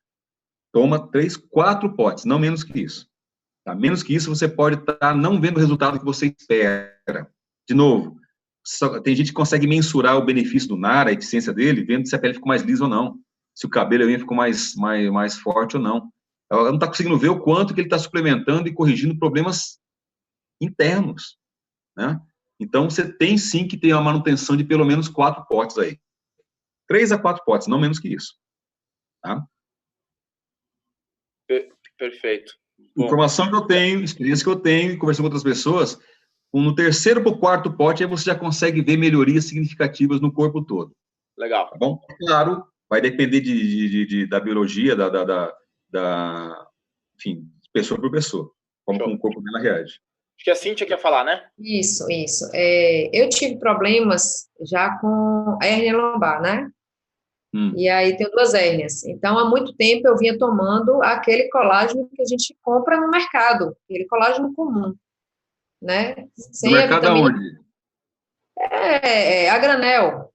Toma 3, 4 potes, não menos que isso. Tá? Menos que isso, você pode estar não vendo o resultado que você espera. De novo, tem gente que consegue mensurar o benefício do NAR, a eficiência dele, vendo se a pele ficou mais lisa ou não. Se o cabelo ficou mais forte ou não. Ela não está conseguindo ver o quanto que ele está suplementando e corrigindo problemas internos, né? Então, você tem sim que ter uma manutenção de pelo menos 4 potes aí. 3 a 4 potes, não menos que isso. Tá? Perfeito. Informação que eu tenho, experiência que eu tenho, e conversando com outras pessoas, no 3º para o 4º pote, aí você já consegue ver melhorias significativas no corpo todo. Legal. Tá bom? Claro, vai depender da biologia, enfim, pessoa por pessoa, como o corpo dela reage. Acho que a Cíntia quer falar, né? Isso. Eu tive problemas já com hérnia lombar, né? E aí tenho 2 hérnias. Então, há muito tempo eu vinha tomando aquele colágeno que a gente compra no mercado, aquele colágeno comum, né? Sem no mercado aonde? A granel.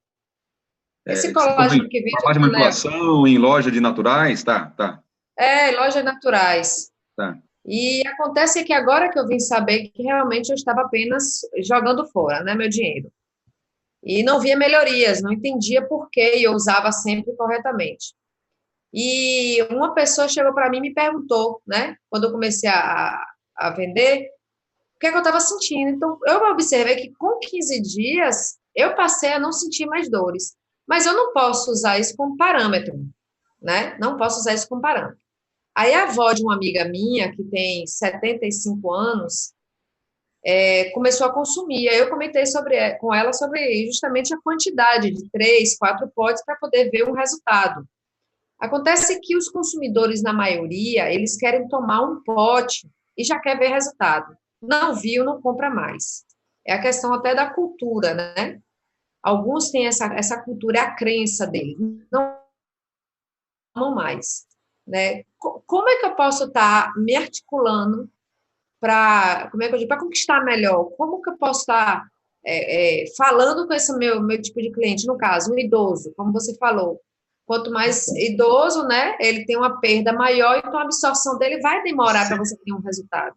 Esse colágeno que vem de manipulação, em loja de naturais, tá. Em lojas naturais. Tá. E acontece que agora que eu vim saber que realmente eu estava apenas jogando fora, né, meu dinheiro. E não via melhorias, não entendia por que eu usava sempre corretamente. E uma pessoa chegou para mim e me perguntou, né, quando eu comecei a vender, o que é que eu estava sentindo. Então, eu observei que com 15 dias, eu passei a não sentir mais dores. Mas eu não posso usar isso como parâmetro, né? Não posso usar isso como parâmetro. Aí a avó de uma amiga minha, que tem 75 anos, começou a consumir. Aí eu comentei com ela sobre justamente a quantidade de 3, 4 potes para poder ver um resultado. Acontece que os consumidores, na maioria, eles querem tomar um pote e já quer ver resultado. Não viu, não compra mais. É a questão até da cultura, né? Alguns têm essa cultura, é a crença deles. Não mais. Né? Como é que eu posso estar me articulando para conquistar melhor? Como que eu posso estar falando com esse meu tipo de cliente? No caso, um idoso, como você falou. Quanto mais idoso, né, ele tem uma perda maior, então a absorção dele vai demorar para você ter um resultado.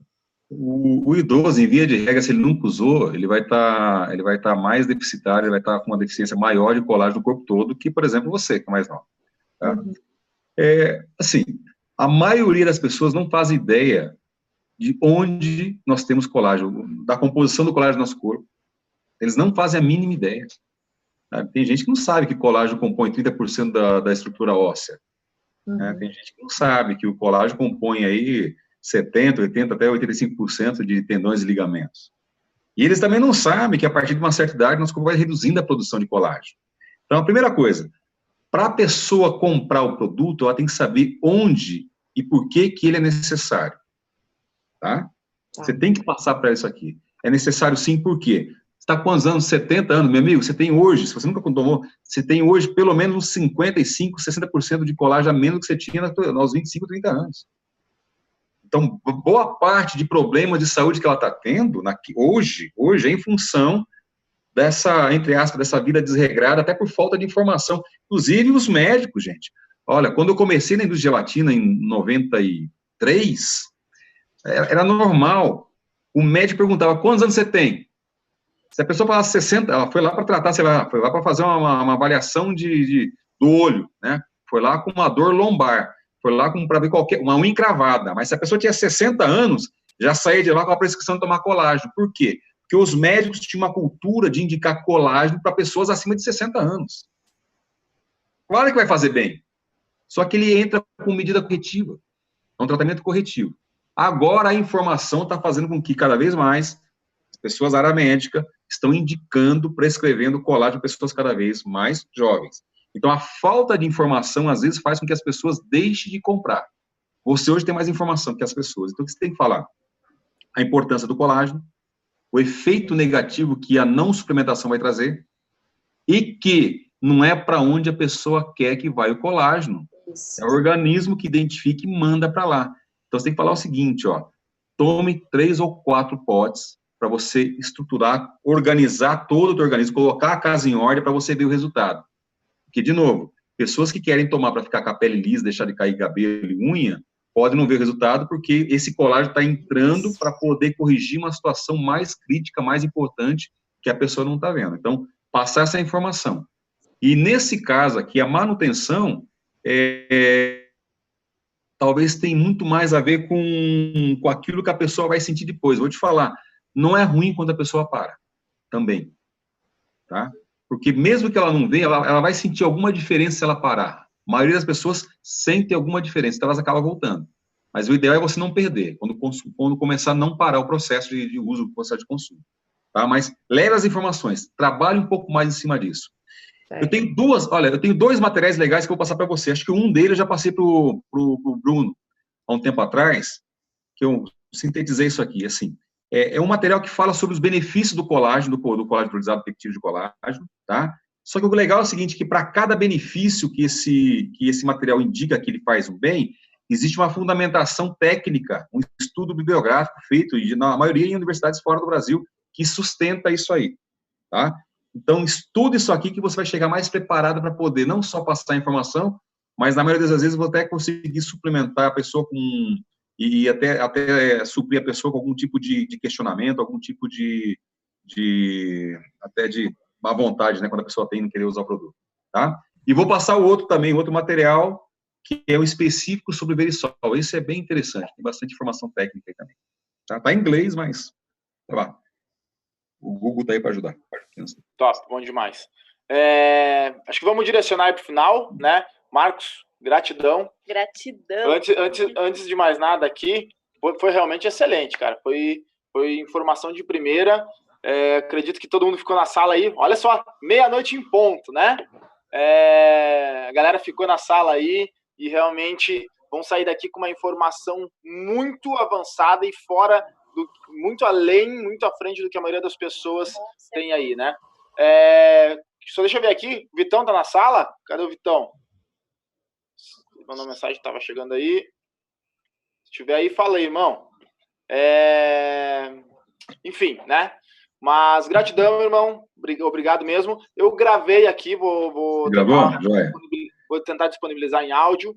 O idoso, em via de regra, se ele nunca usou, ele vai estar mais deficitário, ele vai estar com uma deficiência maior de colágeno no corpo todo que, por exemplo, você, que é mais novo. Tá? Uhum. Assim, a maioria das pessoas não faz ideia de onde nós temos colágeno, da composição do colágeno no nosso corpo. Eles não fazem a mínima ideia. Tá? Tem gente que não sabe que colágeno compõe 30% da estrutura óssea. Uhum. Né? Tem gente que não sabe que o colágeno compõe aí 70%, 80%, até 85% de tendões e ligamentos. E eles também não sabem que a partir de uma certa idade nosso corpo vai reduzindo a produção de colágeno. Então, a primeira coisa, para a pessoa comprar o produto, ela tem que saber onde e por que ele é necessário. Tá? Você tem que passar para isso aqui. É necessário sim, por quê? está com quantos anos? 70 anos, meu amigo, você tem hoje, se você nunca tomou, você tem hoje pelo menos uns 55, 60% de colágeno a menos que você tinha aos 25, 30 anos. Então, boa parte de problemas de saúde que ela está tendo hoje é em função dessa, entre aspas, dessa vida desregrada, até por falta de informação. Inclusive os médicos, gente. Olha, quando eu comecei na indústria de gelatina em 93, era normal. O médico perguntava, quantos anos você tem? Se a pessoa falasse 60, ela foi lá para tratar, sei lá, foi lá para fazer uma avaliação do olho, né? Foi lá com uma dor lombar, foi lá para ver uma unha encravada. Mas se a pessoa tinha 60 anos, já saía de lá com a prescrição de tomar colágeno. Por quê? Porque os médicos tinham uma cultura de indicar colágeno para pessoas acima de 60 anos. Claro que vai fazer bem. Só que ele entra com medida corretiva. É um tratamento corretivo. Agora a informação está fazendo com que cada vez mais as pessoas da área médica estão indicando, prescrevendo colágeno para pessoas cada vez mais jovens. Então a falta de informação às vezes faz com que as pessoas deixem de comprar. Você hoje tem mais informação que as pessoas. Então o que você tem que falar? A importância do colágeno, o efeito negativo que a não suplementação vai trazer e que não é para onde a pessoa quer que vai o colágeno. É o organismo que identifica e manda para lá. Então, você tem que falar o seguinte, ó, tome 3 ou 4 potes para você estruturar, organizar todo o teu organismo, colocar a casa em ordem para você ver o resultado. Porque, de novo, pessoas que querem tomar para ficar com a pele lisa, deixar de cair cabelo e unha, podem não ver o resultado porque esse colágeno está entrando para poder corrigir uma situação mais crítica, mais importante, que a pessoa não está vendo. Então, passar essa informação. E, nesse caso aqui, a manutenção talvez tem muito mais a ver com aquilo que a pessoa vai sentir depois. Vou te falar, não é ruim quando a pessoa para, também, tá? Porque mesmo que ela não venha, ela vai sentir alguma diferença se ela parar. A maioria das pessoas sente alguma diferença, então elas acabam voltando. Mas o ideal é você não perder, quando começar a não parar o processo de uso, o processo de consumo. Tá? Mas leve as informações, trabalhe um pouco mais em cima disso. Eu tenho dois materiais legais que eu vou passar para você. Acho que um deles eu já passei para o Bruno, há um tempo atrás, que eu sintetizei isso aqui, assim. É um material que fala sobre os benefícios do colágeno, do colágeno hidrolisado peptídeo de colágeno, tá? Só que o legal é o seguinte, que para cada benefício que esse material indica que ele faz um bem, existe uma fundamentação técnica, um estudo bibliográfico feito, na maioria em universidades fora do Brasil, que sustenta isso aí, tá? Então, estude isso aqui que você vai chegar mais preparado para poder não só passar a informação, mas na maioria das vezes vou até conseguir suplementar a pessoa e até suprir a pessoa com algum tipo de questionamento, algum tipo de má vontade, né, quando a pessoa tem em querer usar o produto, tá? E vou passar outro material, que é o específico sobre o Verisol. Esse é bem interessante, tem bastante informação técnica aí também. Tá em inglês, mas, sei lá, o Google tá aí para ajudar. Top, bom demais. Acho que vamos direcionar aí para o final, né? Marcos, gratidão. Gratidão. Antes de mais nada aqui, foi realmente excelente, cara. Foi informação de primeira. Acredito que todo mundo ficou na sala aí. Olha só, meia-noite em ponto, né? A galera ficou na sala aí e realmente vão sair daqui com uma informação muito avançada e muito além, muito à frente do que a maioria das pessoas tem aí, né? Só deixa eu ver aqui, o Vitão tá na sala? Cadê o Vitão? Mandou uma mensagem, tava chegando aí. Se tiver aí, fala aí, irmão. Enfim, né? Mas gratidão, irmão. Obrigado mesmo. Eu gravei aqui, vou Gravou? Vou tentar disponibilizar em áudio.